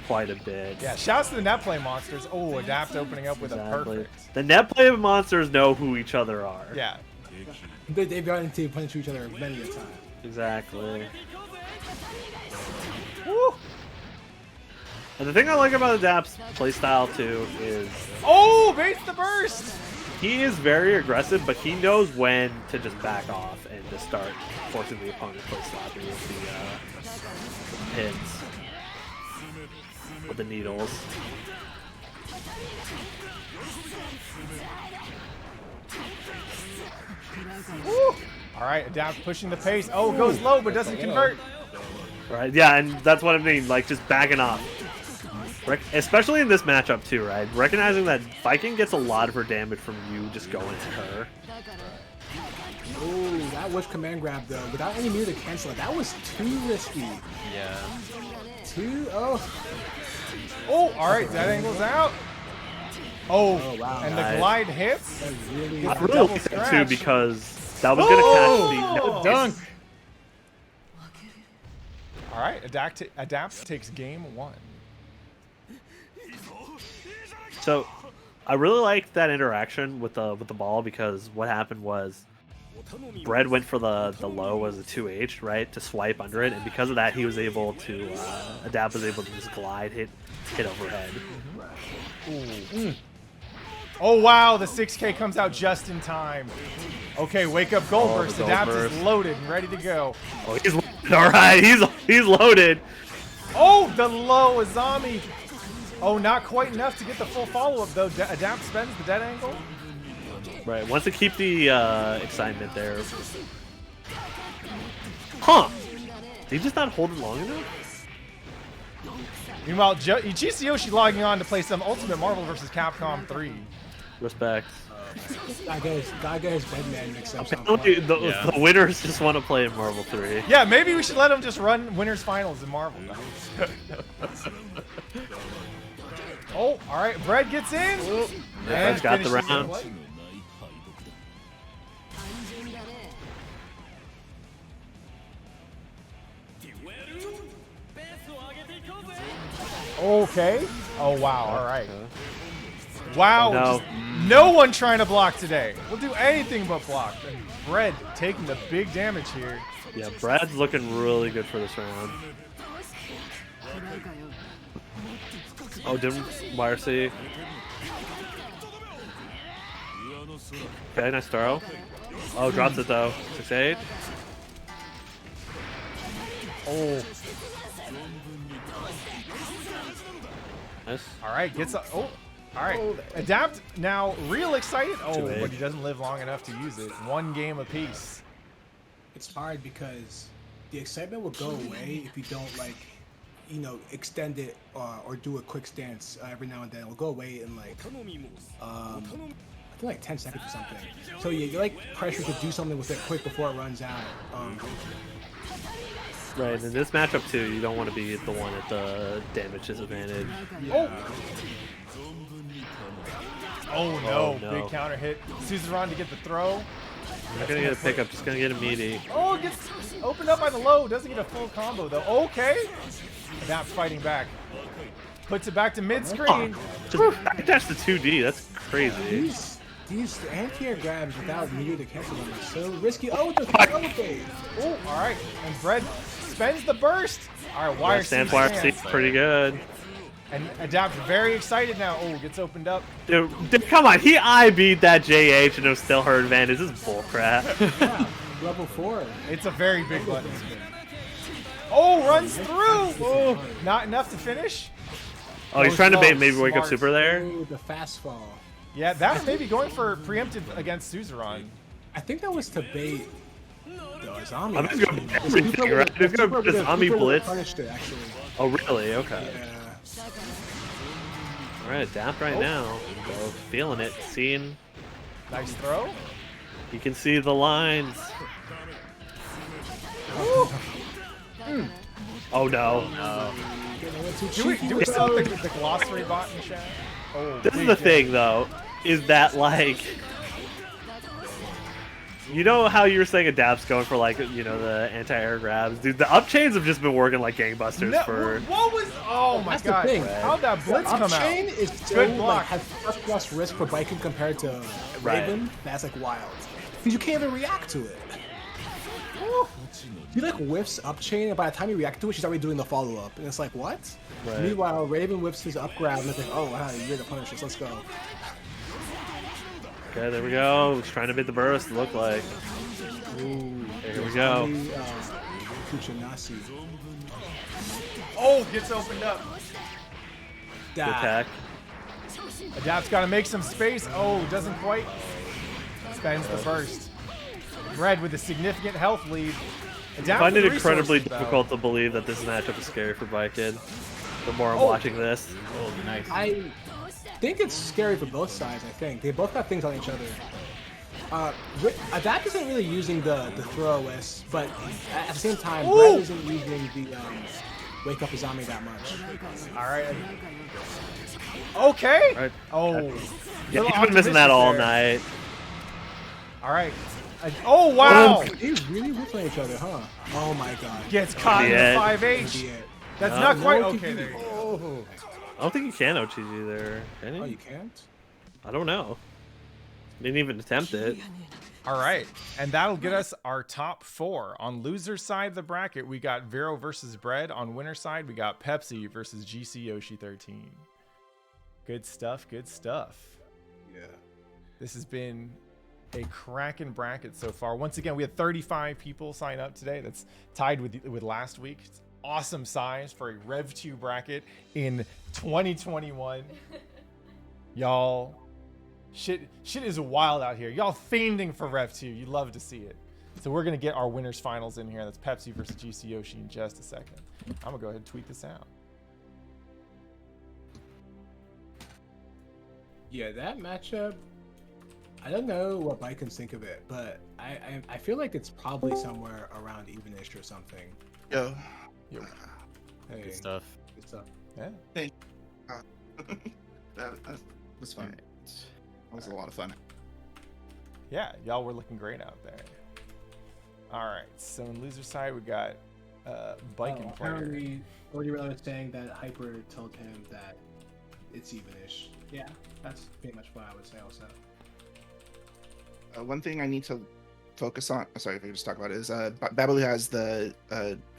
quite a bit. Yeah, shouts to the net play monsters. Oh, Adapt opening up with a perfect. The net play monsters know who each other are. Yeah. They've gotten to punch each other many a time. Exactly. Woo. And the thing I like about Adapt's playstyle too is Oh, baits the burst. he is very aggressive, but he knows when to just back off and just start forcing the opponent to play sloppy with the hits, with the needles. Woo. All right, Adapt pushing the pace. Oh, goes low but doesn't convert. Right? Yeah, and that's what I mean. Like just backing off. Especially in this matchup too, right? Recognizing that Viking gets a lot of her damage from you just going at her. Oh, that was command grab though, without any meter to cancel it. That was too risky. Yeah. Oh, all right, that angle's out. Oh, wow. and the Nice. glide hits. That really I the really double like that too scratch. because that was gonna catch the Dunk. All right, Adapt takes game 1. So, I really liked that interaction with the ball because what happened was Bread went for the low as a 2H, right, to swipe under it, and because of that, he was able to Adapt was able to just glide hit overhead. Oh wow, the 6K comes out just in time. Okay, wake up Gold Oh, Burst. the Adapt Gold is Burst. loaded and ready to go. Oh, he's loaded. All right, he's loaded. Oh, the low Azami. Oh, not quite enough to get the full follow-up though. Adapt spends the dead angle. Right, wants to keep the excitement there. Huh? Did he just not hold it long enough? Meanwhile, GCYoshi logging on to play some Ultimate Marvel vs. Capcom 3. Respect. Gotta get his Bedman mix up. Apparently, Yeah. the winners just want to play in Marvel 3. Yeah, maybe we should let him just run winners finals in Marvel. Oh, all right, Bread gets in. Bread's got the finishes round. play. Okay. Oh wow. All right. Wow. No. Just no one trying to block today. We'll do anything but block. And Bread taking the big damage here. Yeah, Brad's looking really good for this round. Oh, didn't YRC? Okay, nice throw. Oh, drops it though. 6-8. Oh. Nice. All right. Gets a. Oh. All right. Adapt now. Real excited. Oh, 2-8. but he doesn't live long enough to use it. One game apiece. It's hard because the excitement will go away if you don't extend it or do a quick stance every now and then. It'll go away in I think like 10 seconds or something. So yeah, you're like pressured to do something with it quick before it runs out. Right, in this matchup too, you don't want to be the one at the damage disadvantage. Oh. Oh no. Oh, no. Big counter hit. Suzerain to get the throw. Not gonna get a pickup, just gonna get a meaty. Oh, gets opened up by the low. Doesn't get a full combo though. Okay. Adapt's fighting back. Puts it back to mid-screen. Just backdash the 2D, that's crazy. These anti-air grabs without meter to cancel them are so risky. Oh, the throw phase. Oh, all right. And Bread spends the burst. All right, Wire YRC stand stands. pretty good. And Adapt very excited now. Oh, gets opened up. Dude, come on, he beat that JH and it was still her advantage. This is bullcrap. Yeah, level 4. It's a very big button spin. Oh, runs through. Oh, not enough to finish. Oh, he's trying to maybe wake up Smart. Super there. Oh, the fast fall. Yeah, that may be going for preemptive against Suzerain. I think that was to bait the Azami. I'm just going to everything, right? He's going to Azami Blitz. Punished it, actually. Oh, really? Okay. Yeah. Alright, Adapt right now. So, feeling it, seeing. Nice throw. You can see the lines. Oh no. Do we still have the glossary bot in chat? Oh, This is big the hit. thing though, is that like, you know how you were saying Adapt's going for like, you know, the anti-air grabs? Dude, the up chains have just been working like gangbusters No, for... what was? Oh my That's god! the thing. How'd that blitz come out? Upchain is so Good like block. has such less risk for biking compared to Right. Raven. That's like wild. Because you can't even react to it. He like whiffs Upchain, and by the time you react to it, she's already doing the follow up, and it's like what? Right. Meanwhile, Raven whiffs his up grab, and it's like, oh wow, you're the Punishers. Let's go. Okay, there we go. He's trying to beat the burst, it looked like. Ooh, Here we go. Kuchinasi. Oh, gets opened up. Good attack. Adapt's got to make some space. Oh, doesn't quite. Spends the burst. Red with a significant health lead. Adapt I find with it incredibly resources, though. difficult to believe that this matchup is scary for Viking. The more I'm Oh. watching this. Oh, nice. I think it's scary for both sides. I think they both got things on each other. Adapt isn't really using the throw OS, but at the same time, Ooh. Red isn't using the wake up Izami that much. All right. Okay. Right. Oh. Yeah, Little he's been missing that optimistic all there. night. All right. Oh wow. They really whipped on each other, huh? Oh my god. Gets caught in the Yeah. 5H. That's No. not quite No, okay. There you go. Oh. I don't think you can OTG there. Can Oh, you? you can't? I don't know. Didn't even attempt it. All right, and that'll get us our top 4. On loser side of the bracket, we got Vero versus Bread. On winner side, we got Pepsi versus GC Yoshi 13. Good stuff, good stuff. Yeah. This has been a cracking bracket so far. Once again, we had 35 people sign up today. That's tied with last week. It's awesome size for a Rev2 bracket in 2021. Y'all, shit is wild out here. Y'all fiending for Rev2. You love to see it. So we're gonna get our winners finals in here. That's Pepsi versus GC Yoshi in just a second. I'm gonna go ahead and tweet this out. Yeah, that matchup. I don't know what Vikings think of it, but I feel like it's probably somewhere around evenish or something. Yo. Hey, Good stuff. good stuff. Yeah. That was fun. That was a lot of fun. Yeah, y'all were looking great out there. All right, so in loser side we got biking player. Apparently, Gordy Reller was saying that Hyper told him that it's evenish. Yeah, that's pretty much what I would say also. One thing I need to focus on, sorry if I could just talk about it, is Babalu has the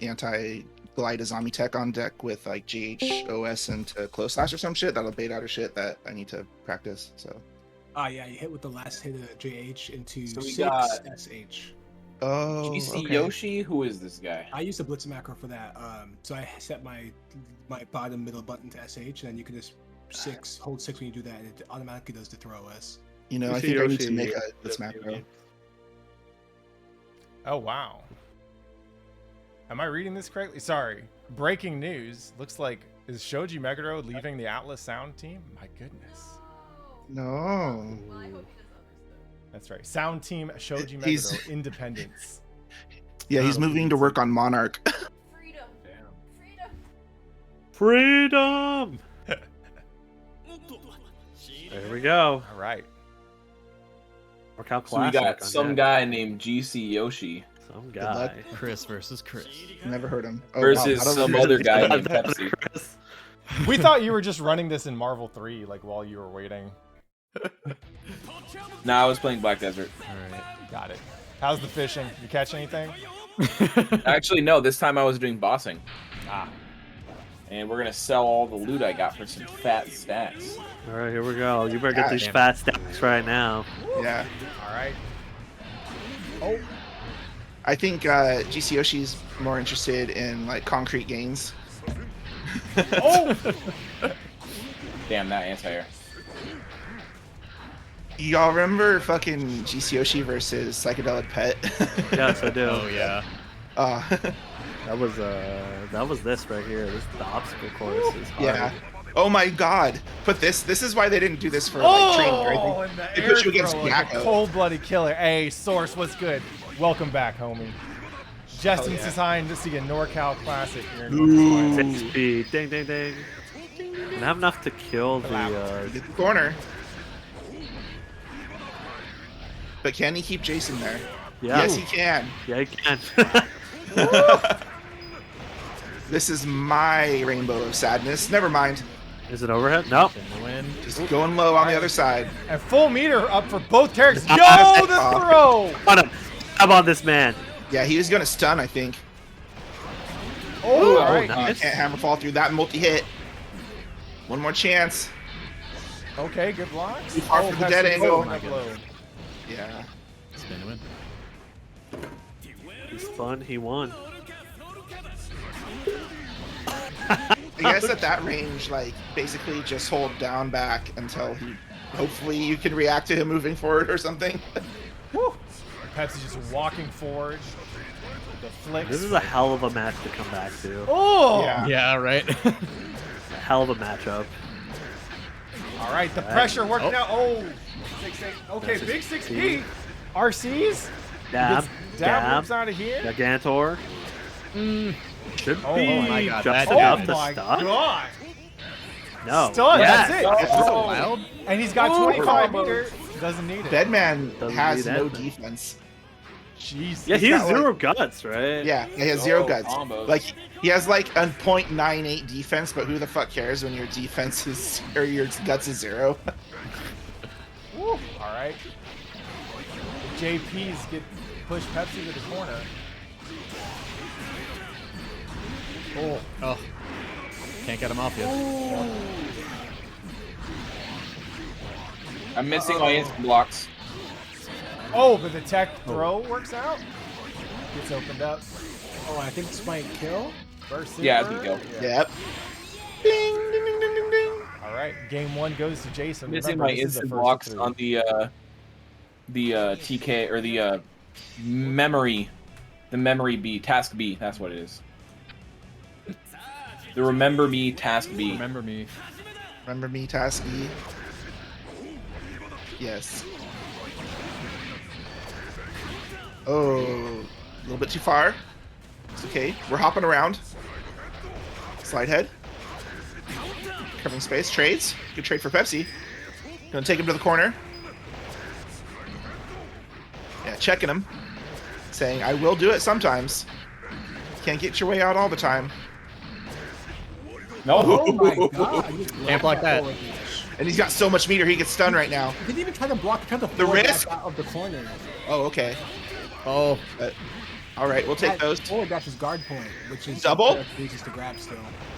anti-glide Izami tech on deck with like GH OS into close slash or some shit. That'll bait out her shit that I need to practice. So. Ah, yeah, you hit with the last hit of JH into So we 6 got- SH. Oh. GC okay. Yoshi, who is this guy? I used the blitz macro for that. So I set my bottom middle button to SH, and then you can just hold 6 when you do that, and it automatically does the throw OS. You know, I Yoshi, think I need to Yoshi, make this macro. Oh wow. Am I reading this correctly? Sorry. Breaking news. Looks like is Shoji Meguro leaving the Atlas Sound team? My goodness. No. That's right. Sound team Shoji He's- Meguro Independence. Yeah, he's moving to work on Monarch. Freedom. Damn. Freedom. Freedom! There we go. All right. Look how So we classic got on some deck. guy named GC Yoshi Some luck. guy. Chris versus Chris. Never heard him. Oh, versus wow. I don't some know. other guy named Pepsi. Chris. We thought you were just running this in Marvel 3, like while you were waiting. Nah, I was playing Black Desert. Alright. Got it. How's the fishing? You catch anything? Actually, no, this time I was doing bossing. Ah. And we're gonna sell all the loot I got for some fat stacks. All right, here we go. You better get these Damn. fat stacks right now. Yeah. All right. I think GC Yoshi's more interested in like concrete gains. Oh! Damn, that anti-air. Y'all remember fucking GC Yoshi versus Psychedelic Pet? Yes, I do. Oh yeah. That was this right here. This the obstacle course is hard. Yeah. Oh my god. Put this. This is why they didn't do this for like training, right? Oh, and the They put air you against throw, like a Yakko. cold-blooded killer. Hey, Source, what's good? Welcome back, homie. Just in yeah. time to see a NorCal classic here in Women's Finals. 6 speed. Ding, ding, ding. And I have enough to kill the. Get the corner. But can he keep Jason there? Yeah. Yes, he can. Yeah, he can. This is my rainbow of sadness. Never mind. Is it overhead? No. Spin the win. Just going low on the other side. And full meter up for both characters. Yo, Oh. the throw! On him. How about this man? Yeah, he was gonna stun, I think. Oh, all right. nice. Can't hammer fall through that multi-hit. One more chance. Okay, good blocks. Too far for the Pepsi dead angle. up low. Yeah. Spin the win. He's fun. He won. I guess at that range, like, basically just hold down back until he... Hopefully you can react to him moving forward or something. Woo. Pepsi just walking forward. The flicks. This is a hell of a match to come back to. Oh! Yeah. Yeah, right. A hell of a matchup. All right, the Right. pressure working Oh. out. Oh, 6-8. Okay, big 6P. RCs. Dab. Dab Dab. moves out of here. Gigantor. Should Oh, be my God, just that- enough Oh to my stun. god. No. Stun, Yeah. that's it. So wild. And he's got Ooh. 25 meter. Doesn't need it. Bedman Doesn't has need no Edmund. defense. Jeez. Yeah, he He's has got, like- 0 guts, right? Yeah, he has 0 Oh, guts. combos. Like, he has like a .98 defense, but who the fuck cares when your defense is, or your guts is 0? Woo. All right. The JPs get push Pepsi to the corner. Oh. Oh. Can't get him off yet. I'm missing my instant blocks. Oh, but the tech throw works out. Gets opened up. Oh, I think this might kill. First Yeah, super. I think Yep. Ding, ding, ding, ding, ding, ding. All right, game 1 goes to Jason. Missing Remember, my this is the instant first of blocks 3. on the TK or the memory B, task B. That's what it is. The remember me task B. Remember me. Remember me, Tasky? Yes. Oh, a little bit too far. It's okay. We're hopping around. Slide head. Covering space. Trades. Good trade for Pepsi. Gonna take him to the corner. Yeah, checking him. Saying, I will do it sometimes. Can't get your way out all the time. No. Oh my god. You Can't block that. forward dash. And he's got so much meter, he gets stunned right now. He didn't even try to block. He tried to The forward dash risk? out of the corner. Oh, okay. Oh. All right, we'll take That those. forward dash is guard point, which is Double? Uses to grab still.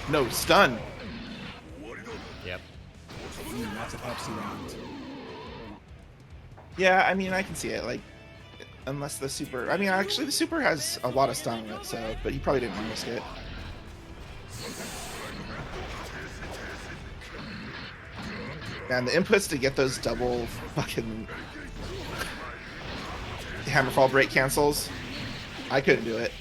No, stun. Yep. That's a Pepsi round. Yeah, I mean, I can see it. Like, unless the super. I mean, actually, the super has a lot of stun on it, so. But he probably didn't want to risk it. Man, the inputs to get those double fucking hammerfall break cancels, I couldn't do it.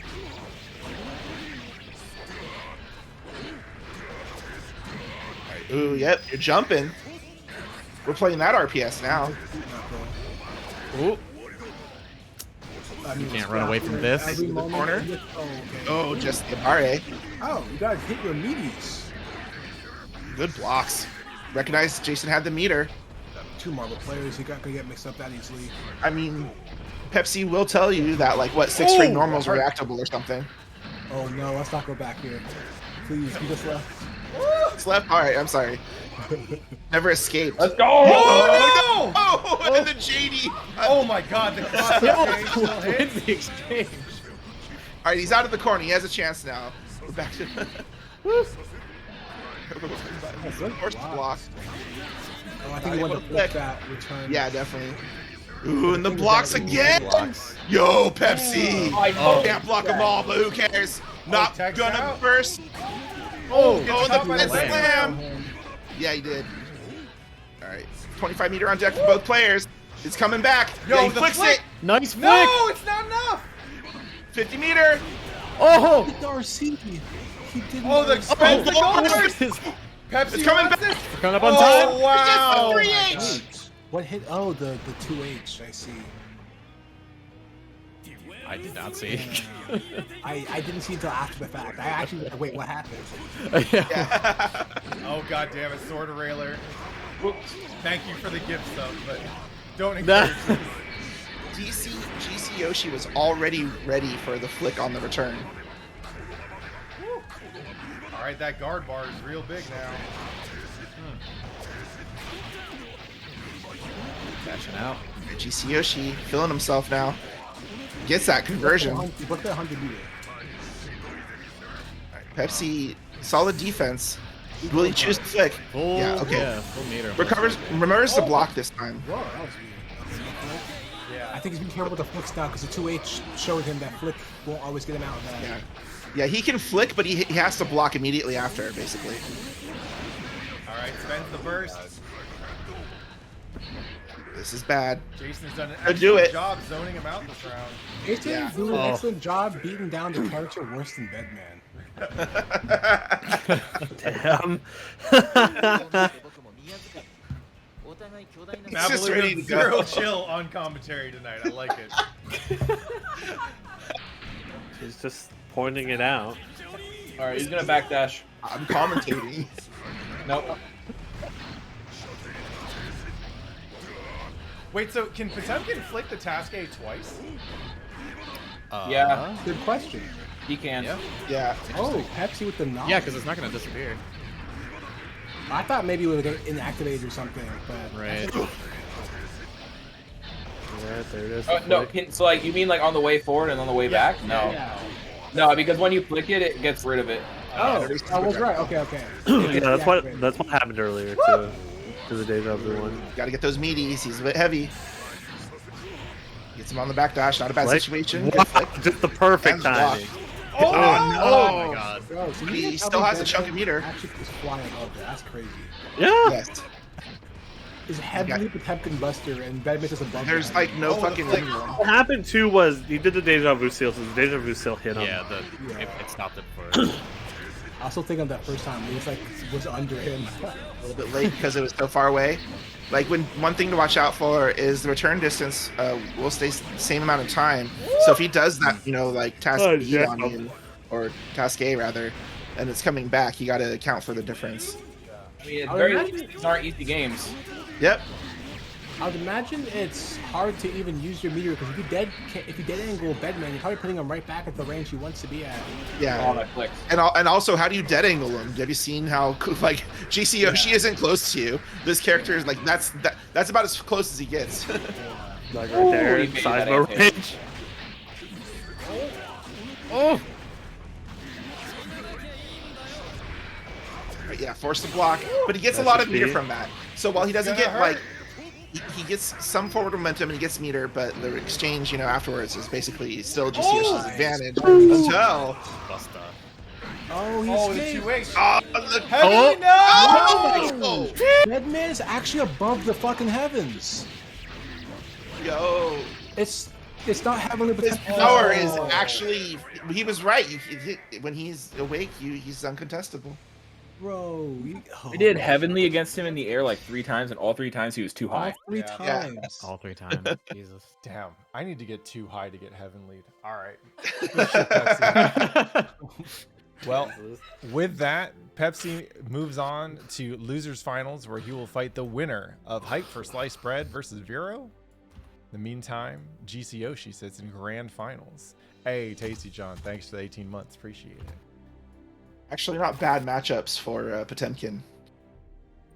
Alright, ooh, yep, you're jumping. We're playing that RPS now. Ooh. I mean, Can't run away from this. Every the moment- corner. Oh, okay. Oh, just the RA. Oh, you gotta hit your meaties. Good blocks. Recognize Jason had the meter. 2 marble players, you got gonna get mixed up that easily. I mean, Pepsi will tell you that, like, what, 6 ring Ooh, normal's that hurt. reactable or something. Oh no, let's not go back here. Please, you just left. It's left. All right, I'm sorry. Never escaped. Let's go! Oh, no! Oh, and then the JD. Oh my god, the cross exchange still hit. Wins the exchange. All right, he's out of the corner. He has a chance now. We're back to. Forced to block. Oh, I think you want to flip that return. Yeah, definitely. Ooh, and the blocks again. Blocks. Yo, Pepsi. Oh, Can't block them all, but who cares? Not tags gonna out. burst. Oh, Oh, gets caught by the the slam. Yeah, he did. All right, 25 meter on deck for both players. It's coming back. Yo, Yeah, he the flicks flick. it. Nice flick. No, it's not enough. 50 meter. Oh. Darcy. He didn't. Oh, the spins the goal It's first. Pepsi It's coming wants back. it. coming up on Oh, time. wow. It's a 3H. What hit? Oh, the 2H. I see. I did not see. I didn't see until after the fact. I actually like, wait, what happened? Oh god damn it, Sword Railer. Thank you for the gift stuff, but don't encourage this. GC Yoshi was already ready for the flick on the return. Alright, that guard bar is real big now. Dashing out. GC Yoshi feeling himself now. Gets that conversion. What's that 100 meter? Pepsi, solid defense. Will he choose the flick? Full, Yeah, okay. Yeah, full meter. Remembers to block this time. Whoa, that was weird. Yeah. I think he's been careful with the flicks now because the 2H showed him that flick won't always get him out of that. Yeah. Yeah, he can flick, but he has to block immediately after, basically. Alright, spends the burst. This is bad. Jason's done an Could do excellent it. job zoning him out this round. Jason Yeah. doing an excellent job beating down the character worse than Bedman. Damn. He's just ready to go. Zero chill on commentary tonight. I like it. He's just pointing it out. All right, he's gonna backdash. I'm commentating. Nope. Wait, so can Potemkin flick the task A twice? Yeah. Good question. He can. Yeah. Yeah. Oh, Pepsi with the knock. Yeah, because it's not gonna disappear. I thought maybe it would get inactivated or something, but Right. Yeah, there it is. Oh, no, so like you mean like on the way forward and on the way back? No. yeah. No, because when you flick it, it gets rid of it. Oh, I was right. Okay, okay. Yeah, that's what happened earlier too. To the deja vu one. Gotta get those meaties. He's a bit heavy. Gets him on the backdash. Not a bad Like, situation. Good what? flick. Just the perfect And block. timing. Oh, Oh my god. Bro, so He can't still tell me has a that chunk of meter. Actually, just flying above there. That's crazy. Yeah. Yes. Is heavily Potemkin Buster and Bedman is above. There's that. like no Oh, fucking the flick. room. What happened too was he did the deja vu seal, so the deja vu seal hit him. Yeah, it stopped it for. I also think on that first time it was under him. A little bit late because it was so far away. Like one thing to watch out for is the return distance will stay the same amount of time. So if he does that, like task Oh, B yeah. on you, or task A rather, and it's coming back, you got to account for the difference. I mean, it's I would very imagine- these aren't easy games. Yep. I would imagine it's hard to even use your meter because if you dead angle Bedman, you're probably putting him right back at the range he wants to be at. Yeah. All that clicks. And also, how do you dead angle him? Have you seen how like GC Yoshi isn't close to you? This character is like that's about as close as he gets. Like right there, he made inside that of anti. range. Oh. But yeah, forced to block, but he gets a lot of meter be. from that. So while he doesn't Gonna get hurt. like, he gets some forward momentum and he gets meter, but the exchange, afterwards is basically still GC Yoshi's advantage until. Buster. Oh, he Oh, the escaped. 2H. Oh, Heavily, no! oh, Bedman is actually above the fucking heavens. yo, It's not heavily his Potemkin. power is actually. He was right. When he's awake, he's uncontestable. Bro, We did heavenly against him in the air like 3 times, and all 3 times he was too all high. 3 Yeah. times. All 3 times. Jesus. Damn, I need to get too high to get heaven lead. All right. Good shit, Pepsi. Well, with that, Pepsi moves on to losers finals, where he will fight the winner of Hype for Sliced Bread versus Vero. In the meantime, GC Yoshi sits in grand finals. Hey, Tasty John, thanks for the 18 months. Appreciate it. Actually, not bad matchups for Potemkin.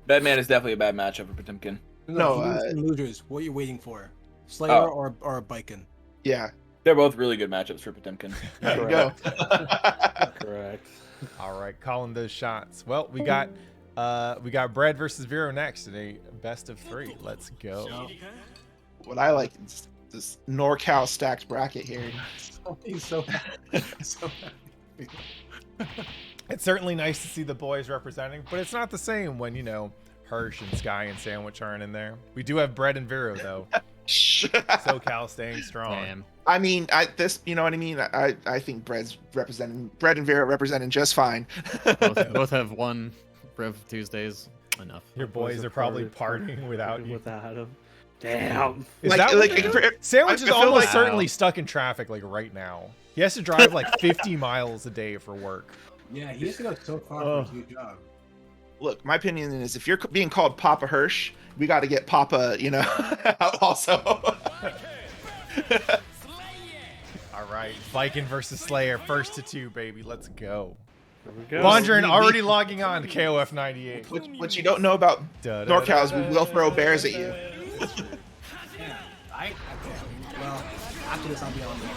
Bedman is definitely a bad matchup for Potemkin. No, losers. What are you waiting for? Slayer Oh. or Biken? Yeah, They're both really good matchups for Potemkin. there you go. Correct. All right, calling those shots. Well, we got Bread versus Vero next in a best of 3. Let's go. What I like is this NorCal stacked bracket here. He's so happy. So happy. It's certainly nice to see the boys representing, but it's not the same when, Hirsch and Sky and Sandwich aren't in there. We do have Bread and Vero, though. SoCal staying strong. Damn. I mean, you know what I mean? I think Bread and Vera representing just fine. Both have won REV2SDAys. Enough. Your boys are probably partying without you. Without him. Damn. Is Like- that what like, they're for- doing? Sandwich I is feel almost like- certainly stuck in traffic like right now. He has to drive like 50 miles a day for work. Yeah, he has to go so far Oh. for his new job. Look, my opinion is if you're being called Papa Hirsch, we got to get Papa, you know, out also. All right, Viking versus Slayer, first to 2, baby. Let's go. There we go. Bondrin already logging on to KOF 98. What you don't know about NorCal is we will throw bears at you. Yeah, okay. Well, after this, I'll be on there.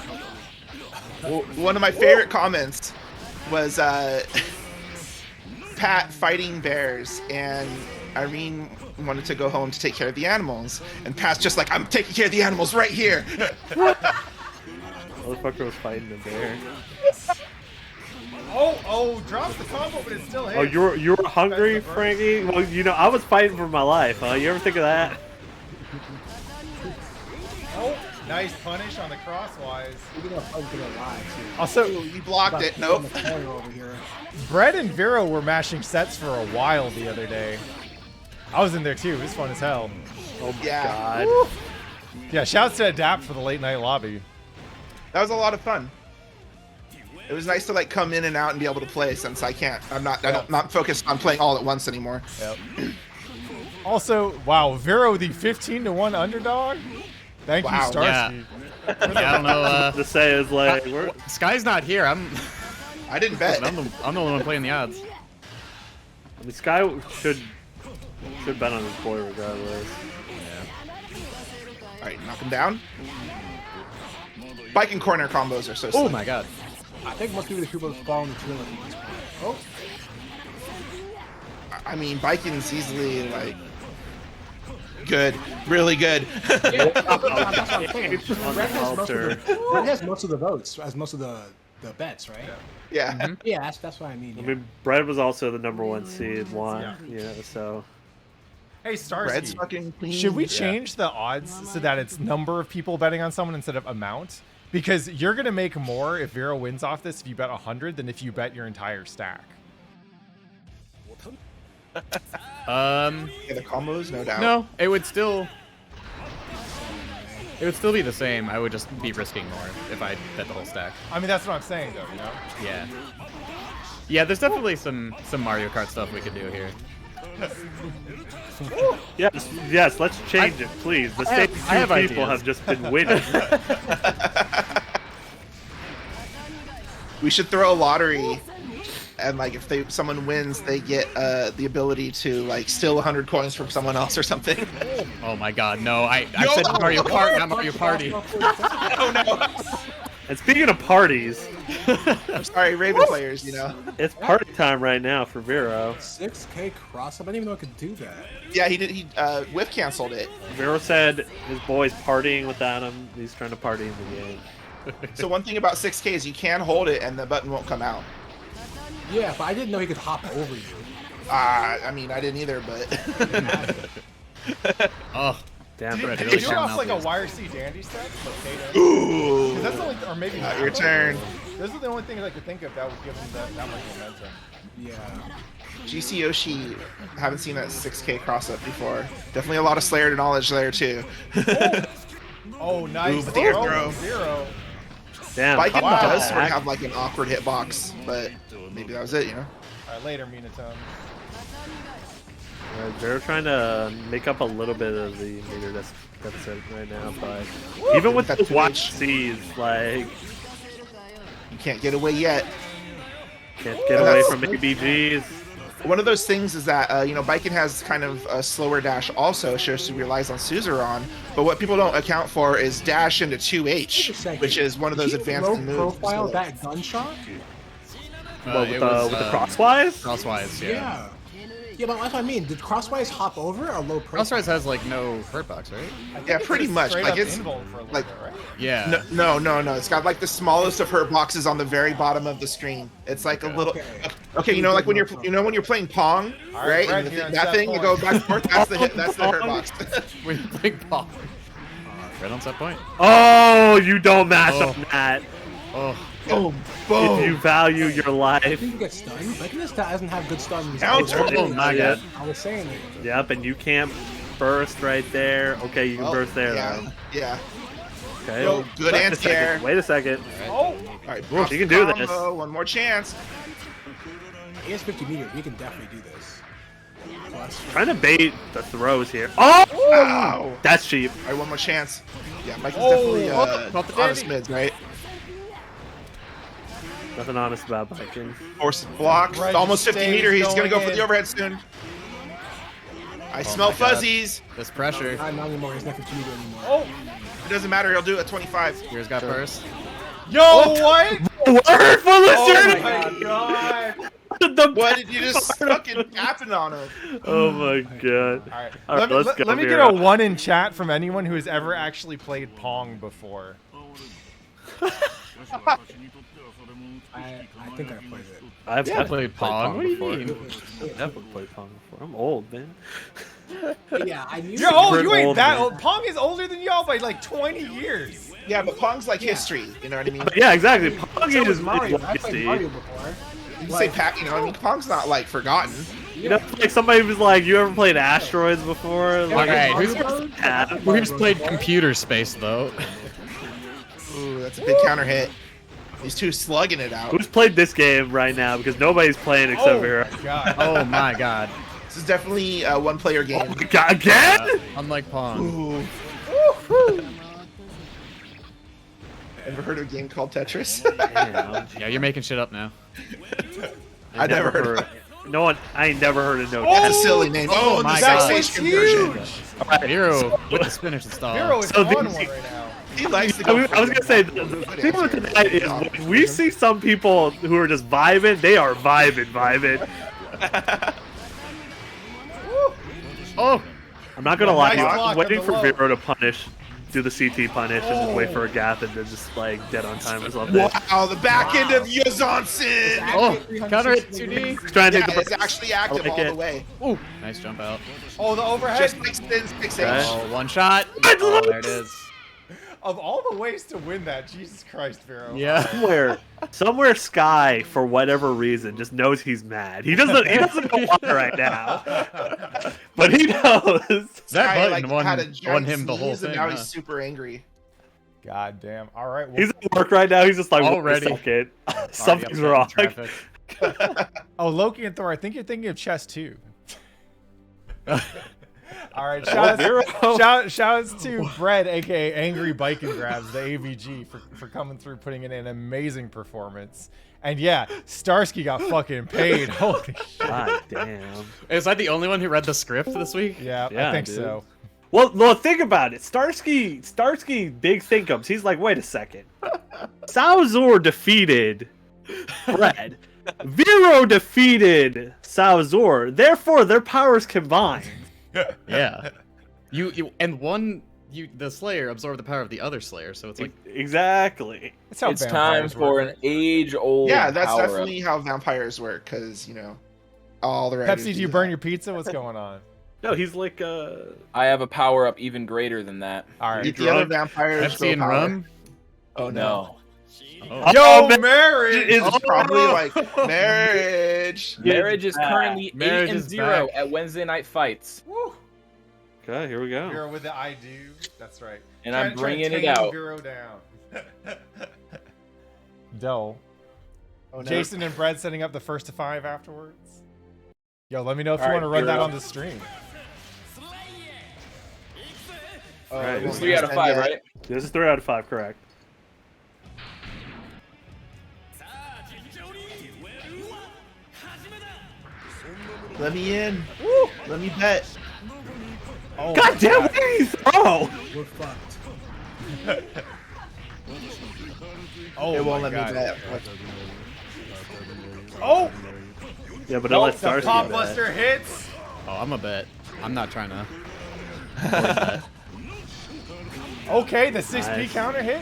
Well, one of my favorite comments was Pat fighting bears, and Irene wanted to go home to take care of the animals, and Pat's just like, I'm taking care of the animals right here. Motherfucker was fighting the bear. Oh, drops the combo, but it still hits. Oh, you were hungry, Frankie? Well, you know, I was fighting for my life, huh? You ever think of that? Oh, nice punish on the crosswise. We're gonna fight for their lives here. Also, You blocked it. Nope. On the corner over here. Brett and Vero were mashing sets for a while the other day. I was in there too. It was fun as hell. Oh my Yeah. god. Woo. Yeah, shouts to Adapt for the late night lobby. That was a lot of fun. It was nice to like come in and out and be able to play since I'm not focused on playing all at once anymore. Yep. Also, wow, Vero the 15-1 underdog. Thank you, Wow. Starsky. Yeah, I don't know. To say is like, we're, Sky's not here. I didn't bet. I'm the only one playing the odds. I mean, Sky should bet on his boy regardless. All right, knock him down. Bike and corner combos are so Oh slick. my god. I think most people fall in the drill at this point. Oh, I mean, Biken's easily like good, really good. that's what I'm saying. On the altar. Red has most of the votes, as most of the bets, right? Yeah. Yeah, that's what I mean. I Yeah. mean, Brett was also the #1 seed, you know, so. Hey, Starsky. Red's fucking clean. Should we change the odds so that it's number of people betting on someone instead of amount? Because you're gonna make more if Vero wins off this if you bet 100 than if you bet your entire stack. Yeah, the combos, no doubt. No, it would still be the same. I would just be risking more if I bet the whole stack. I mean, that's what I'm saying, though. You know. Yeah. Yeah, there's definitely some Mario Kart stuff we could do here. Yes, let's change it, please. The same I have two people ideas. have just been winning. We should throw a lottery, and like if someone wins, they get the ability to like steal 100 coins from someone else or something. Oh my god, no. I said Mario Kart, not Mario Party. Oh no! And speaking of parties, I'm sorry, Raven players. You know. it's party time right now for Vero. 6K cross up. I didn't even know I could do that. Yeah, he did. He whip canceled it. Vero said his boy's partying without him. He's trying to party in the game. So one thing about 6K is you can hold it and the button won't come out. Yeah, but I didn't know he could hop over you. I mean, I didn't either, but Oh, Damn, Did Brett, you really do counting off out like a these. YRC Dandy set? Like, ooh, that's the only, or maybe not your turn. Those are the only things I could think of that would give him that much momentum. Yeah. GC Yoshi, haven't seen that 6K cross up before. Definitely a lot of Slayer knowledge there too. Oh, nice. Ooh, but the air throw. throw. Zero. Damn, Biken Wow. does sort of have like an awkward hitbox, but maybe that was it, you know. All right, later, Minaton. They're trying to make up a little bit of the meter deficit right now, but even with That those 2H. watch C's, like, You can't get away yet. can't get away from ABGs. One of those things is that, you know, Biken has kind of a slower dash also, shows he relies on Suzerain, but what people don't account for is dash into 2H, which is one of those advanced low moves. profile So- that gunshot? Well, it with was, the crosswise? Crosswise, yeah. Yeah. Yeah, but that's what I mean. Did Crosswise hop over or low profile? Crosswise has like no hurt box, right? I think Yeah, it's pretty just much. straight Like, up it's- invuln for a little like- bit, right? Yeah. No. It's got like the smallest of hurt boxes on the very bottom of the screen. It's like a little. Okay, you know, like when you're when you're playing Pong, All right? right, Brett, And here on that set thing you point. go back and forth. That's the hurt box. We're playing ball. Right on set point. Oh, you don't mash Oh. on that. Oh. Boom, If boom. you value your I life. think you get stunned. But this guy doesn't have good stuns. Counter. Oh, not yet. I was saying it. Yep, and you can't burst right there. Okay, you can burst there. Yeah, Though. yeah. Okay. Yo, good Wait a anti-air. second. Wait a second. Oh, All right, Ooh, you can do this. One more chance. He has 50 meters. We can definitely do this. Trying to bait the throws here. Oh! Ow! That's cheap. All right, one more chance. Yeah, Mike is definitely Not the honest dandy. mids, right? Nothing honest about biking. Force block. Red Almost 50 stays meter. He's gonna go going for the in. overhead soon. I smell my God. fuzzies. This pressure. Not anymore. He's not 50 meter anymore. oh, It doesn't matter. He'll do it at 25. Here's got first. yo, what? Word for the Oh my god! What did you just fucking happen on him? Oh my god. All right, All right, let's go, let me get Vero. a 1 in chat from anyone who has ever actually played Pong before. I think I played it. I've Yeah, definitely played Pong. What do you before. mean? I've definitely played Pong before. I'm old, man. But yeah, I knew. You're old. You Super ain't old, that man. old. Pong is older than y'all by like 20 years. Yeah, but Pong's like history. You know what I mean? But yeah, exactly. Pong So is was Mario. I legacy. played Mario before. You say Pat. You know what I mean? Pong's not like forgotten. You know, like somebody was like, "You ever played Asteroids before?" Like, Okay, yeah. who's played Computer Space though? Ooh, that's a big counter hit. These two slugging it out. Who's played this game right now? Because nobody's playing except Oh Vero. my god! Oh my God. This is definitely a one-player game. Oh my god, again? Unlike Pong. Ooh. Ever heard of a game called Tetris? Damn. Yeah, you're making shit up now. I never heard of it. No one. I ain't never heard of no. That's a silly name. Oh Oh, my the God. PlayStation Huge. conversion. Alright, Hero with the spinach install. Vero is So on these- one right now. He likes to I go was for gonna say, the good thing with answer. tonight is when we see some people who are just vibing, they are vibing. Oh! I'm not gonna lie, nice I'm block on waiting the for low. Vero to punish, do the CT punish, and just wait for a gap and then just like dead on time or something. Wow, the back end of Yozonson! Oh! Counter hit 2D! He's trying to Yeah, take the it's actually active like all it. the way. Ooh! Nice jump out. Oh, the overhead. Just like spins 6H. Okay. Oh, one shot. Oh, there it is. Of all the ways to win that, Jesus Christ, Vero. Yeah. somewhere Sky for whatever reason just knows he's mad. He doesn't know why right now, but he knows. That Guy, button won, had a won giant him the whole sneeze, thing. and now huh? he's super angry. God damn. All right. Well, He's at work right now. He's just like, Already. wait a second. Already Something's upset in wrong. traffic. oh, Loki and Thor. I think you're thinking of chess too. All right. Vero. Shouts to Bread, aka Angry Bike and Grabs, the AVG, for coming through, putting in an amazing performance. And yeah, Starsky got fucking paid. Holy shit. God damn. Is I the only one who read the script this week? Yeah, Yeah, I think dude. so. Well, think about it. Starsky, big thinkums. He's like, wait a second. Salazar defeated Fred. Vero defeated Salazar. Therefore, their powers combined. Yeah. You and the Slayer absorbed the power of the other Slayer, so it's like Exactly. That's how It's time vampires for work. an age-old Yeah, that's power-up. definitely how vampires work, because, you know, all the Pepsi, do you burn your pizza? What's going on? No, he's like I have a power-up even greater than that. All right. Eat the other drunk? vampires. Pepsi and power. rum. Oh, no. No. Oh. Yo, man. marriage! It's probably like marriage. Marriage is currently Marriage 8 and is 0 back. at Wednesday night fights. Woo. Okay, here we go. Vero with the I do. That's right. And I'm Trying to bringing it tame out. Vero down. Doe. Oh, no. Jason and Brad setting up the first to 5 afterwards. Yo, let me know if you All want to right, run that Vero. on the stream. Oh, Right. it won't 3 out of extend 5, yet. right? This is 3 out of 5, correct. Let me in. Woo! Let me bet. Oh, God damn, what did he throw? We're fucked. Oh, It won't my let God. me bet. Oh, Yeah, but nope, let the Starsky Pop bet. Buster hits. Oh, I'm a bet. I'm not trying to. Okay, the 6P Nice. counter hit.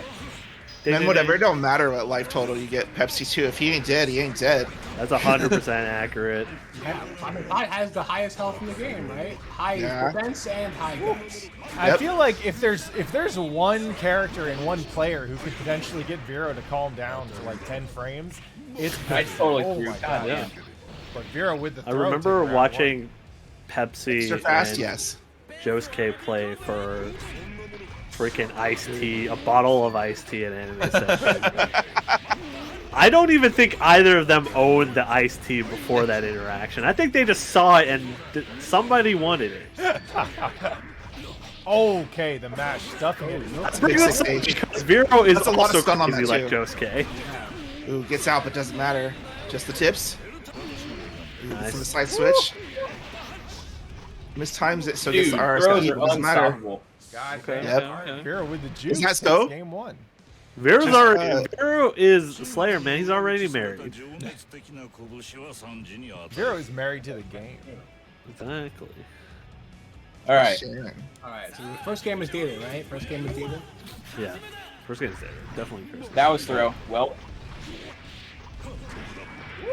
Man, whatever. It don't matter what life total you get. Pepsi 2. If he ain't dead, he ain't dead. That's 100% accurate. I mean, Bot has the highest health in the game, right? High Yeah. defense and high guns. I Yep. feel like if there's one character and one player who could potentially get Vero to calm down to like 10 frames, it's I totally oh agree my with God. that. Yeah. But Vero with the I throw remember took round watching Pepsi. Extra fast, and yes. Josuke play for freaking iced tea, a bottle of iced tea at anime session. I don't even think either of them owned the iced tea before that interaction. I think they just saw it and somebody wanted it. Okay, the mash stuffing it. That's a big 6H. Because Vero is That's a lot of also stun on crazy that, like too. Josuke. Ooh, gets out, but doesn't matter. Just the tips. Ooh, Nice. from the side switch. Mistimes it, so Dude, this RS throws are doesn't matter. unstoppable. God Okay. damn. Yep. Vero with the juice. that takes so? Game 1. Vero's Just, already Vero is Slayer, man. He's already married. Vero is married to the game. Exactly. All right. Shit. All right, so the first game is data, right? First game is data. Yeah. First game's there. Definitely first game. That was throw. Well,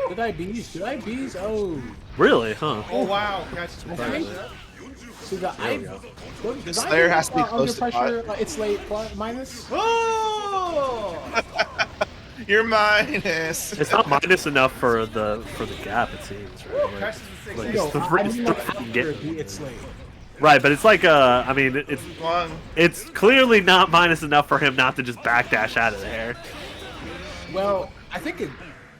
Did I bees? Did I bees? Oh. Really, huh? Oh wow, catches the Okay. dash. So the There we go. Does I Slayer has to be under close to pressure. It's late minus. Oh! You're minus. It's not minus enough for the gap, it seems, right? Catches the Like, 6H. it's the I mean, like freaking after game. it's late. Right, but it's like I mean, One. it's clearly not minus enough for him not to just backdash out of there. Well, I think it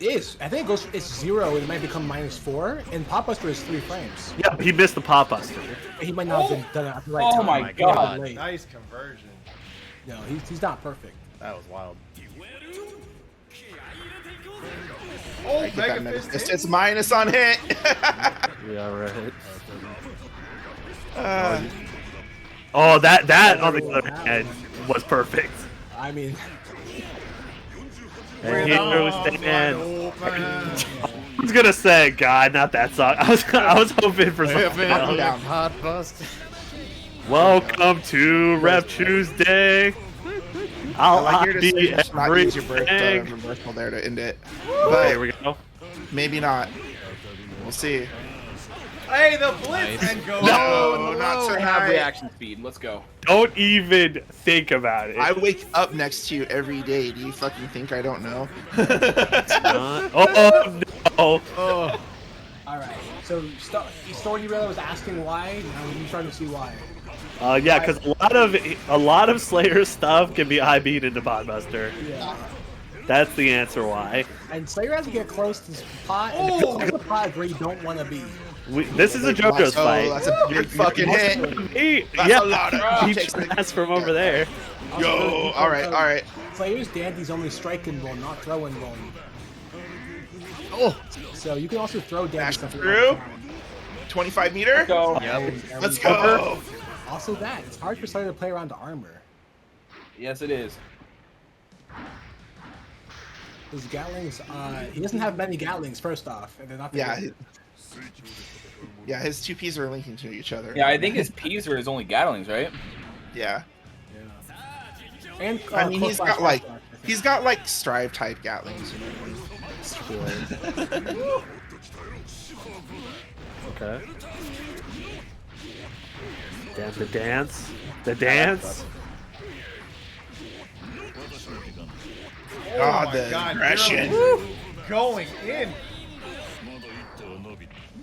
is. I think it goes. It's 0. It might become -4, and Pop Buster is 3 frames. Yeah, he missed the pop buster. He might not have been done it at the right Oh time. my God. Late. Nice conversion. No, he's not perfect. That was wild. Oh, Get Mega that mega Fist fist. hit. It's minus on hit. Yeah, right. Uh, Oh, that on the other hand was perfect. I mean, And here was Arms Dan. wide open. I was gonna say, God, not that song. I was hoping for something Up and else. down. Hot bust. Welcome to REV2SDAY. I'll I like your be decision to not use your birth everything. reversal there to end it. There But we go. maybe not. We'll see. Hey, the blitz and go. No, not I so have high. reaction speed. Let's go. Don't even think about it. I wake up next to you every day. Do you fucking think I don't know? Oh no! Oh. all right. So Story Derailed was asking why. Now I'm starting to see why. Yeah, because a lot of Slayer stuff can be IB'd into Botbuster. Yeah. That's the answer why. And Slayer has to get close to this pot, and Oh! it's a pot where you don't want to be. This is a JoJo's Oh, fight. that's a big fucking hit. That's Yeah, a lot of he takes the- pass from over there. Yo, all right, all right. Slayer's Dandy's only striking roll, not throwing roll. Oh. So you can also throw Dandy Dash stuff. through. 25 meter. Go. Yep. Let's go. Also that, it's hard for Slayer to play around the armor. Yes, it is. His Gatlings, he doesn't have many Gatlings, first off, and they're not the Yeah. good. Yeah, his two P's are linking to each other. Yeah, I think his P's are his only Gatlings, right? Yeah. And I mean, close he's flash got like flash, I think. he's got like Strive type Gatlings. You know? Okay. The dance. The dance. God, my the God, aggression. Vero going in.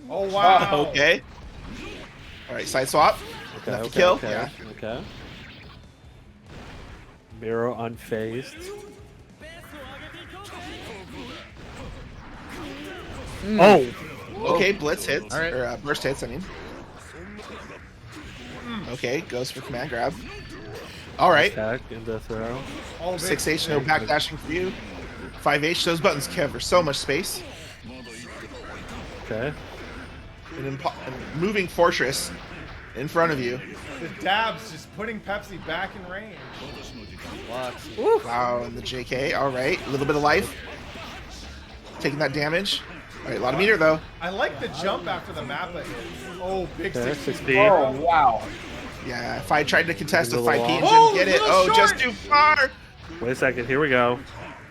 Oh wow. Okay. All right, side swap. Okay, Enough to okay, kill. okay, Yeah. okay. Miro unfazed. Oh! Okay, blitz hits All right. or burst hits. I mean. Okay, goes for command grab. All right, Attack into throw. Oh, big 6H, no backdashing for you. 5H, those buttons cover so much space. Okay. An moving fortress in front of you. The dabs just putting Pepsi back in range. Wow, and the JK. All right, a little bit of life. Taking that damage. All right, a lot of meter though. I like the jump after the map. Oh, big Okay, 60. 60. Oh, wow. Yeah, if I tried to contest A with little 5P and off. didn't get it, Oh, oh, little just short. too far. Wait a second, here we go.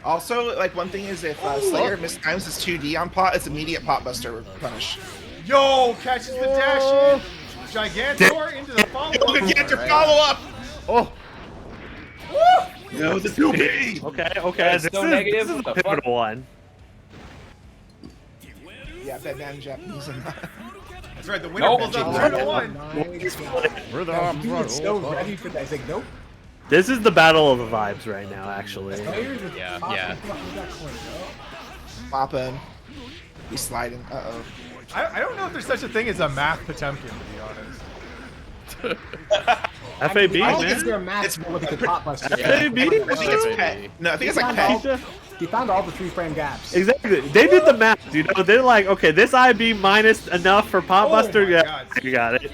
Also, like one thing is if Slayer mistimes his 2D on pot, it's immediate pot buster punish. Yo, catches the dash in. Gigantor into the Look follow-up. at get your follow up. Oh! No, the 2B. Okay, okay. It's so negative, This is what a the fuck? pivotal one. Yeah, that man Japanese. That's right, the winner Nope. pulls up Oh, 2-1. nice. We're the Yeah, arms he right. was so ready for that. He's like, nope. This is the battle of the vibes right now, actually. Yeah, yeah. Popping. He's sliding. Uh-oh. I don't know if there's such a thing as a math Potemkin, to be honest. FAB, I think it's man. their match more with the top buster. FAB? I think it's pet. No, I think it's like pet. He found all the 3-frame gaps. Exactly. They did the math, you know. They're like, okay, this IB minus enough for Pop Buster. my Yeah, God. you got it.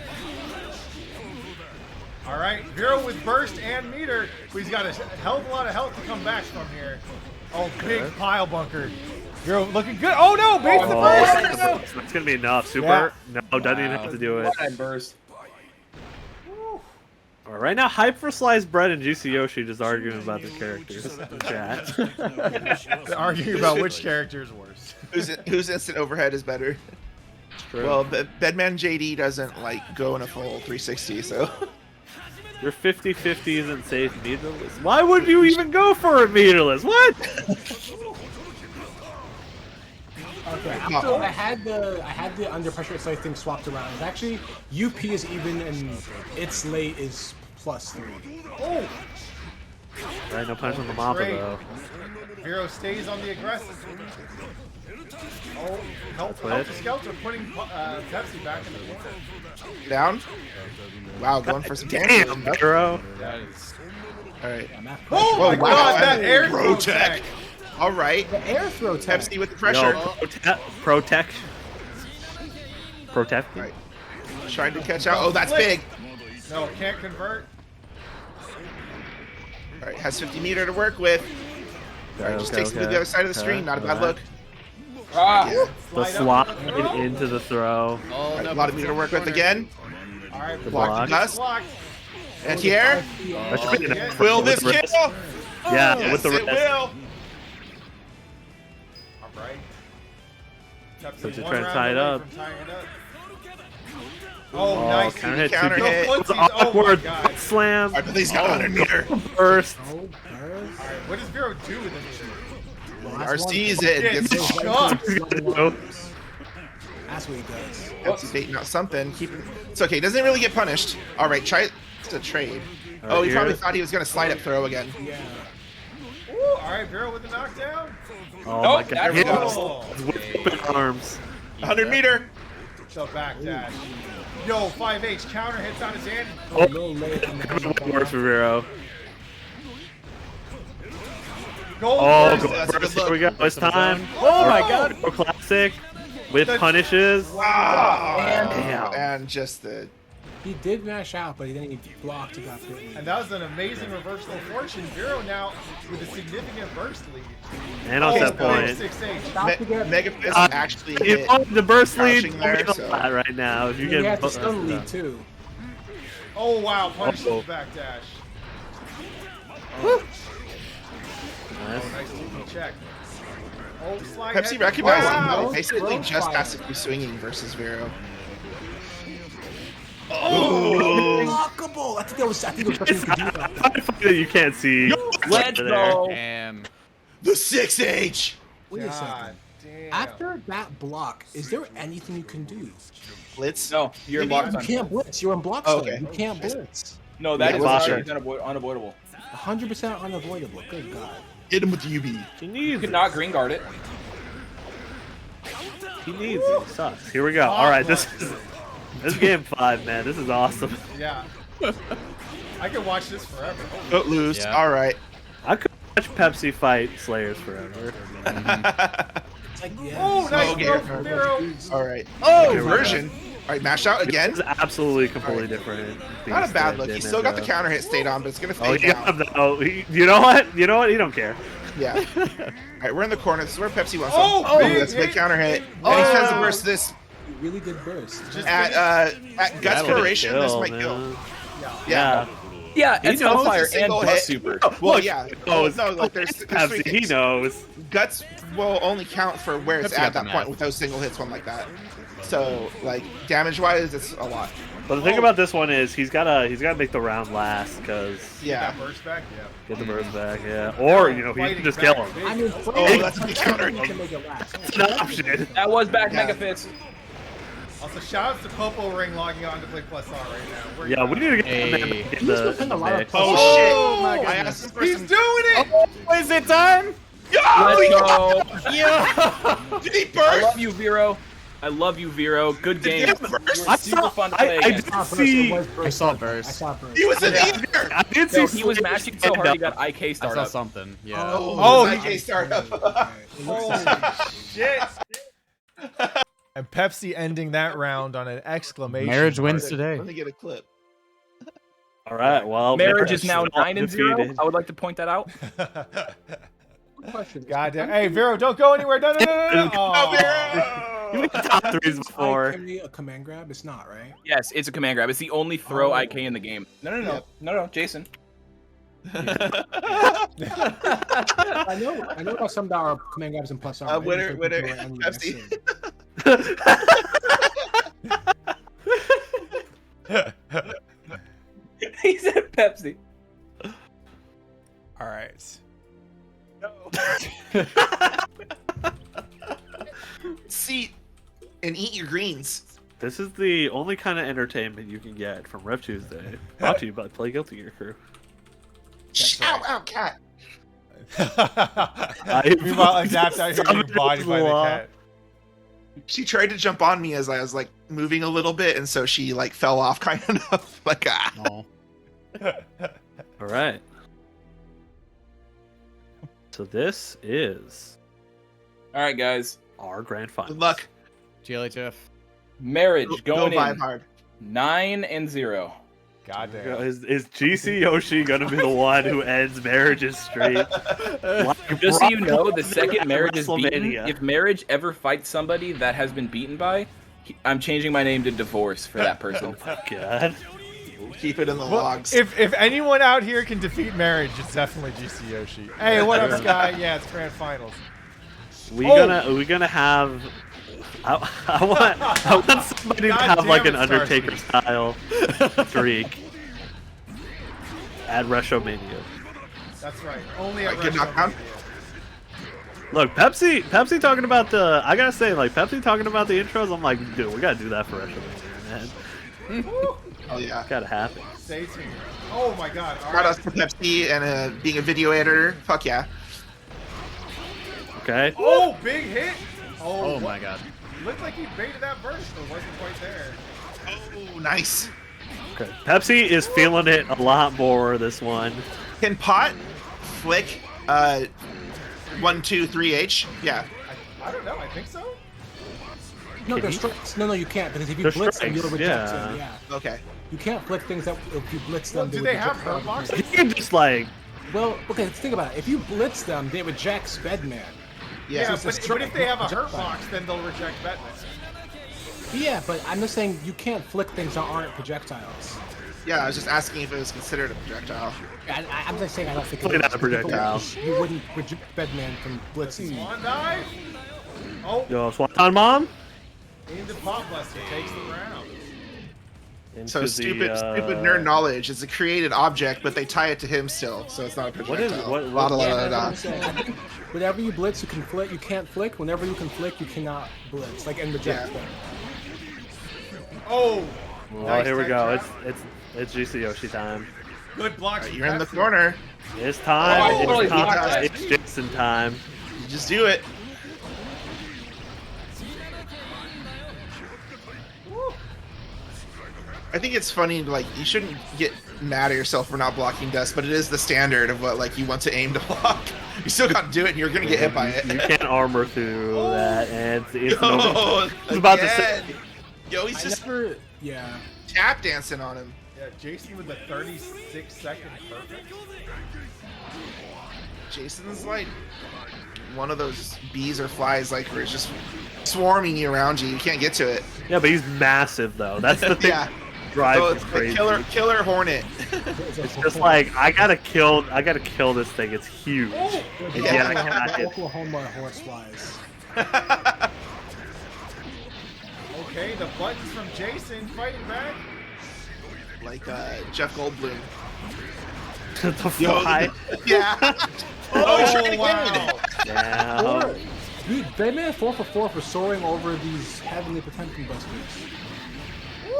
All right, Vero with burst and meter, but he's got a hell of a lot of health to come back from here. Oh, big pile bunker. Vero looking good. Oh no, baits the burst. No. That's gonna be enough. Super. No, doesn't even have to do it. What I burst. All right, right now, Hype for Sliced Bread and Juicy Yoshi just arguing about the characters in the chat. They're arguing about which character is worse. Whose instant overhead is better? True. Well, Bedman JD doesn't like go in a full 360, so. Your 50-50 isn't safe meterless. Why would you even go for a meterless? What? Okay, after I had the under pressure slice thing swapped around. It's actually UP is even and its late is +3. Oh, Right, no punch on the Mappa Great. though. Vero stays on the aggressive. Oh, help That's the it. Skelter putting Pepsi back in the corner. Down. Wow, going for some Damn, damage. bro. All right. I'm at Oh Oh, my wow. God, that air Bro throw tech. All right. the air throw tech. Pepsi with the pressure. Yo, protect. Protect. Right. Trying to catch out. Oh, that's big. No, can't convert. All right, has 50 meter to work with. All right, just takes him to the other side of the screen. Not a bad look. Ah! The slot into the throw. Oh, All right, no, a lot of meter to work with again. All right, The Block block. the dust. blocked. And here, That should be enough. will With this the wrist. kill? Yeah, Yes, with the it wrist. will. All right. Pepsi So just one trying to round tie it away up. from tying it up. Oh, Oh, nice. counter hit. Counter Two- hit. Go It was footsies. Oh my awkward. God. Slam. All right, but he's got 100 meter. Burst. Oh, burst. All right, what does Vero do with the meter? RC's it. Yeah, Gets he's it. shocked. That's what he does. Pepsi baiting out something. Keep it. It's okay. Doesn't really get punished. All right, try to trade. Oh, he here. probably thought he was gonna slide up throw again. Yeah. Ooh, all right, Vero with the knockdown. Oh Nope, my god. that Hit was- us with open arms. 100 meter. So back dash. Yo, 5H counter hits on his hand. Oh, a little late on the Works for Vero. Gold Oh, burst. go That's a first. good Here we go. This time. Oh my god. Go classic. With punishes. Damn. And just the. He did mash out, but then he blocked and got hit. And that was an amazing reversal of fortune. Vero now with a significant burst lead. And on that big point. 6H. About to get Mega Fist actually You hit. want the burst lead crouching there, there, so- right now. If you he get had the stun lead too. Oh wow, punish Uh-oh. the back dash. Nice. Oh, nice TP check. Oh, slide Pepsi head. recognized him Wow. though. Basically Throw just fire. has to be swinging versus Vero. Unblockable! I think it was It's funny that you can't see. Let's there. go. Damn. The 6H. Wait a God second. damn. After that block, is there anything you can do? Blitz. No, you're Maybe blocked You on. can't blitz. You're in block Oh, stun. okay. You can't blitz. No, that Yeah, is Bosher. already unavoidable. 100% unavoidable. Good God. Hit him with the UB. He You needs could it. not green guard it. He needs it. He sucks. Here we go. All right, this is game 5, man. This is awesome. Yeah. I could watch this forever. Oh, Don't lose. Yeah. All right. I could watch Pepsi fight Slayers forever. It's like, yeah. oh nice Okay. throw from Vero. All right. Oh, Conversion. All right, mash out again. This is absolutely completely different. Not a bad Beast look. did He still got the Ninja. counter hit stayed on, but it's gonna Oh, fade yeah. down. No, you know what? You know what? He don't care. Yeah. All right, we're in the corner. This is where Pepsi wants. Oh, him. big That's a big hit. counter hit. And he tries to burst this Really good burst. Just at Guts That'll Federation. This kill, might man. kill. Yeah. Yeah, He it's knows Hellfire it's a and single plus hit. super. Well, Look, yeah. Oh, no, like there's three Pepsi. He hits. knows. Guts will only count for where it's Pepsi at got that the point math. with those single hits, one like that. So, like damage-wise, it's a lot. But the thing about this one is he's gotta make the round last because Yeah. that burst back. Yeah. get the burst back, yeah. Or he Fighting can just back. kill him. Big. I mean, Oh, that's a big counter. can make it last. It's an option. That was back Yeah. Mega Fist. Also, shout outs to Popo Ring logging on to play Plus R right now. Where you Yeah, we at? need to get Hey. him in He's still playing a lot of mix. Plus Oh, R. shit! Oh my I goodness. asked him for He's some. doing it! Oh, is it time? Let's go. Yeah. Did he I burst? love you, Vero. I love you, Vero. Good Did he game. have burst? You were super fun to play I against. did Burst, see. it was burst. I saw I burst. saw burst. He was in Yeah. there. I did No, see. he was Switch mashing so hard he got IK I saw startup. something. Yeah. Oh, IK startup. Holy shit! And Pepsi ending that round on an exclamation. Marriage wins mark. today. Let me get a clip. All right. Well, Marriage is now still 9-0. undefeated. I would like to point that out. Question. God damn. Hey, Vero, don't go anywhere. No, no, no, no, no. Oh, Aw. You went top threes Is before. IK a command grab? It's not, right? Yes, it's a command grab. It's the only throw IK in the game. No, Yep. no, Jason. I know about some that are command grabs and plus R. right? Winner, Just like winner, people are ending Pepsi. next He said Pepsi. All right. See, and eat your greens. This is the only kind of entertainment you can get from REV2SDAY. Brought to you by Play Guilty Gear Crew. Ow, ow, cat. Meanwhile, Adapt out here getting bodied by the cat. She tried to jump on me as I was like moving a little bit, and so she like fell off kind of like ah. Oh. All right. So this is All right, guys. our grand final. Good luck. GLHF. Marriage Go going vibe in hard. 9-0. God damn. Is GC Yoshi gonna be the one who ends Marriage's streak? Like Just so you know, the Brock second at Marriage is beaten, WrestleMania. if Marriage ever fights somebody that has been beaten by, I'm changing my name to Divorce for that person. God. Keep it in the Well, logs. if anyone out here can defeat Marriage, it's definitely GC Yoshi. Hey, what up, Sky? Yeah, it's grand finals. We Oh! gonna have. I want somebody to God have like damn an it, Undertaker style streak at WrestleMania. That's right. Only at Get knocked down. WrestleMania. Look, Pepsi talking about the. I gotta say, like Pepsi talking about the intros. I'm like, dude, we gotta do that for WrestleMania, man. Oh yeah. Gotta happen. Stay tuned. Oh my God. All Shout right. out to Pepsi and being a video editor. Fuck yeah. Okay. Oh, big hit. Oh, Oh my god. Looked like he baited that burst, but wasn't quite there. Oh, nice. Okay. Pepsi is feeling it a lot more this one. Can pot flick 1, 2, 3 H? Yeah. I don't know. I think so. No, Can there's he? strikes. No, you can't because if you There's blitz them, you'll strikes, reject yeah. them. Yeah. Okay. You can't flick things that if you blitz Well, them. do would they have reject hurt them. boxes? He can just like. Well, okay, let's think about it. If you blitz them, they reject Spedman. Yeah. Yeah, it's a but strike, if they have a not hurt projectile. box, then they'll reject Batman. Yeah, but I'm just saying you can't flick things that aren't projectiles. Yeah, I was just asking if it was considered a projectile. I'm just saying I don't think Play it that is. projectile. You wouldn't reject Bedman from blitzing. Swan dive. Oh, Yo, Swanton Mom. into Pop Buster takes the round. So Into stupid, the, stupid nerd knowledge. It's a created object, but they tie it to him still, so it's not a What is projectile. what? La, da, la, Yeah, da, that's what da. I'm saying. I think whenever you blitz, you can flick. You can't flick. Whenever you can flick, you cannot blitz. Like and reject Yeah. them. Oh, Oh, nice here we tech go. trap. It's GC Yoshi time. Good blocks. Alright, from you're in the Pepsi. corner. It's time. Oh, totally it's time. blocked that. It's Jason time. You just do it. I think it's funny, like, you shouldn't get mad at yourself for not blocking dust, but it is the standard of what, like, you want to aim to block. You still gotta do it, and you're gonna get hit by it. You can't armor through that, and it's Oh, I was about to say. again. Yo, he's I just never. Yeah. tap dancing on him. Yeah, Jason with the 36-second perfect. Jason's like one of those bees or flies, like, where it's just swarming you around you. You can't get to it. Yeah, but he's massive though. That's the thing. Yeah. that drives So me it's crazy. like killer hornet. It's just like I gotta kill this thing. It's huge. Oh, And Yeah. yet I cannot hit. Oklahoma horseflies. okay, the buttons from Jason fighting back. Like Jeff Goldblum. The fly. Yeah. Oh, he tried again. wow. Down. Dude, they made a 4 for 4 for soaring over these heavenly Potemkin busters.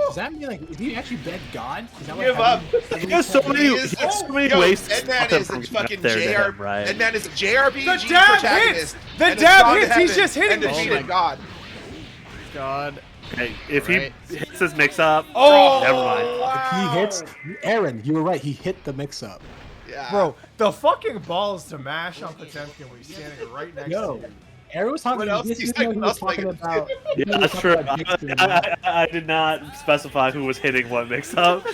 Does that mean, like, did he actually beg God? Is that what Give up. He has so many, He is- he has so many Yo, ways to Edman stop him is a from fucking getting there to JR. him, right? Edman is a JRPG The dab protagonist. hits! The and has dab gone to hits! He's heaven just hitting and the defeated shit. God. God. Okay, if Right. he hits his mix-up, Oh, never mind. wow. He hits. Aaron, you were right. He hit the mix-up. Yeah. Bro, the fucking balls to mash on Potemkin when he's standing right next Yo, to you. Aaron was talking. What else? This He's is like, what he what was else am I talking gonna about. Yeah, he was that's talking true. about Dixon, I did not specify who was hitting what mix-up.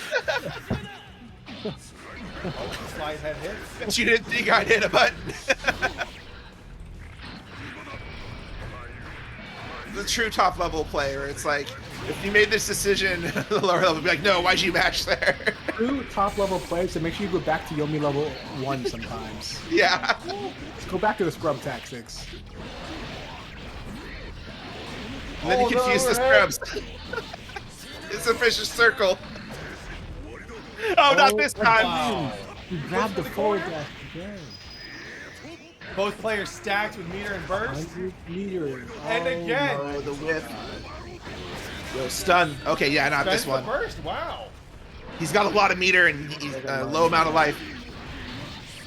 Slide head hits. But you didn't think I'd hit a button. The true top level player, it's like, if you made this decision, the lower level would be like, no, why'd you match there? True top-level players, so make sure you go back to Yomi level 1 sometimes. Yeah. Go back to the scrub tactics. And then you confuse the scrubs. It's a vicious circle. Oh, not this time. Wow. You grabbed the the forward corner. dash again. Both players stacked with meter and burst. 100 meters. And again. Oh, the whiff. Yo, stun. Okay, yeah, not this Spends the one. burst. Wow. He's got a lot of meter and he's low amount of life.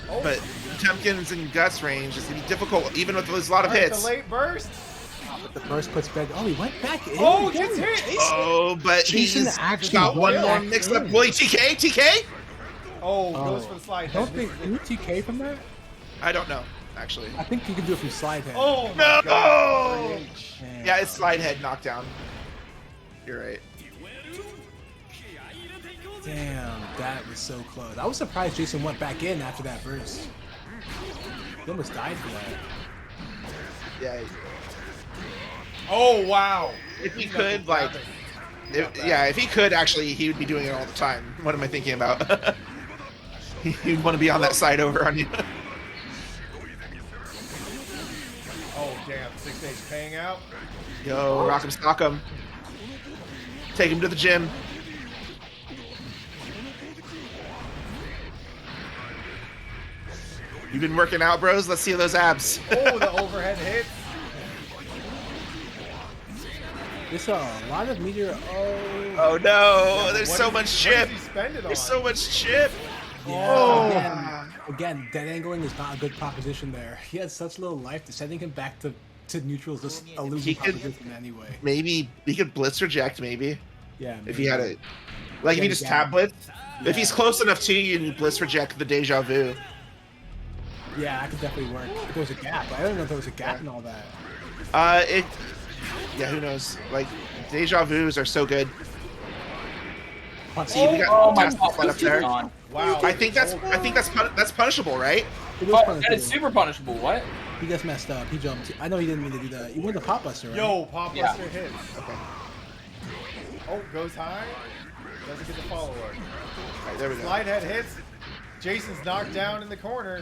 Oh, But Temkins and Guts range is gonna be difficult, even with a lot of alright, hits. the late burst. The first puts bed. Oh, he went back in. Oh, again. gets hit. Oh, but Jason he's actually got one went more back mix up. in. Will he TK? TK? Oh, goes for the slide I don't head. think. Can you TK from that? I don't know, actually. I think you can do it from slide head. Oh, my No! God. Man. Yeah, it's slide head knockdown. You're right. Damn, that was so close. I was surprised Jason went back in after that burst. He almost died for that. Yeah. Oh, wow. If he could, like, if he could, actually, he would be doing it all the time. What am I thinking about? He'd want to be on that side over on you. Oh, damn. 6-stage paying out. Yo, rock him, stock him. Take him to the gym. You've been working out, bros? Let's see those abs. Oh, the overhead hit. There's a lot of meteor. Oh. Oh no, there's What so is- much what chip. does he spend it on? There's so much chip. Yeah, again, dead angling is not a good proposition there. He had such little life that sending him back to neutral is just a losing He could- proposition anyway. Maybe he could blitz reject, maybe. Yeah. If he had it. Like if he just tap blitz. If he's close enough to you, you blitz reject the deja vu. Yeah, that could definitely work. If there was a gap. I don't know if there was a gap in all that. Yeah, who knows? Like, deja vus are so good. Punch. See, we got Oh my fantastic god, up there. on. Wow. I think that's punishable, right? It was Oh, punishable. that is super punishable. What? He just messed up. He jumped. I know he didn't mean to do that. He went to pop buster, right? Yo, Pop Yeah. Buster hits. Okay. Oh, goes high. Doesn't get the follow-up. Alright, there we go. Slide head hits. Jason's knocked down in the corner.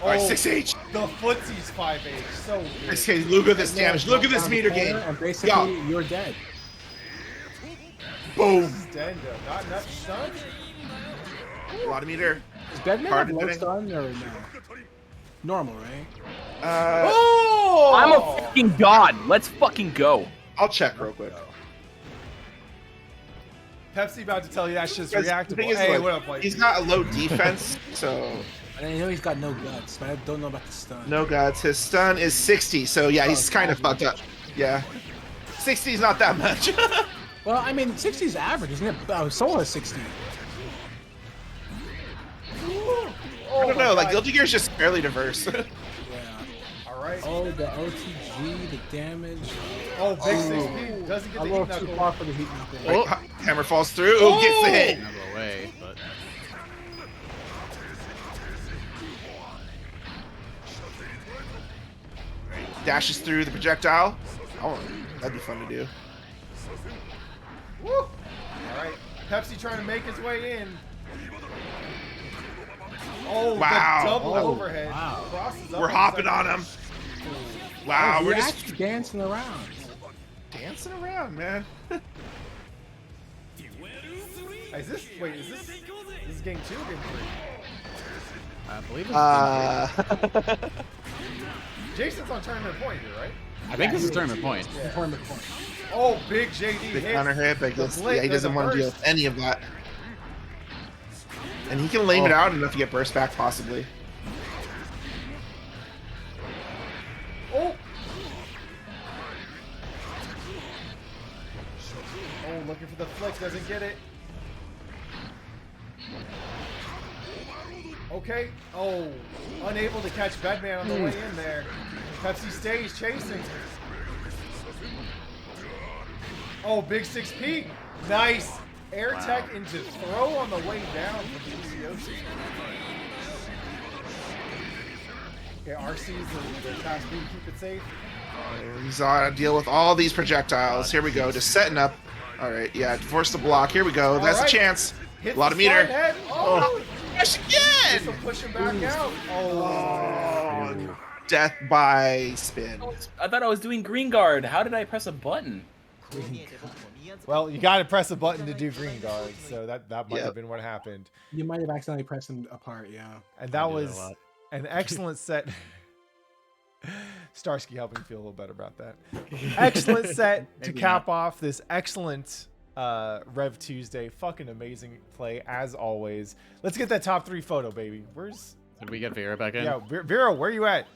Alright, Oh, 6H. The footsie's 5H. So good. 6H. Look at this damage. Look at this meter gain. And basically, Yo. you're dead. Boom. Stendo. Not enough stun. A lot of meter. Does Bedman Hard have low hitting. stun or no? Normal, right? Oh! I'm a fucking god. Let's fucking go. I'll check real quick. Pepsi about to tell you that's just Because the reactable. thing is, Hey, like, what up, like? he's got a low defense, so And I know he's got no guts, but I don't know about the stun. no guts. His stun is 60, so yeah, he's kind of fucked up. Yeah. 60 is not that much. Well, I mean, 60 is average, isn't it? Soul has 60. Oh, I don't know, like Guilty Gear is just fairly diverse. Yeah. All right. Oh, the OTG, the damage. Oh, big 6P. Doesn't get A the little heat too knuckle. far for the heat knuckle. Like, hammer falls through. Ooh, gets the hit. Out of the way, but Dashes through the projectile. Oh, that'd be fun to do. Woo! All right. Pepsi trying to make his way in. Oh, Wow. the double Oh, overhead. wow. Crosses up We're hopping on him. Wow, He's we're just actually dancing around. dancing around, man. Is this game 2 or game 3? I believe it's Jason's on tournament point here, right? I think this is tournament point. Yeah. Tournament point. Oh, big JD Big hit. counter hit, but The blitz, he doesn't the want to deal burst. with any of that. And he can lame it out enough to get burst back, possibly. Oh! Oh, looking for the flick, doesn't get it. Okay. Oh, unable to catch Bedman on the way in there. Pepsi stays chasing. Oh, big 6P. Nice. Air tech into throw on the way down from GCOC. Okay, RC's the fast speed to keep it safe. He's on to deal with all these projectiles. Here we go, just setting up. All right, yeah, force the block. Here we go. That's right. a chance. Hit A lot the of meter. slide head. Oh, Crash this again. will push him back out. Oh, death by spin. I thought I was doing green guard. How did I press a button? Well, you got to press a button to do green guard, so that might have been what happened. You might have accidentally pressed them apart, yeah. And that was an excellent set. Starsky helping me feel a little better about that. Excellent set to cap off this excellent Rev Tuesday. Fucking amazing play as always. Let's get that top 3 photo, baby. Where's? Did we get Vera back in? Yeah, Vero, where you at?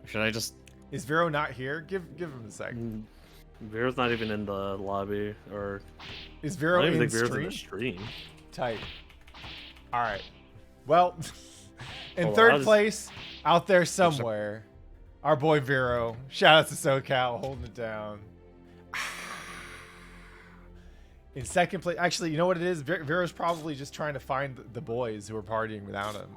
Should I just? Is Vero not here? Give him a sec. Vero's not even in the lobby, or Is I Vero don't even in think Vero's in stream? the stream. Tight. All right. Well, in Hold on, third I'll just- place, out there somewhere, our boy Vero. Shout out to SoCal, holding it down. In second place, actually, you know what it is? Vero's probably just trying to find the boys who are partying without him.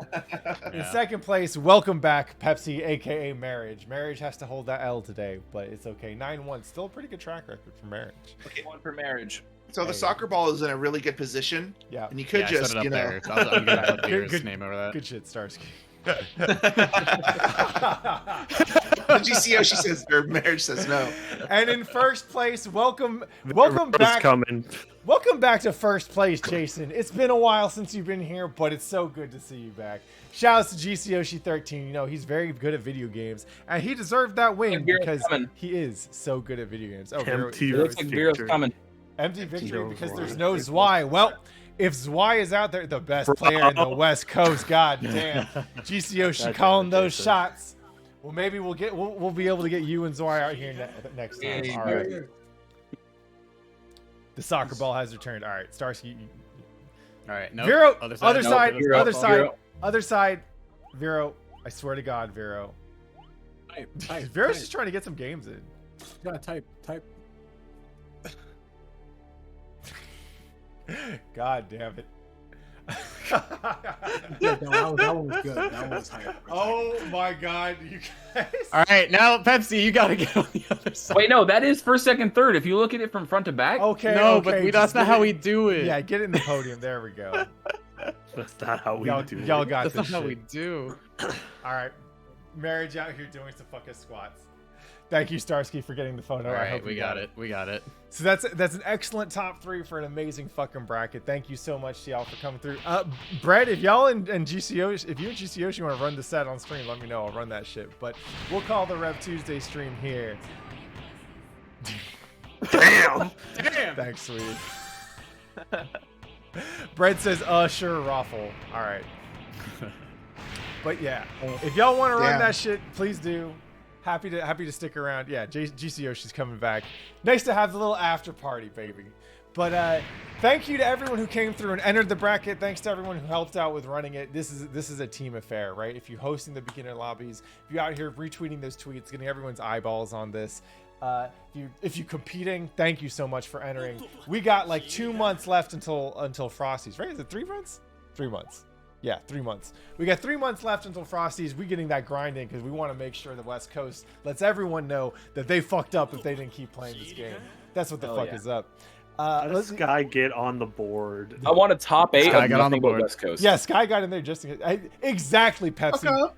In second place, welcome back, Pepsi, aka Marriage. Marriage has to hold that L today, but it's okay. 9-1, still a pretty good track record for Marriage. Okay. One for marriage. So the soccer ball is in a really good position. Yeah. And you could I just, set it up you know. there. I'm gonna put Vera's Good- name over that. Good shit, Starsky. GCO, she says, or marriage says no. And in first place, welcome Vero's back. coming. Welcome back to first place, Jason. It's been a while since you've been here, but it's so good to see you back. Shout out to GCOshi13. You know, he's very good at video games, and he deserved that win Vero's because coming. he is so good at video games. Oh, Empty It looks like Vero's victory. coming. empty victory No because Zwei. there's no Zwei. Well, if Zwei is out there, the best player in the West Coast, god damn. GCOshi God calling damn it, those Jason. shots. Well, maybe we'll be able to get you and Zwei out here next time. All right. The soccer ball has returned. All right, Starsky. All right. No. Vero, Other other side. side, No, Vero, other side, Vero. other side. Vero, I swear to God, Vero. Type. Vero's just trying to get some games in. Yeah, type. God damn it. Yeah, no, that one was good. That one was hype. Oh my God, you guys. All right, now Pepsi, you gotta get on the other side. Wait, no, that is first, second, third. If you look at it from front to back. Okay. No, okay, but just that's not get how it- we do it. Yeah, get it in the podium. There we go. That's not how we Y'all, do y'all it. got That's this not how shit. we do. All right, Marriage out here doing some fucking squats. Thank you, Starsky, for getting the photo. All I right, hope we you got it. We got it. So that's an excellent top 3 for an amazing fucking bracket. Thank you so much to y'all for coming through. Brett, if y'all and GCO, if you and GCO want to run the set on stream, let me know. I'll run that shit. But we'll call the Rev Tuesday stream here. Damn. Thanks, sweetie. Brett says, sure, Raffle. All right. But yeah, if y'all want to run Damn. that shit, please do. Happy to stick around. Yeah, GCO, she's coming back. Nice to have the little after party, baby. But thank you to everyone who came through and entered the bracket. Thanks to everyone who helped out with running it. This is a team affair, right? If you're hosting the beginner lobbies, if you're out here retweeting those tweets, getting everyone's eyeballs on this. If you're competing, thank you so much for entering. We got like 2 months left until Frosty's, right? Is it 3 months? 3 months. Yeah, 3 months. We got 3 months left until Frosty's. We getting that grind in because we want to make sure the West Coast lets everyone know that they fucked up if they didn't keep playing this game. That's what the fuck is up. How does Sky get on the board? I want a top 8 Sky of got on the nothing but board. West Coast. Yeah, Sky got in there just in case. Exactly, Pepsi.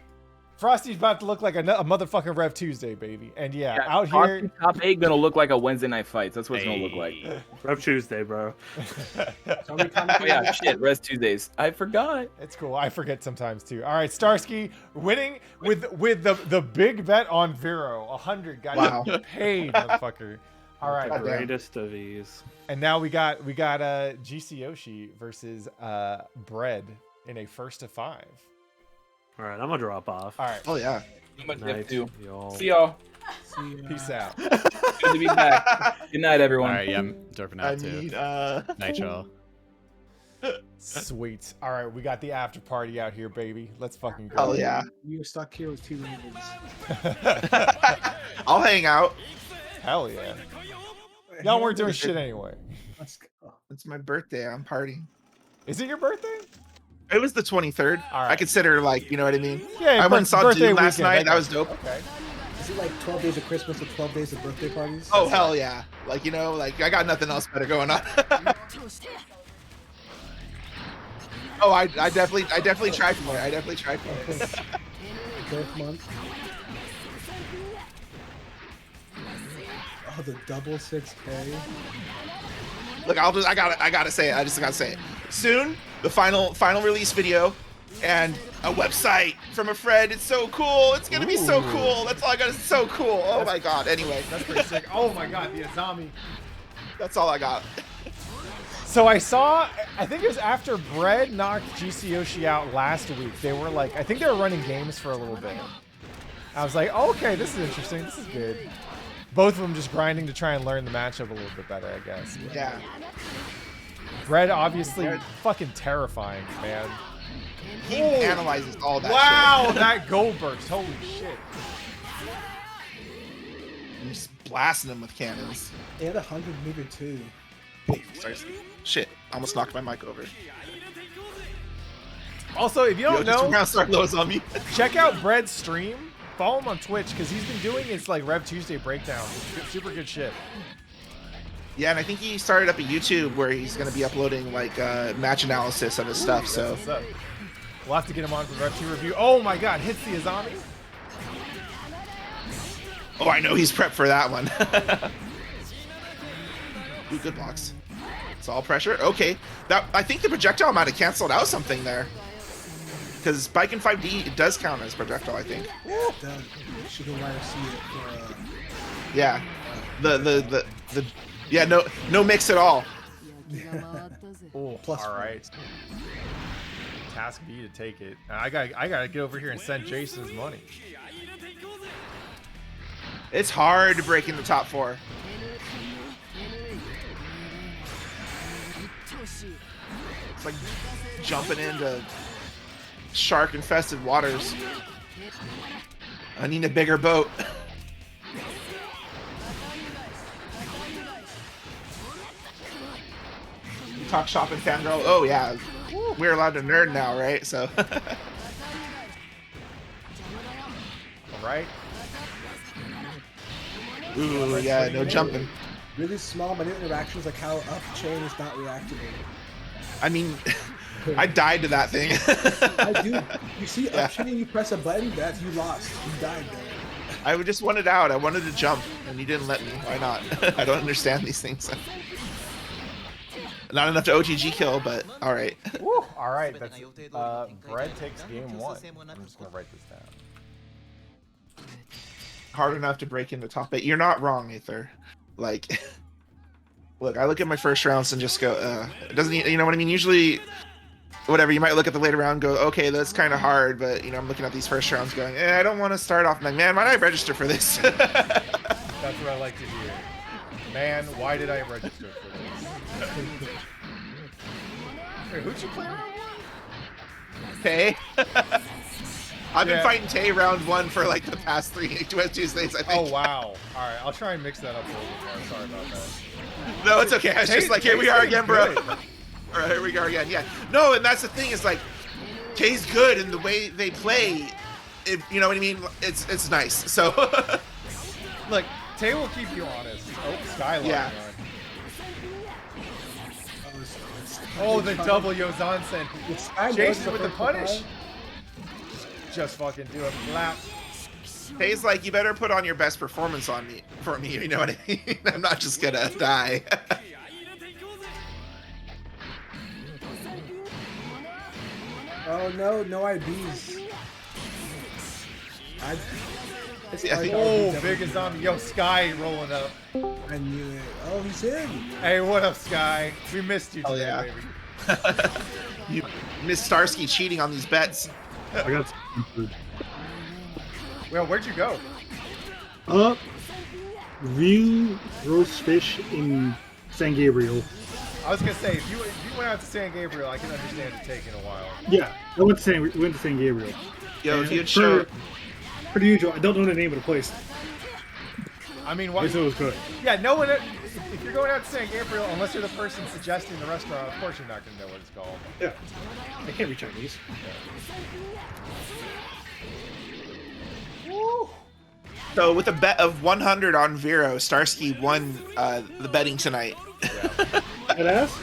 Frosty's about to look like a motherfucking Rev Tuesday, baby. And yeah, out Frosty here. top 8 gonna look like a Wednesday night fights. That's what it's gonna look like. Rev Tuesday, bro. Oh yeah, shit, Res Tuesdays. I forgot. It's cool. I forget sometimes too. All right, Starsky winning with the big bet on Vero. 100 got Wow. paid, motherfucker. All right. Goddamn. Greatest of ease. And now we got GC Yoshi versus Bread in a 1st to 5. All right, I'm gonna drop off. All right. Oh yeah. Too much Night, too. y'all. See y'all. Peace out. Good to be back. Good night, everyone. All right, yeah, I'm dropping out too. Night, y'all. Sweet. All right, we got the after party out here, baby. Let's fucking go. Oh yeah. You're stuck here with 2 Ravens. I'll hang out. Hell yeah. Y'all weren't doing shit anyway. Let's go. It's my birthday. I'm partying. Is it your birthday? It was the 23rd. All right. I consider like, you know what I mean? Yeah, I went and saw birthday Dune last weekend. night. I That got was you. dope. Okay. Is it like 12 days of Christmas or 12 days of birthday parties? Oh hell yeah. Like, you know, like I got nothing else better going on. Oh, I definitely tried for it. I definitely tried for it. Birth month. Oh, the double 6K. Look, I gotta say it. I just gotta say it. Soon, the final release video and a website from a friend. It's so cool. It's gonna be so cool. That's all I got. It's so cool. Oh my god. Anyway, That's pretty sick. Oh my god, the Azami. that's all I got. So I saw, I think it was after Bread knocked GC Yoshi out last week. They were like, I think they were running games for a little bit. I was like, oh, okay, this is interesting. This is good. Both of them just grinding to try and learn the matchup a little bit better, I guess. Yeah. Bread, obviously, fucking terrifying, man. He analyzes all that. Wow, shit. that gold burst. Holy shit. I'm just blasting him with cannons. They had 100 meter too. Sorry. Shit, almost knocked my mic over. Also, if you Yo, don't just know, round start lows on me. check out Bread's stream. Follow him on Twitch because he's been doing his like Rev Tuesday breakdowns. It's super good shit. Yeah, and I think he started up a YouTube where he's gonna be uploading like match analysis of his stuff. So What's up? We'll have to get him on for Rev 2 review. Oh my god, hits the Azami. oh, I know he's prepped for that one. Ooh, good blocks. It's all pressure. Okay, that I think the projectile might have canceled out something there. Because Spike in 5D, it does count as projectile, I think. She can let us see it for, Yeah. The yeah, no mix at all. Oh, Plus all right. Task B to take it. I gotta get over here and send Jason his money. It's hard to break in the top 4. It's like jumping into shark-infested waters. I need a bigger boat. Talk shop and fangirl. Oh yeah, we're allowed to nerd now, right? So. All right. Ooh, yeah, no jumping. really small minute interactions like how up chain is not reactivated. I mean, I died to that thing. I do. You see up chain, you press a button, that's you lost. You died there. I just wanted out. I wanted to jump, and you didn't let me. Why not? I don't understand these things. Not enough to OTG kill, but all right. Woo. All right, that's Bread takes game 1. I'm just gonna write this down. Hard enough to break into top 8. You're not wrong, Aether. Like, look, I look at my first rounds and just go, it doesn't, you know what I mean? Usually, whatever, you might look at the later round and go, okay, that's kind of hard, but, you know, I'm looking at these first rounds going, I don't want to start off, like, man, why did I register for this? That's what I like to hear. Man, why did I register for this? Wait, who'd you play round 1? Tay. I've been fighting Tay round 1 for like the past 3 Tuesdays, I think. Oh, wow. All right, I'll try and mix that up a little bit more. Sorry about that. No, it's okay. I was just like, here we are again, bro. All right, here we go again. Yeah. No, and that's the thing is like, Tay's good, and the way they play, you know what I mean? It's nice. So. Look, Tay will keep you honest. Oh, Skyline. Yeah. Oh, the double Yozan sent. Jason with the punish. just fucking do a lap. Hayes like, you better put on your best performance on me for me. You know what I mean? I'm not just gonna die. Oh no, no IBs. See, I think Oh, biggest zombie. Yo, Sky rolling up. I knew it. Oh, he's in. Hey, what up, Sky? We missed you today, yeah. baby. you Miss Starsky cheating on these bets. I got some food. Well, where'd you go? Real roast fish in San Gabriel. I was gonna say, if you went out to San Gabriel, I can understand it taking a while. Yeah, we went to San Gabriel. Yo, if And you'd show. Pretty usual. I don't know the name of the place. I mean, I what? just know it was good. Yeah, no one. If you're going out to San Gabriel, unless you're the person suggesting the restaurant, of course you're not gonna know what it's called. Yeah, I can't read Chinese. Woo! So with a bet of 100 on Vero, Starsky won the betting tonight. Badass.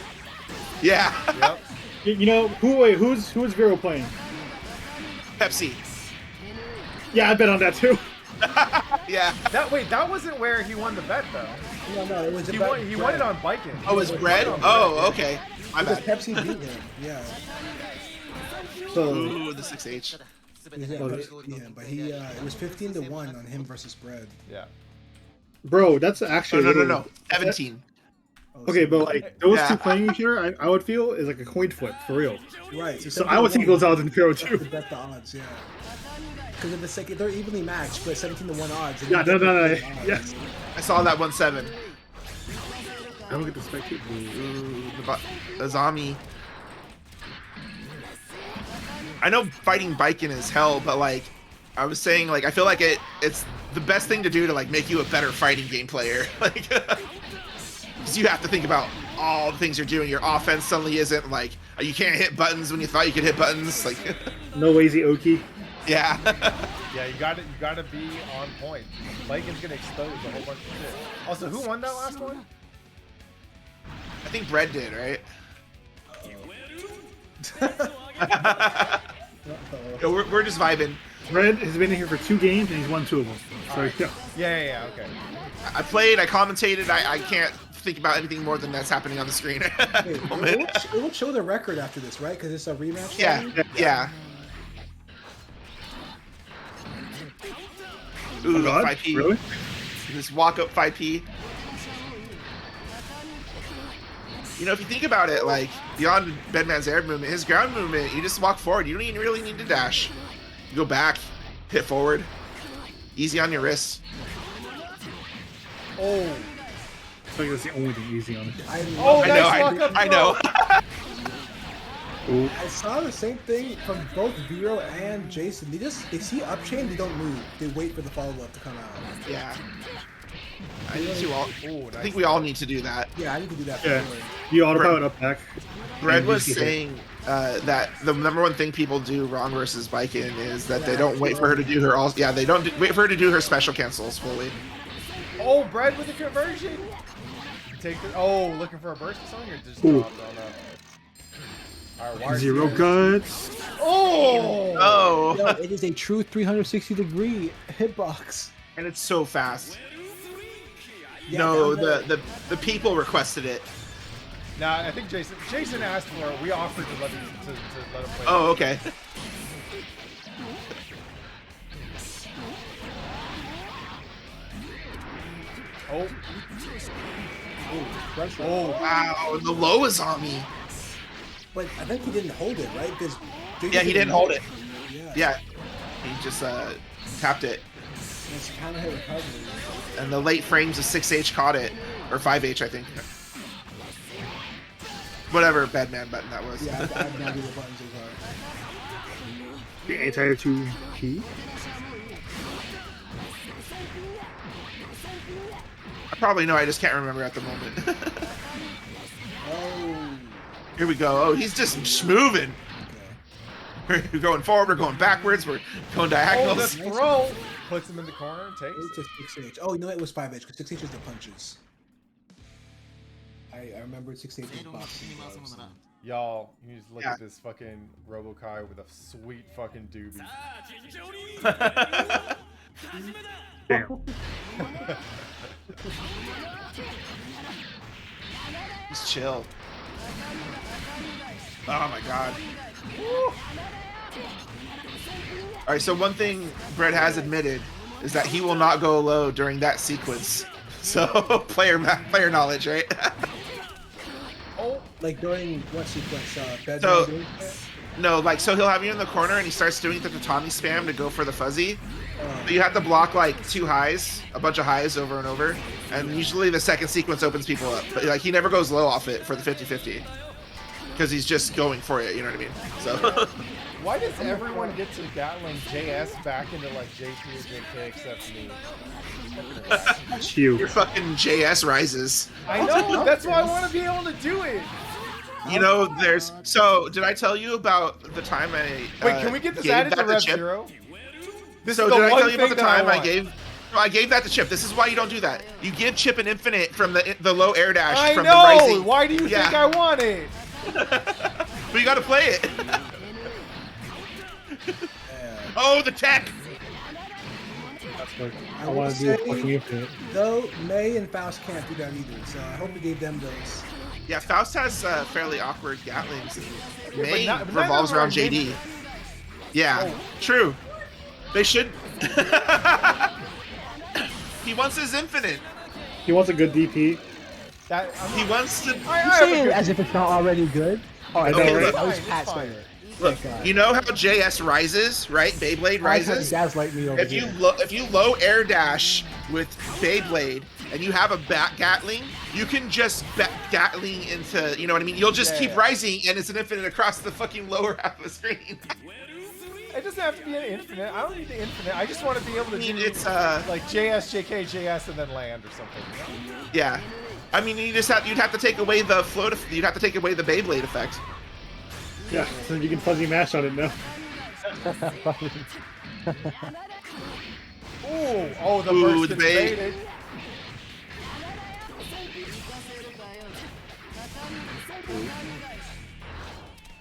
Yeah. Yep. You know who's Vero playing? Pepsi. Yeah, I bet on that too. Yeah. That wasn't where he won the bet though. No, it was He about won it on biking. Oh, it's bread? Oh, okay. My Because bad. Pepsi beat him. Yeah. So Ooh, the 6H. But he it was 15-1 on him versus Bread. Yeah. bro, that's actually No. 17. Okay, but like those Yeah. two playing each other, I would feel is like a coin flip for real. Right. So I would take those odds in Vero too. Bet the odds, yeah. Because of the second, they're evenly matched, but 17-1 odds. and Yeah, you no. get the odds. Yes. I saw that 1-7. I don't get the spectate. Ooh, the zombie. I know fighting biking is hell, but like I was saying, like I feel like it's the best thing to do to like make you a better fighting game player. Like, because you have to think about all the things you're doing. Your offense suddenly isn't like you can't hit buttons when you thought you could hit buttons. Like, No lazy Oki. yeah. Yeah, you gotta be on point. Biking's gonna expose a whole bunch of shit. Also, who won that last one? I think Bread did, right? Yo, we're just vibing. Red has been in here for 2 games and he's won 2 of them. So yeah. Yeah, okay. I played, I commentated. I can't think about anything more than that's happening on the screen at the moment. It will show the record after this, right? Because it's a rematch. Yeah. Ooh, Oh God, 5P. really? This walk up 5P. You know, if you think about it, like beyond Bedman's air movement, his ground movement, you just walk forward. You don't even really need to dash. You go back, hit forward. Easy on your wrists. Oh. I think that's the only thing easy on it. Oh, I nice know, walk up I know. Ooh. I saw the same thing from both Vero and Jason. They see up chain, they don't move. They wait for the follow up to come out. Yeah. I need to all. Ooh, I nice. think we all need to do that. Yeah, I need to do that. For Yeah. sure. You autopilot up back. Brad and was you see her. saying that the number one thing people do wrong versus biking is that they Yeah, don't wait for her to do her all. Yeah, they don't wait for her to do her special cancels fully. Oh, Bread with the conversion. Take the. Oh, looking for a burst or something, or just Ooh. dropped on up. All right, Zero guts. Oh. Oh, Yo, it is a true 360-degree hitbox. and it's so fast. Yeah, No, down there. the people requested it. Nah, I think Jason asked for it. We offered to let him play. Oh, okay. Oh. Pressure. Oh. Wow, the low is on me. But I think he didn't hold it, right? Because Yeah, he didn't hold it. Yeah. Yeah, he just tapped it, It's kind of hit recovery. and the late frames of 6H caught it, or 5H, I think. Whatever Badman button that was. Yeah, I have no idea what buttons those are. The anti 2 key. I probably know. I just can't remember at the moment. Oh. Here we go. Oh, he's just moving. Okay. We're going forward. We're going backwards. We're going Oh, diagonals. the throw. Puts him in the corner and takes It's it. just 6H. Oh, you know it was 5H because 6H is the punches. I remember 6H was boxing. Y'all, you just look Yeah. at this fucking Robokai with a sweet fucking doobie. Damn. Just chill. Oh my god. All right, so one thing Brett has admitted is that he will not go low during that sequence. So player knowledge, right? Like during what sequence? Bedroom So- doing it? No, like so he'll have you in the corner and he starts doing the tatami spam to go for the fuzzy. But you have to block like 2 highs, a bunch of highs over and over, and usually the second sequence opens people up. But like he never goes low off it for the 50-50 because he's just going for it. You know what I mean? So Why does everyone get to Gatling JS back into like JP or JK except me? It's you. your fucking JS rises. I know. That's why I want to be able to do it. You know, there's so. Did I tell you about the time I? Wait, can we get this gave added to that Rev Chip? Zero? This So is the did I one tell you about thing the that time I want. gave? No, I gave that to Chip. This is why you don't do that. You give Chip an infinite from the low air dash I from know. the rising. Why do you Yeah. think I want it? But you got to play it. Oh, the tech. I want to do fucking infinite. Though May and Faust can't do that either, so I hope we gave them those. Yeah, Faust has fairly awkward Gatlings. And but May not- but none revolves of them are around JD. ninjas. Yeah, Oh. true. They should. He wants his infinite. He wants a good DP. That, I mean, He wants to. I You have say a it good- as if it's not already good. Oh, I know, Okay, right? look. I was It's Pat fine. Slayer. Look, Thank God. you know how JS rises, right? Beyblade rises. Gaslight me over If you here. if you low air dash with Beyblade and you have a back Gatling, you can just back Gatling into, you know what I mean? You'll just keep Yeah. rising and it's an infinite across the fucking lower half of the screen. It doesn't have to be an infinite. I don't need the infinite. I just want to be able to I mean, do it's like JS, JK, JS, and then land or something. yeah. I mean, you'd have to take away the float. You'd have to take away the Beyblade effect. Yeah, so you can fuzzy mash on it now. Oh, the Ooh, burst the is bait. baited.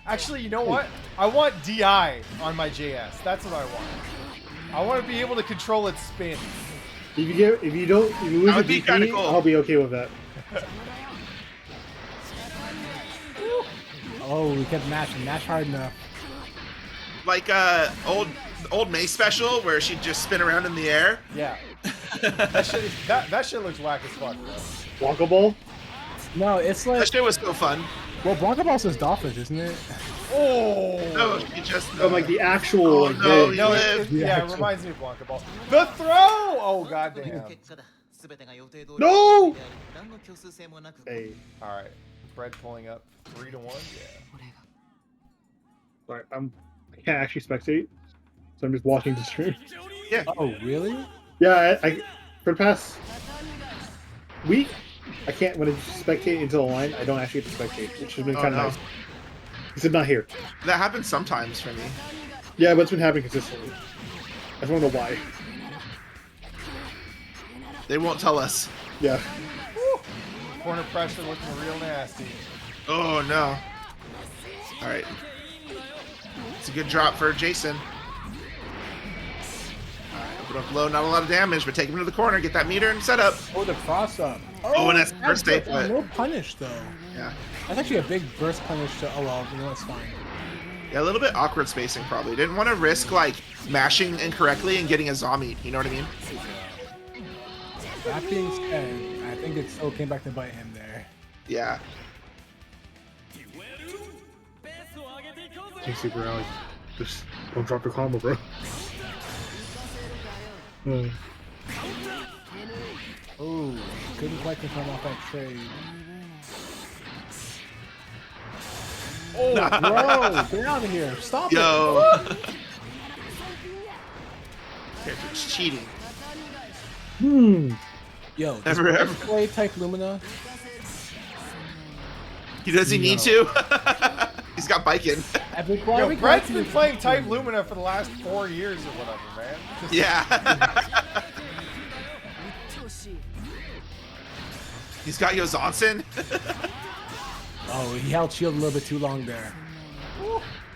Actually, you know what? I want DI on my JS. That's what I want. I want to be able to control its spin. If you lose That your would be kinda DP, cool. I'll be okay with that. Oh, we kept mashing. Mash hard enough. Like old May special where she'd just spin around in the air. Yeah. that shit looks whack as fuck, bro. Wonka Ball? No, it's That like shit was so fun. well, Blanca Ball says dolphins, isn't it? Oh. No, she just. Oh, like the actual. Oh, like, no, big- No, live. it reminds me of Blanca Ball. The throw! Oh, goddamn. No! Hey, All right. Bread pulling up 3-1. Yeah. sorry, I can't actually spectate, so I'm just watching the stream. Oh, really? Yeah, I for the past week, I can't when I spectate into the line. I don't actually get to spectate, which has been Oh, kind of no. nice. Because I'm not here. That happens sometimes for me. Yeah, but it's been happening consistently. I just want to know why. They won't tell us. Yeah. Corner pressure looking real nasty. Oh no. All right. It's a good drop for Jason. All right, open up low, not a lot of damage, but take him to the corner, get that meter and set up. Oh, the cross up. Oh, and that's first day, but No punish though. yeah. That's actually a big burst punish to. Oh well, you know it's fine. Yeah, a little bit awkward spacing probably. Didn't want to risk like mashing incorrectly and getting a zombie. You know what I mean? That being said, I think it still came back to bite him there. Yeah. King Super Alex, just don't drop your combo, bro. Hmm. Ooh, couldn't quite confirm off that trade. Oh, bro, get out of here! Stop it! Yo. Character's cheating. Yo, does Never Brett ever. play type Lumina? Does he need to? He's got biking. Epic Yo, Brett's been playing Type Lumina for the last 4 years or whatever, man. Yeah. He's got Yozansen. Oh, he held shield a little bit too long there.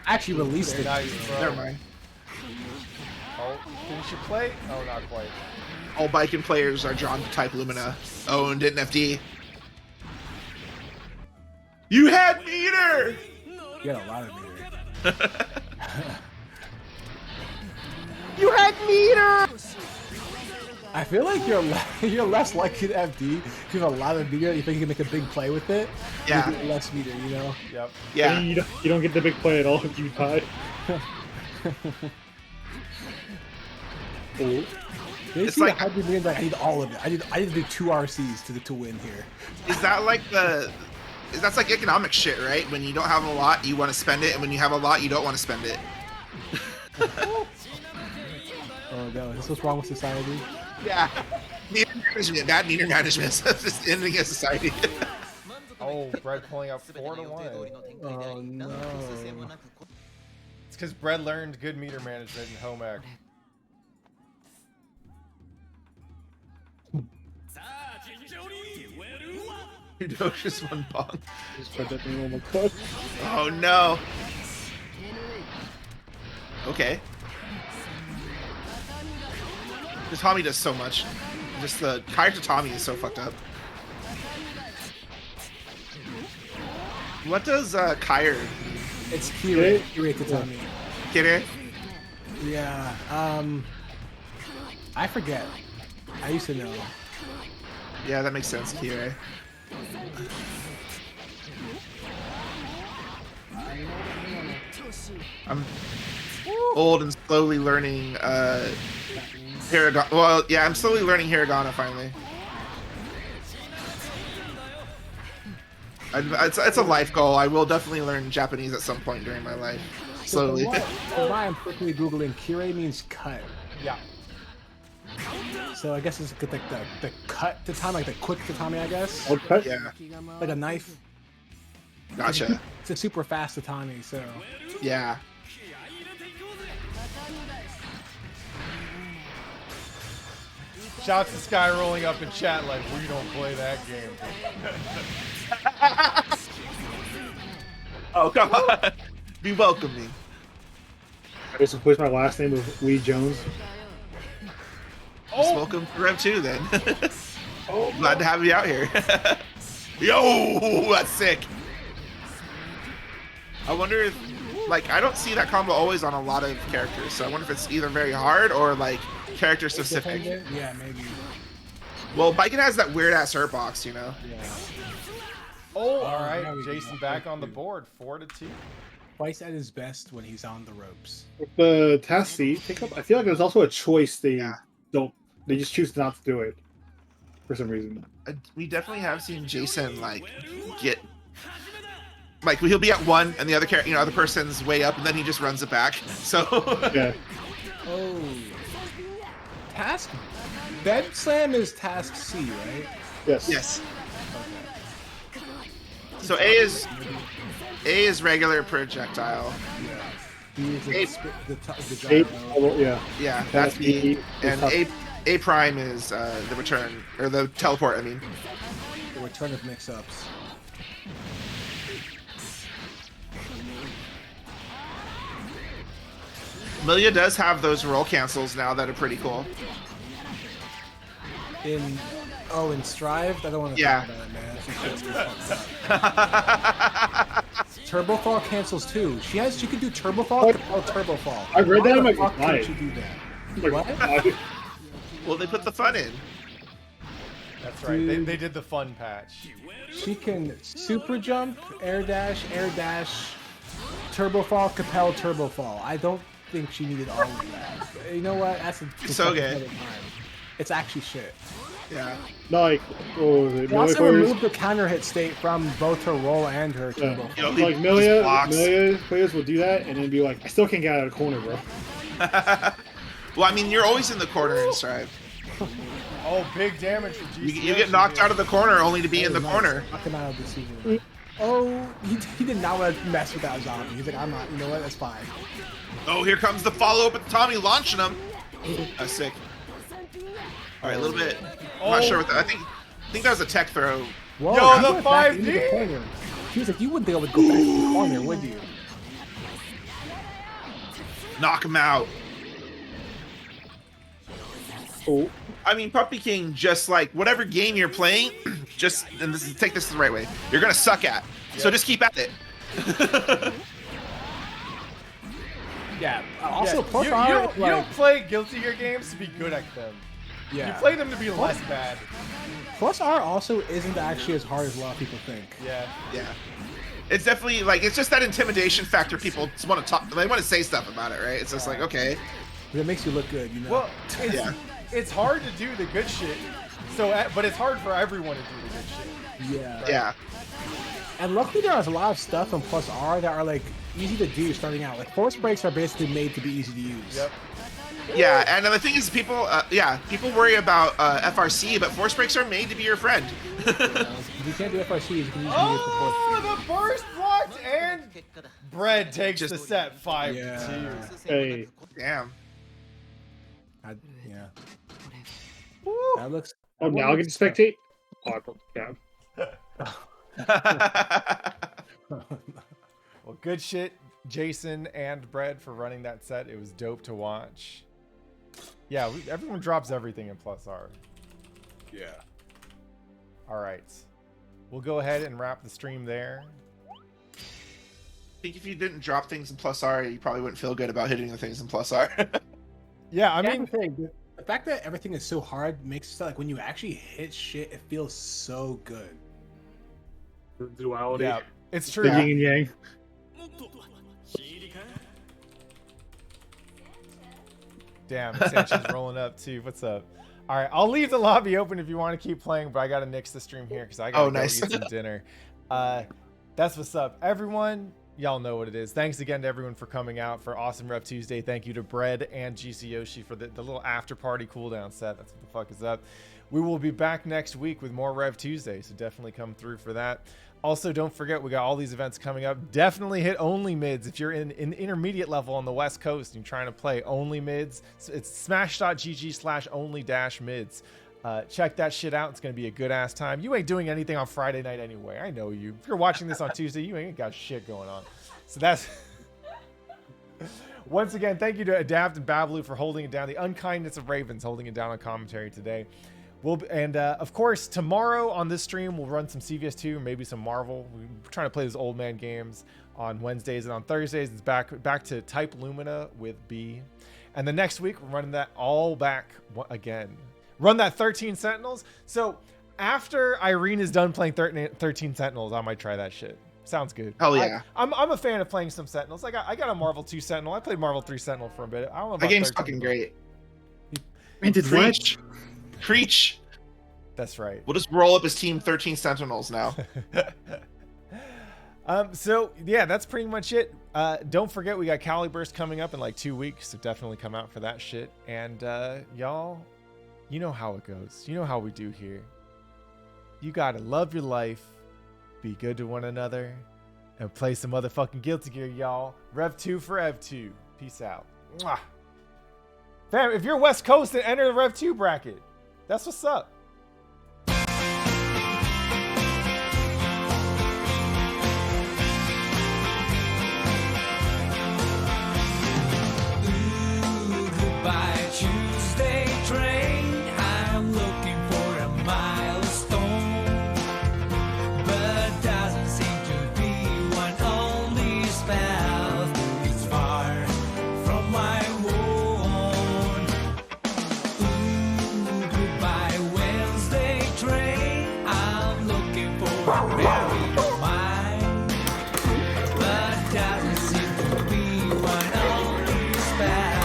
Actually released it. Nice, bro. Never mind. Oh, finish your plate? Oh, not quite. All Viking players are drawn to type Lumina. Owned in FD. You had meter! You had a lot of meter. You had meter! I feel like you're less likely to FD if you have a lot of meter. You think you can make a big play with it? Yeah. You get less meter, you know? Yep. Yeah. You don't get the big play at all if you tie. It's like- I need all of it. I need to do 2 RCs to win here. Is that like that's like economic shit, right? When you don't have a lot, you want to spend it, and when you have a lot, you don't want to spend it. Oh no, is this what's wrong with society? Yeah. Meter management, bad meter management. Just ending a society. Oh, Brett pulling up 4-1. Oh no. It's because Brett learned good meter management in home ec. Just one bong. Just put that thing on my clock. Oh no. Okay. This Tommy does so much. Just the Kaiser to Tommy is so fucked up. What does Kyrie It's Kira Tatami. get it? Yeah. I forget. I used to know. Yeah, that makes sense, Kyrie. I'm old and slowly learning Hiragana. Well, yeah, I'm slowly learning Hiragana finally. It's a life goal. I will definitely learn Japanese at some point during my life. Slowly. So why I'm quickly googling, Kire means cut. Yeah. So I guess it's like the cut tatami, like the quick tatami, I guess. Okay. Yeah, Like a knife. gotcha. It's a super fast tatami, so. Yeah. Shouts to Sky rolling up in chat like, we don't play that game. Oh, come on. Be welcoming. I just replaced my last name with Lee Jones. Just welcome to Rev2 then. Oh, Glad to have you out here. Yo, that's sick. I wonder if, like, I don't see that combo always on a lot of characters, so I wonder if it's either very hard or, like, character specific. Yeah, maybe. Well, Biken has that weird ass hurt box, you know? Yeah. Oh, all now right. we Jason can- back on the board, 4-2. Twice at his best when he's on the ropes. with the task C pickup, I feel like there's also a choice they don't. They just choose not to do it for some reason. We definitely have seen Jason, like, get. Like, he'll be at 1, and the other other person's way up, and then he just runs it back. So. Yeah. Oh. Task? Bed Slam is task C, right? Yes. Yes. So A is regular projectile. B is A- the Eight, gyro. yeah. Yeah, that's B. B. And A prime is the return, or the teleport, I mean. The return of mix-ups. Milia does have those roll cancels now that are pretty cool. In Strive, I don't want to Yeah. talk about it, man. She shit's fucked up. Turbo Fall cancels too. She can do Turbo Fall, Capel Turbo Fall. I read that Why in my the fuck guide. can't she do that? Like, What? Well, they put the fun in. That's right. They did the fun patch. She can super jump, air dash, turbo fall, Capel, turbo fall. I don't think she needed all of that. You know what? That's a So discussion good. another time. It's actually shit. Yeah. like, what was it? They also players- removed the counter hit state from both her roll and her Yeah. turbo. You know, they Like just Milia blocks. players will do that and then be like, I still can't get out of the corner, bro. Well, I mean, you're always in the corner in Strive. Oh, big damage from GCS. You get knocked out of the corner only to be in the Nice. corner. Knock him out of the season. Oh, he did not want to mess with that zombie. He's like, I'm not. You know what? That's fine. Oh, here comes the follow-up at Tommy launching him. That's sick. All right, a little bit. I'm not sure what that. I think that was a tech throw. Whoa, Yo, he the went back 5D? into the corner. confused. Like, you wouldn't think I would go back to the corner, would you? Knock him out. Oh. I mean, Puppy King, just like whatever game you're playing, just and take this the right way. You're gonna suck at, so just keep at it. Yeah. Also, plus you don't play Guilty Gear games to be good at them. Yeah. You play them to be less bad. Plus R also isn't actually as hard as a lot of people think. Yeah. Yeah. It's definitely like it's just that intimidation factor. People just want to talk. They want to say stuff about it, right? It's just like okay. But it makes you look good, you know. Well, it's hard to do the good shit. So, but it's hard for everyone to do the good shit. Yeah. Right? Yeah. And luckily, there is a lot of stuff in Plus R that are like easy to do starting out. Like force breaks are basically made to be easy to use. Yep. Yeah, and the thing is, people worry about FRC, but force breaks are made to be your friend. If you can't do FRCs, you can use the burst blocked and Bread takes the set 5-2. Hey. Damn. Yeah. That looks. Oh, now I get to spectate? Oh, yeah. Well, good shit, Jason and Bread, for running that set. It was dope to watch. Yeah, everyone drops everything in Plus R. Yeah. All right. We'll go ahead and wrap the stream there. I think if you didn't drop things in Plus R, you probably wouldn't feel good about hitting the things in Plus R. Yeah, I mean, the fact that everything is so hard makes it so, like when you actually hit shit, it feels so good. The duality. Yeah, it's true. The yin and yang. Damn, Sanchez rolling up too. What's up? All right, I'll leave the lobby open if you want to keep playing, but I gotta nix the stream here because I gotta go eat some dinner. That's what's up, everyone. Y'all know what it is. Thanks again to everyone for coming out for awesome Rev Tuesday. Thank you to Bread and GC Yoshi for the little after party cooldown set. That's what the fuck is up. We will be back next week with more Rev Tuesday, so definitely come through for that. Also, don't forget, we got all these events coming up. Definitely hit only mids. If you're in intermediate level on the West Coast and you're trying to play only mids, so it's smash.gg/only-mids. Check that shit out. It's going to be a good-ass time. You ain't doing anything on Friday night anyway. I know you. If you're watching this on Tuesday, you ain't got shit going on. So that's... Once again, thank you to Adapt and Babalu for holding it down. The unkindness of Ravens holding it down on commentary today. Of course, tomorrow on this stream, we'll run some CVS2 or maybe some Marvel. We're trying to play those old man games on Wednesdays, and on Thursdays, it's back to Type Lumina with B. And the next week, we're running that all back again. Run that 13 Sentinels. So after Irene is done playing 13 Sentinels, I might try that shit. Sounds good. Hell yeah. I'm a fan of playing some Sentinels. I got a Marvel 2 Sentinel. I played Marvel 3 Sentinel for a bit. I don't know about that game's 13. fucking great. Preach. That's right. We'll just roll up his team 13 Sentinels now. So yeah, that's pretty much it. Don't forget, we got Cali Burst coming up in like 2 weeks, so definitely come out for that shit. And y'all, you know how it goes. You know how we do here. You gotta love your life, be good to one another, and play some motherfucking Guilty Gear, y'all. Rev2 for Rev2. Peace out. Mwah. Fam, if you're West Coast, then enter the Rev2 bracket. That's what's up. Goodbye, Tuesday train. I'm looking for a milestone, but doesn't seem to be one only spell. It's far from my own. Goodbye, Wednesday train. I'm looking for a berry of mine, but doesn't seem to be one only spell.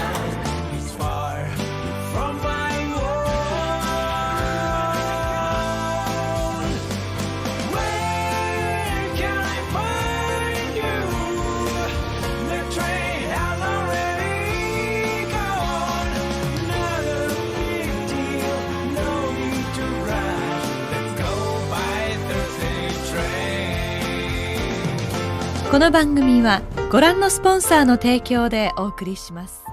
Let's go by Thursday train. この番組はご覧のスポンサーの提供でお送りします。